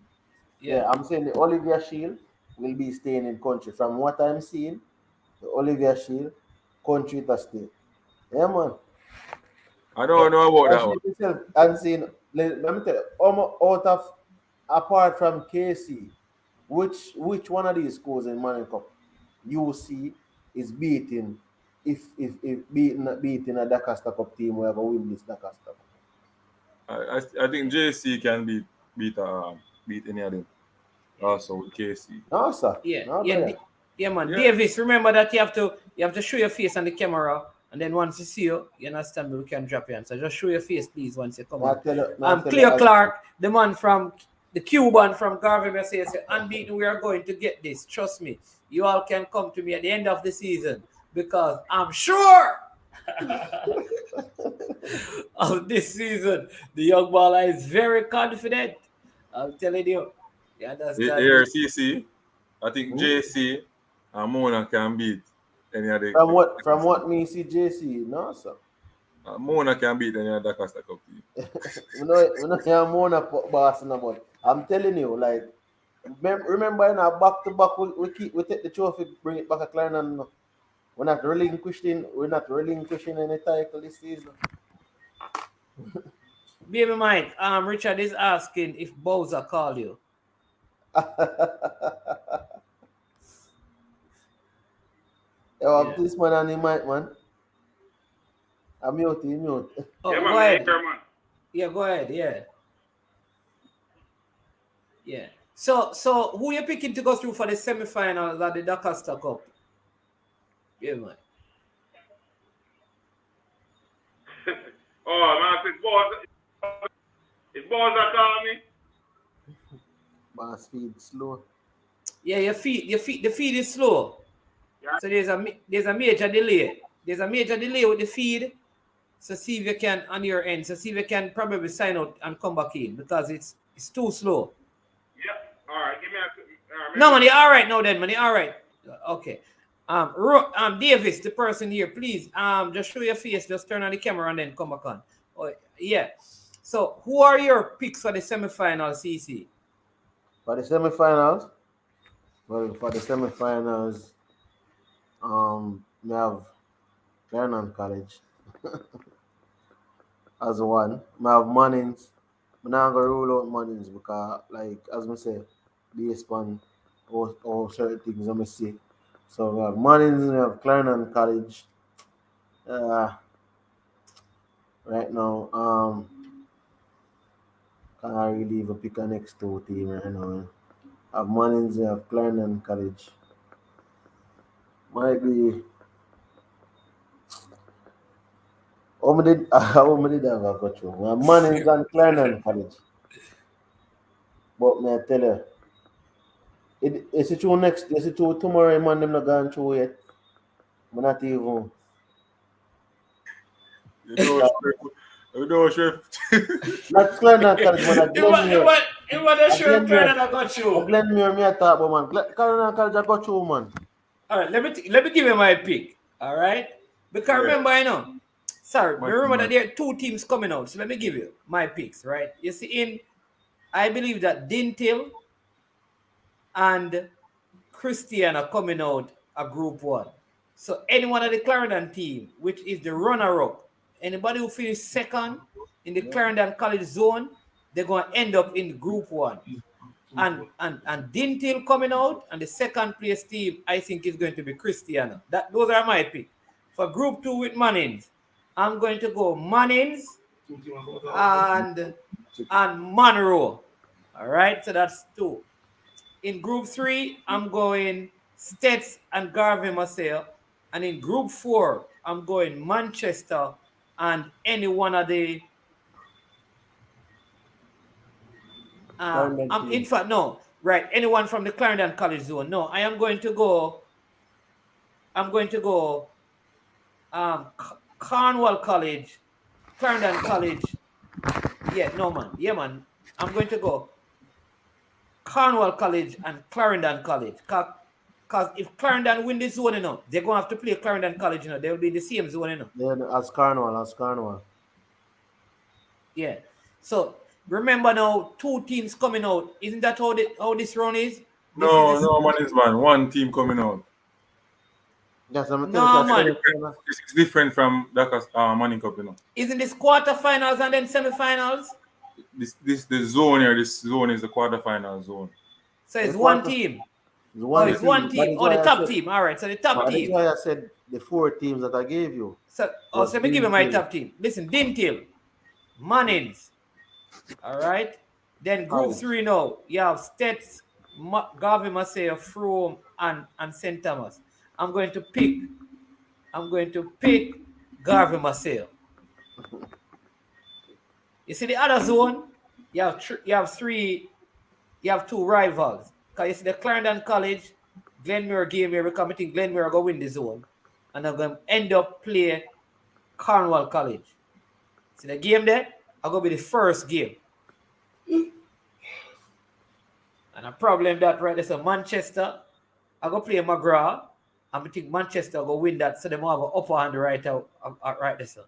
Yeah, I'm saying the Olivia Shield will be staying in country. From what I'm seeing, the Olivia Shield country to stay. Yeah, man. I don't know about that one. Yourself and saying, let me tell you, out of apart from KC, which one of these schools in Manning Cup you see is beating if beating a DaCosta Cup team who ever win this DaCosta Cup? I think JC can beat any of them. Also with KC. No, sir. Yeah, No, yeah, brother. yeah, man. Yeah. Davis, remember that you have to show your face on the camera, and then once you see you understand me, we can drop you. So just show your face, please, once you come Now on. tell you- now tell Cleo you- Clark, the man from the Cuban from Garvey, says, unbeaten, we are going to get this. Trust me. You all can come to me at the end of the season because I'm sure of this season. The young baller is very confident. I'm telling you. You understand? Here, CC, I think JC and Mona can beat any of the. From what me see JC, no, sir. Mona can beat any of the DaCosta Cup team. we know you're more boss about. I'm telling you, like, remember in our back to back, we take the trophy, bring it back a client, and we're not relinquishing any title this season. Baby Mike, Richard is asking if Bowser called you. This man and the mic, man. I'm mute. Oh, Yeah, go man, ahead. man. Yeah, go ahead. Yeah. So who you picking to go through for the semi-finals at the DaCosta Cup? Yeah, man. Oh, man, it's balls that call me. Boss feed slow. Yeah, the feed is slow. Yeah. So there's a major delay. There's a major delay with the feed. So see if you can on your end. So see if you can probably sign out and come back in because it's too slow. Yep. All right. Give me a. No, man, you're all right now then, man. You're all right. Okay. Davis, the person here, please, just show your face. Just turn on the camera and then come back on. Oh, yeah. So who are your picks for the semi-final, CC? For the semifinals, we have Vernon College as one. We have Mannings. I'm not gonna rule out Mannings because, like as I say, based on all certain things I see. So we have Mannings, we have Clarendon College. Right now, can't really even pick a next two team right now. I have Mannings, we have Clarendon College. Might be. How many did I got you? We have Mannings and Clarendon College. But may I tell you, it's a two next. It's a two tomorrow. Man, them not gone through yet. I'm not even. You know, Chef. Not Clarendon College, man. It was sure Clarendon I got you. Glenmere, me I talk about, man. Clarendon College, I got you, man. All right, let me give you my pick. All right, because remember, remember that there are two teams coming out. So let me give you my picks. Right, you see, I believe that Dintil and Christian are coming out a Group 1. So anyone of the Clarendon team, which is the runner-up, anybody who finishes second in the Clarendon College zone, they're going to end up in Group 1. And Dintil coming out, and the second place team, I think, is going to be Christiana. Those are my picks. For Group 2 with Mannings, I'm going to go Mannings and Monroe. All right, so that's 2. In Group 3, I'm going Stets and Garvey Marcel. And in Group 4, I'm going Manchester and any one of the anyone from the Clarendon College zone. No, I'm going to go Cornwall College, Clarendon College. Man. I'm going to go Cornwall College and Clarendon College. Because if Clarendon win this zone, they're going to have to play Clarendon College, they will be in the same zone, Yeah, as Cornwall. Yeah. So remember now, 2 teams coming out. Isn't that how this round is? No, Mannings, man. One team coming out. That's what I'm No, telling you. man. It's different from DaCosta Money Cup, you know. Isn't this quarterfinals and then semifinals? The zone here, this zone is the quarterfinal zone. So it's The one quarter- team. It's Oh, it's one That team. is Oh, the why I top said- team. All right. So the top That is team. why I said the 4 teams that I gave you. So was let me give you my Dintil. top team. Listen, Dintil, Mannings. All right. Then group College. 3 now. You have Stets, Garvey Maceo, Frome, and St. Thomas. I'm going to pick Garvey Maceo. You see the other zone, you have 2 rivals. Because you see the Clarendon College, Glenmuir game here, because I think Glenmuir are going to win the zone. And I'm going to end up play Cornwall College. See the game there? I'm going to be the first game. And a problem that right there, so Manchester, I'm going to play McGrath. And I think Manchester will win that, so they will have an upper hand right out right there, so.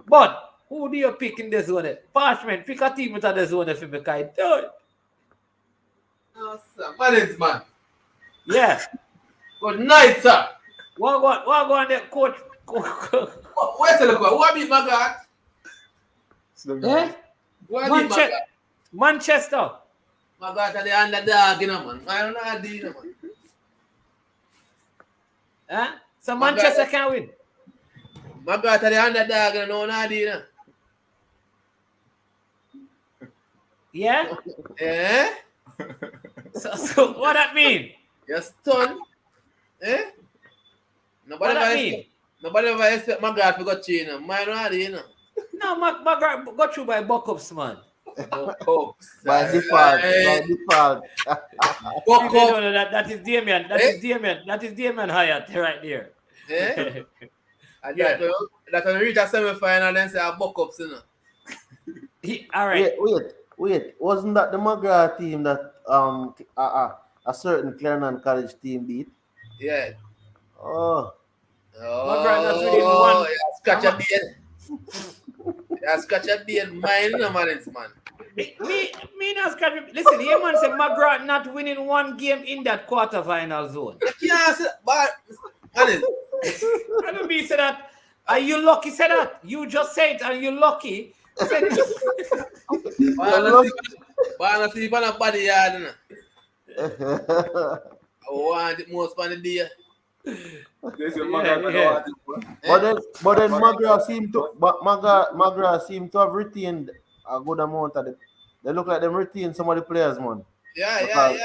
But who do you pick in the zone? Parchment, pick a team without the zone for me, because I do it. Oh, sir. Mannings, man. Yeah. Good night, sir. What go on there, coach? Where's the look? What beat Magaat? Eh? What beat Magaat? Manchester. Magaat are the underdog, you know, man. I don't know how to do, you know, man. Eh? So Manchester can win. Magaat are the underdog, you know, how to do, you know. Yeah? Eh? So what that mean? You're stunned. Eh? What that mean? Nobody ever expect Magaat to go China. Mine already, you know. No, McGrath got through by Buckups, man. Buckups. By default. Buckups. That is Damien. That is Damien Hyatt right there. Eh? That when we reach a semi-final, then say Buckups, you know. All right. Wait. Wasn't that the McGrath team that a certain Clarendon College team beat? Yeah. Oh. McGrath not within one. Yeah, scratch a beard. Yeah, scratch a beard. Mine, no man, it's man. Me not scratch. Listen, here man said McGrath not winning one game in that quarterfinal zone. Yeah, but honest. I don't mean say that. Are you lucky? Say that. You just say it, and you lucky. Say But I see if I'm a body yard, I want it most on the day. But then McGrath seemed to have retained a good amount of it. They look like them retained some of the players, man. Yeah.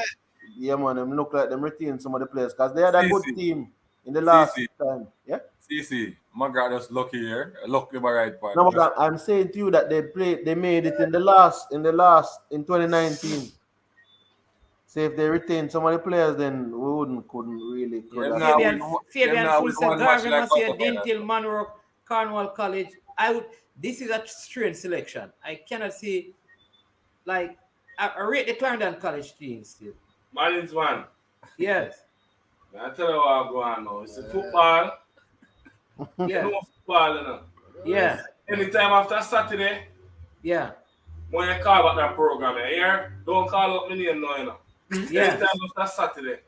Yeah, man, them look like them retained some of the players because they had a good team in the last time. Yeah. CC, McGrath just lucky here. Lucky by right part. No, but I'm saying to you that they made it in 2019. So if they retain some of the players, then we couldn't really. Fabian Fulson, Garvey Maceo, Dintil, Monroe, Cornwall College. This is a strange selection. I cannot see, like, I rate the Clarendon College team still. Marlins one. Yes. I tell you what I'm going now. It's a football. Yeah. No football, you know. Yeah. Anytime after Saturday, yeah. When you call about that program, you hear? Don't call up my name now, you know. Yeah. Anytime after Saturday.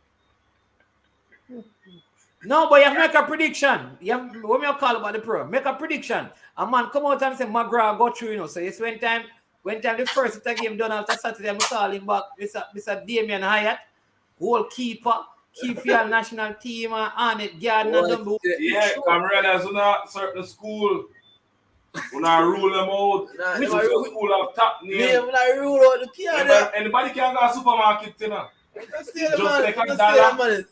No, but you have to make a prediction. When you call about the program, make a prediction. A man come out and say McGrath go through, you know. So it's when time the first game done after Saturday, I'm calling back Mr. Damien Hyatt, goalkeeper, keep your national team, Arnett Gardner. Yeah, come realize you're not certain school. When I rule them out, which school have top name. Anybody can go to supermarket, you know. Just take $1.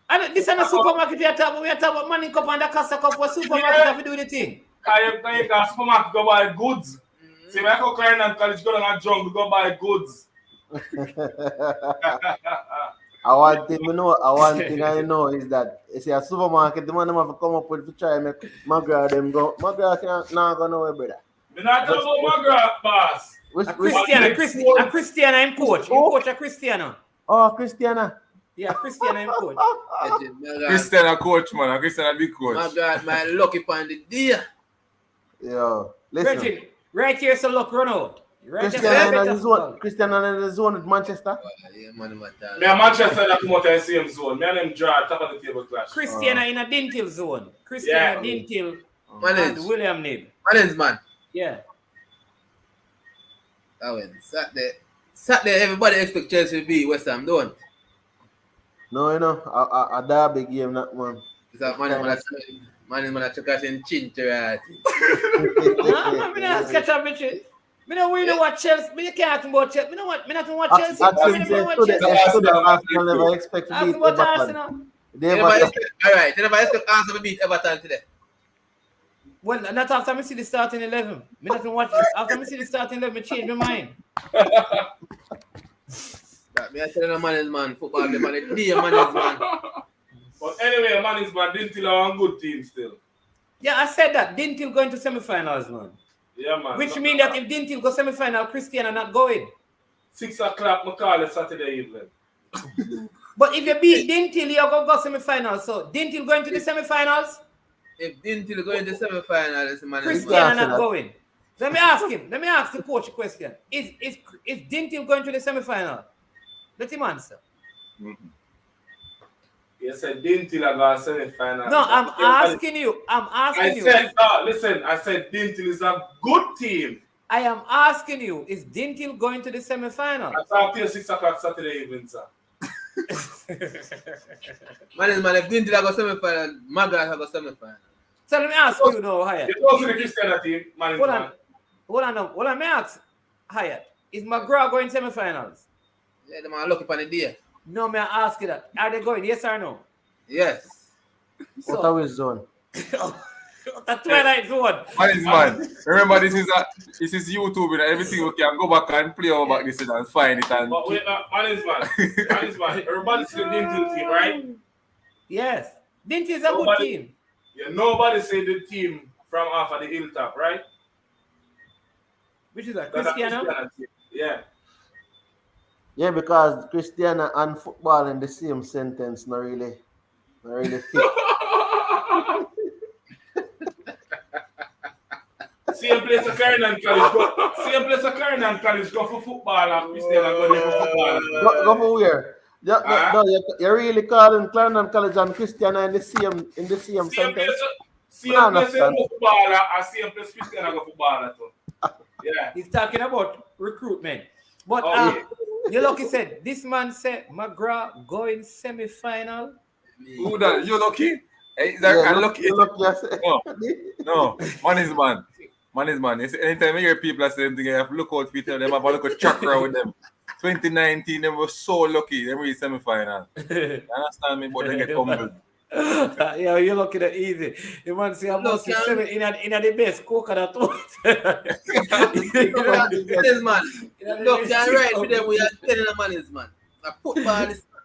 And this is a supermarket we are talking about Money Cup and DaCosta Cup. What supermarket have to do the thing? You go to supermarket, go buy goods. See, when I go to Clarendon College, go down a jungle, go buy goods. One thing I know is that it's a supermarket, the man have to come up with to try and make McGrath them go. McGrath can't not go nowhere, brother. We're not talking about McGrath, boss. Cristiano, I'm coach. You coach a Cristiano. Oh, Cristiano. Yeah, Cristiano, I'm coach. Cristiano coach, man. Cristiano big coach. My God, my lucky find the day. Yo, listen. Right here, so look, run out. Cristiano in the zone with Manchester. Yeah, man, Me and Manchester that come out in the same zone. Me and them draw top of the table clash. Cristiano in a Dintil zone. Cristiano Dintil and William Nib. Manage, man. Yeah. That win. Saturday, everybody expect Chelsea to beat West Ham, don't? No, you know, a derby game, that man. Is that man check out in chin to right? I'm not catch up with you. Me know we know what Chelsea. Me can't ask about Chelsea. Me know what. Me not watch Chelsea. Arsenal never expect to beat Everton. All right, they never expect Arsenal to beat Everton today. Well, not after me see the starting 11. Me not watch. After me see the starting 11, me change my mind. That me I tell you, man, football, the man, man. But anyway, man Dintil are a good team still. Yeah, I said that. Dintil going to semi-finals, man. Yeah, man. Which means that if Dintil go semi-final, Cristiano not going. 6 o'clock, I call it Saturday evening. But if you beat Dintil, you're going to go semi-finals. So Dintil going to the semi-finals? If Dintil going to the semi-finals, man, Cristiano not going. Let me ask him. Let me ask the coach a question. Is Dintil going to the semi-final? Let him answer. Mm-hmm. You said Dintil are going to semi-final. No, I'm asking you. Listen, I said Dintil is a good team. I am asking you, is Dintil going to the semi-final? I talk to you 6 o'clock Saturday evening, sir. Man, if Dintil go semi-final, Maga go semi-final. So let me ask you now, Hyatt. You go to the Cristiano team, man. Hold on. Let me ask Hyatt. Is McGraw going semi-finals? Yeah, the man look upon the day. No, may I ask you that? Are they going? Yes or no? Yes. What are we zone? The Twilight Zone. Man. Remember, this is YouTube and everything. We can go back and play over back this and find it. And but wait, man. Everybody's the Dintil team, right? Yes. Dintil is a good team. Yeah, nobody say the team from off of the hilltop, right? Which is a Cristiano? Team. Yeah. Yeah, because Cristiano and football in the same sentence, not really fit. Same place of Carnan College go for football and Cristiano go there for football. Go for where? You're really calling Clarendon College and Cristiano in the same sentence. Same place go footballer and same place Cristiano go footballer too. Yeah. He's talking about recruitment. But you lucky said this man said McGraw going semi-final. Who that? You lucky? Hey, lucky. No. Man is man. Anytime you hear people say something, you have to look out for them. Have a look at chakra with them. 2019, they were so lucky. They reached semi-final. You understand me? But they get humbled. Yeah, you're looking at easy. You want to see how much seven in the best coconut. This man. Look, you're right with them. We are telling the man is man. A football is man.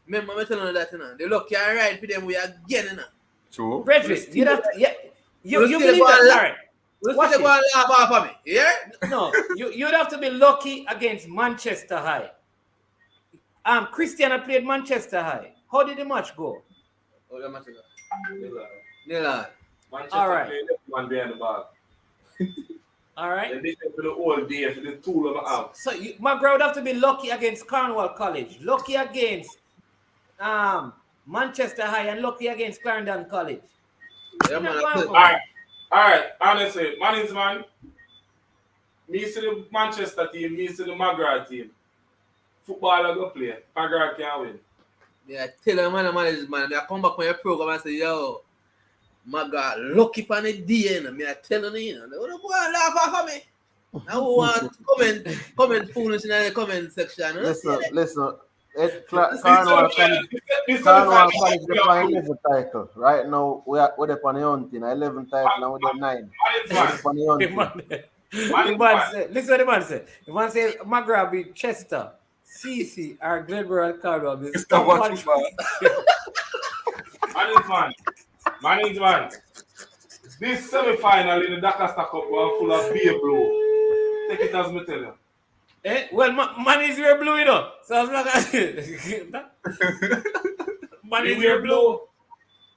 Remember, I'm telling you that, you know. They look, you're right with them. We are getting it. True. Brethren, you have to, you believe that, Larry. What's the ball laugh off of me? Yeah? No, you'd have to be lucky against Manchester High. Cristiano played Manchester High. How did the match go? Oh, the match go. Nila. Manchester All right. played one behind the ball. All right. And they for the whole day for the tool of the house. So McGraw would have to be lucky against Cornwall College, lucky against Manchester High, and lucky against Clarendon College. Yeah, man, all right. Honestly, man. Me see the Manchester team, me see the McGraw team. Footballer go play. McGraw can't win. Yeah, tell them man. They come back on your program and say, yo, McGraw, lucky on the day. Me I telling you, they don't go and laugh off of me. I want comment foolish in the comment section. Listen. Cornwall College define 11 title. Right now, we're up on the hunting. 11 title and we're the 9. Listen what the man said. The man said McGraw beat Chester, CC, or Glenborough and Caldwell. Man. This semi-final in the DaCosta Cup was full of beer blue. Take it as me tell you. Well, man is your blue, you know. So I was like, man is your blue.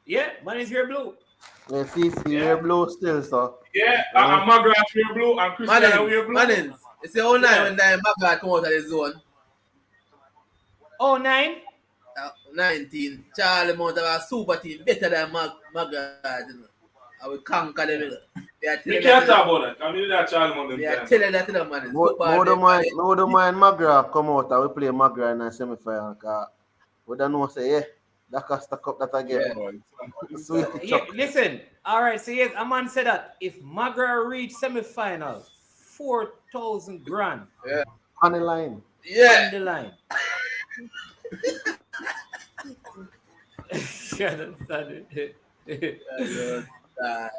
Yeah, man is your blue. Yeah, CC wear blue still, so. Yeah, and Magra wear blue and Christian wear blue. Manins. It's the 09 when the Magra come out of the zone. 09? 19. Charlie Mount have a super team better than Magra. You know. I will conquer them. You know. We can't talk about that. I mean that Charlie Mount. They are telling that to the Manins. No, don't mind Magra come out and we play Magra in the semi-final. Because we don't know, say, yeah, DaCosta Cup that again. Yeah, listen, all right, so yes, a man said that if Magra reach semi-final, 4,000 grand. Yeah. On the line. Yeah. On the line.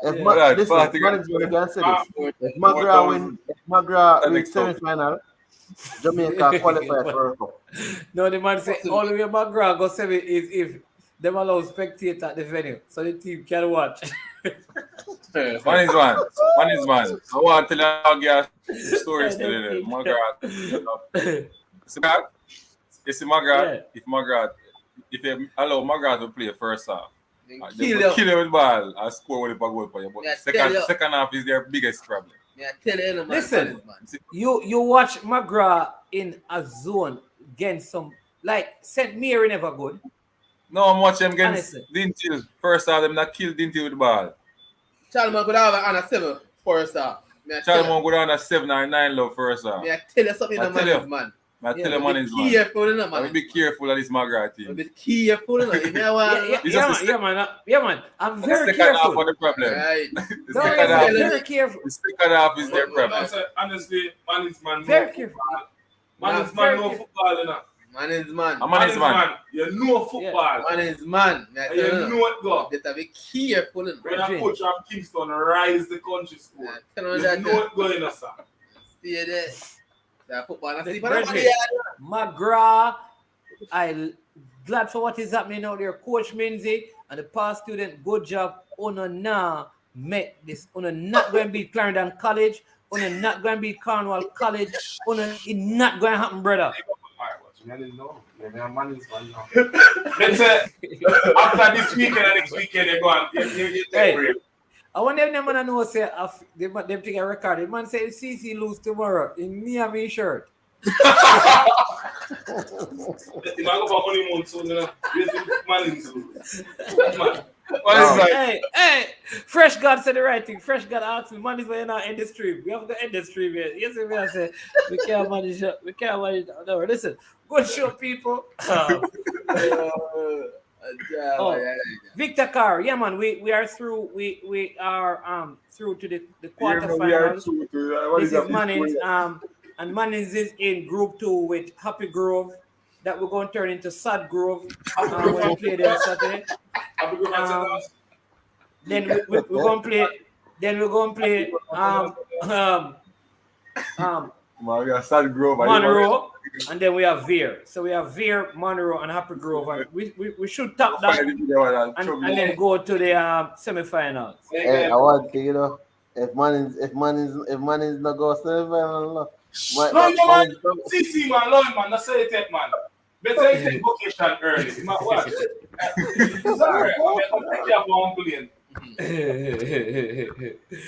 If Magra win semi-final, Jamaica qualify for World Cup. No, the man say all the way Magra go semi is if them allow spectators at the venue, so the team can watch. Man is man. I want to tell you a story today. Magra. If Magra, if you allow Magra to play first half, they will kill you with ball and score with a goal for you. But second half is their biggest problem. Yeah, tell you, man. Listen, you watch Magra in a zone against some like St. Mary never good. No, I'm watching them against Dintil. First half, them not kill Dintil with the ball. Charlie Man could have on a 7 first half. Charlie Man could have on a 7 or 9 love first half. I tell you something, man. I tell you, man is man. Be careful of this Magra team. Be careful, yeah, man. I'm very careful. The second half of the problem. Right. Very careful. The second half is their problem. Honestly, man is man. Very careful. Man is man, no football, enough. Man is man. Man is man. You know football. Man is man. You know it go. You have to be careful. When a coach from Kingston rise the country school, you know it going on, sir. Stay there. Magra, I glad for what is happening out there. Coach Minzy and the past student, good job. Una now met this. Una not going to beat Clarendon College. Una not going to beat Cornwall College. Una it not going to happen, brother. Let's say after this weekend and next weekend they go on. Hey, I want them to know say them take a record. The man say if CC lose tomorrow in me and me shirt. Hey, Fresh God said the right thing. Fresh God asked me, man is when you're not in the stream. We have to end the stream here. You see me? I say, we can't manage it. We can't manage it. No, listen, good show, people. Victor Carr, yeah, man, we are through. We are through to the quarterfinals. This is Mannings, and Mannings is in Group 2 with Happy Grove. That we're going to turn into Sad Grove when we play there Saturday. Then we're going to play. Then we're going to play Sad Grove, Monroe, and then we have Veer. So we have Veer, Monroe, and Happy Grove, and we should top that and then go to the semi-finals. Hey, I want to, if Mannings not go semi-final, man, CC man, Lord man, that's how you take man. Better you take vocation early. You might watch. Sorry, I'm taking up one plane.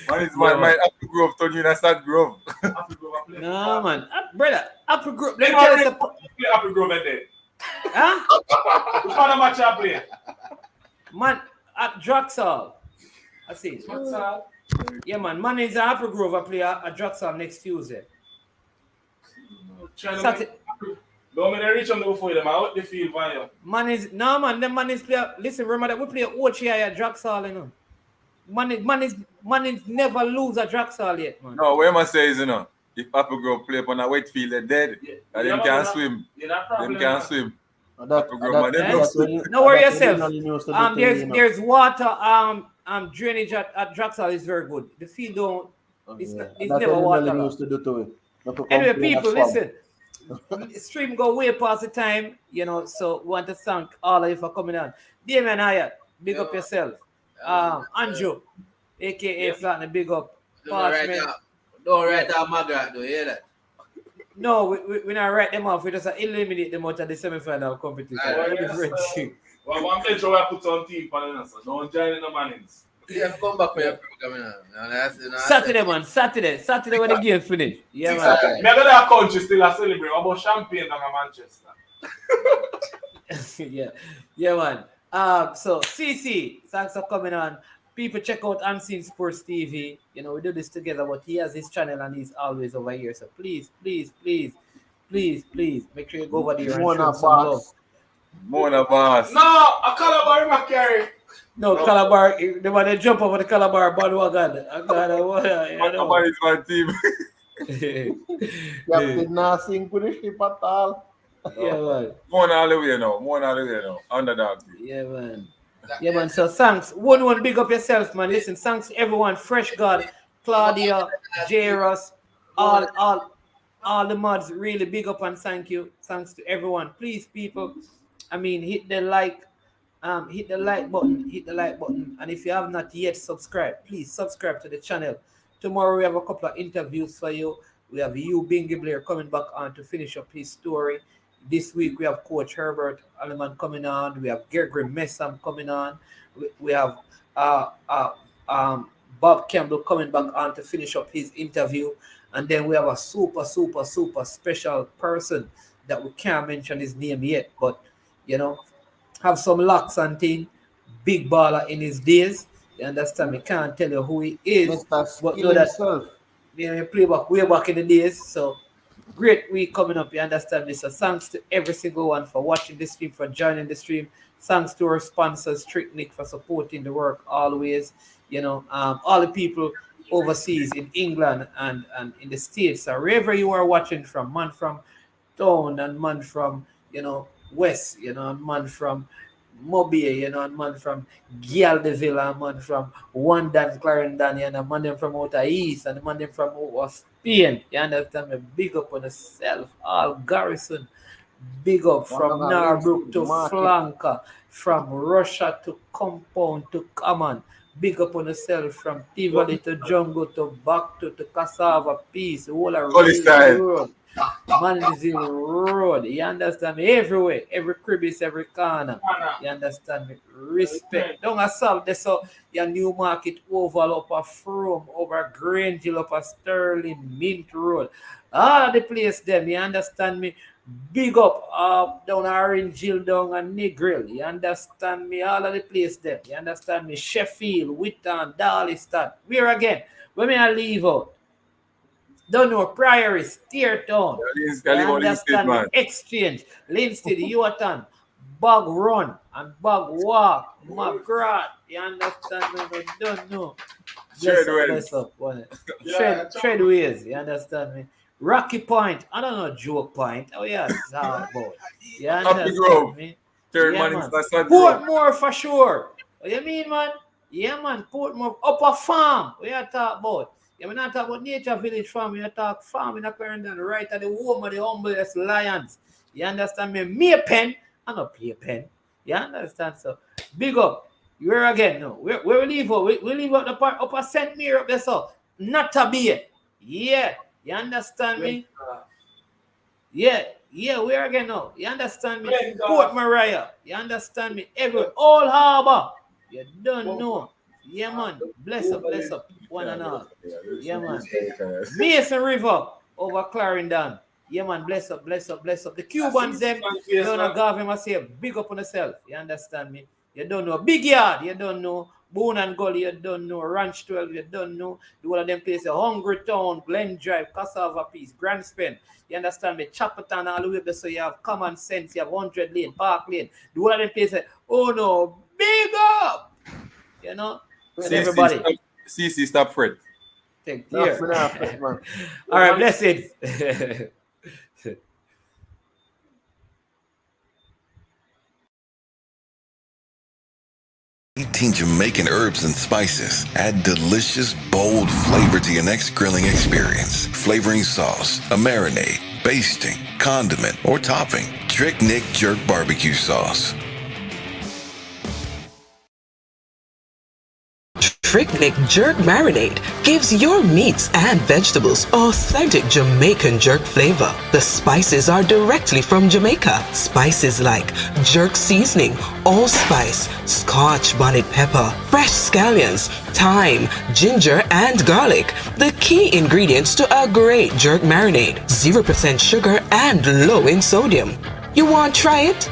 Man is man, my Apple Grove told you that's Sad Grove. No man, brother, Apple Grove. Let me tell you play Apple Grove at day. Huh? Which kind of match I play? Man, at Draxall. I see. Draxall. Yeah, man is at Apple Grove. I play at Draxall next Tuesday. Don't make reach on the before them. I out the field by you. Man is play. Listen, remember that we play OCI at Draxall, you know. Man is never lose at Draxall yet, man. No, what I must say is, if Apple Grove play upon a wet field, they're dead. And them can't swim. Them can't swim. No worry yourself. There's water. Drainage at Draxall is very good. The field don't. It's never water. Anyway, people, listen. Stream go way past the time, so we want to thank all of you for coming on. Damien Hyatt, big up yourself. Andrew, aka Platinum, big up. Don't write out Magra, do you hear that? No, we not write them off. We just eliminate them out of the semi-final competition. Well, one picture I put on team panel, so don't join in the Mannings. Yeah, come back for your program. Saturday, man. Saturday when the game finish. Yeah, man. Me got that country still a celebrate. How about champagne down in Manchester? Yeah, man. So CC, thanks for coming on. People check out Unseen Sports TV. You know, we do this together, but he has his channel and he's always over here. So please, make sure you go over there and show him some love. Mona Boss. No, a Calabar Macquarie. No, Calabar, they want to jump over the Calabar bandwagon. Calabar is my team. Captain Nasing with the ship at all. Yeah, man. Mona all the way now. Underdog team. Yeah, man. Yeah, man. So thanks. One, big up yourself, man. Listen, thanks to everyone. Fresh God, Claudia, Jairus, all the mods. Really big up and thank you. Thanks to everyone. Please, people. I mean, hit the like button. And if you have not yet subscribed, please subscribe to the channel. Tomorrow we have a couple of interviews for you. We have Bingy Blair coming back on to finish up his story. This week we have Coach Herbert Alleman coming on. We have Gregory Messam coming on. We have Bob Campbell coming back on to finish up his interview. And then we have a super special person that we can't mention his name yet, but you know, have some locks and thing. Big baller in his days. You understand? Me can't tell you who he is. But know that he play back way back in the days. So great week coming up. You understand me? So thanks to every single one for watching the stream, for joining the stream. Thanks to our sponsors, Tricknick, for supporting the work always. You know, all the people overseas in England and in the States, or wherever you are watching from, man from town and man from, you know, West, you know, and man from Mobile, you know, and man from Gyaldeville, and man from Wandon, Clarendon, and a man them from outer East, and a man them from over Spain. You understand me? Big up on yourself, all Garrison. Big up from Narbrook to Flanker, from Russia to Compound to Common. Big up on yourself from Tivoli to Jungle to back to Cassava Peace, whole road. Manzil Road, you understand me? Everywhere, every crevice, every corner. You understand me? Respect. Don't assault this so your New Market Oval up a Frome, over Grangeville, up a Sterling, Mint Road. All of the place them, you understand me? Big up down Orange Hill, down and Negril. You understand me? All of the place them. You understand me? Sheffield, Whitton, Darlington. Where again? When may I leave out? Don't know, Priory, Steertown, understand Exchange, Linstead, Yuatan, Bog Run, and Bog Walk, McGrath, you understand me? Don't know. Bless up. Treadways, you understand me? Rocky Point, I don't know, Joke Point. Oh, yeah, it's all about. You understand me? Third yeah, man. Portmore for sure. What you mean, man? Yeah, man, Portmore, Upper Farm, what you talk about? Yeah, we're not talking about Nature Village Farm. We talk farm in a Clarendon, right at the home of the humblest lions. You understand me? Me a pen, I don't play a pen. You understand? So big up. Where again? No, where we leave out? We leave out the part upper St. Mary up there, so not a be. Yeah, you understand me? Yeah, where again now? You understand me? Port Maria. You understand me? Everywhere. All Harbor. You don't know. Yeah, man. Bless up. One and all. Yeah, man. Mason River over Clarendon. Yeah, man. Bless up. The Cubans, them, you don't know, Garvin must say, big up on yourself. You understand me? You don't know. Big Yard, you don't know. Boone and Gully, you don't know. Ranch 12, you don't know. The one of them places, Hungry Town, Glen Drive, Cassava Peace, Grand Spen. You understand me? Chapperton, all the way there, so you have Common Sense, you have 100 Lane, Park Lane. The one of them places, oh no, big up! You know? Everybody. CC, stop fret. Take care. All right, blessings. Jamaican herbs and spices add delicious, bold flavor to your next grilling experience. Flavoring sauce, a marinade, basting, condiment, or topping. Tricknick Jerk Barbecue Sauce. Trick Neck Jerk Marinade gives your meats and vegetables authentic Jamaican jerk flavor. The spices are directly from Jamaica. Spices like jerk seasoning, allspice, Scotch bonnet pepper, fresh scallions, thyme, ginger, and garlic. The key ingredients to a great jerk marinade. 0% sugar and low in sodium. You want to try it?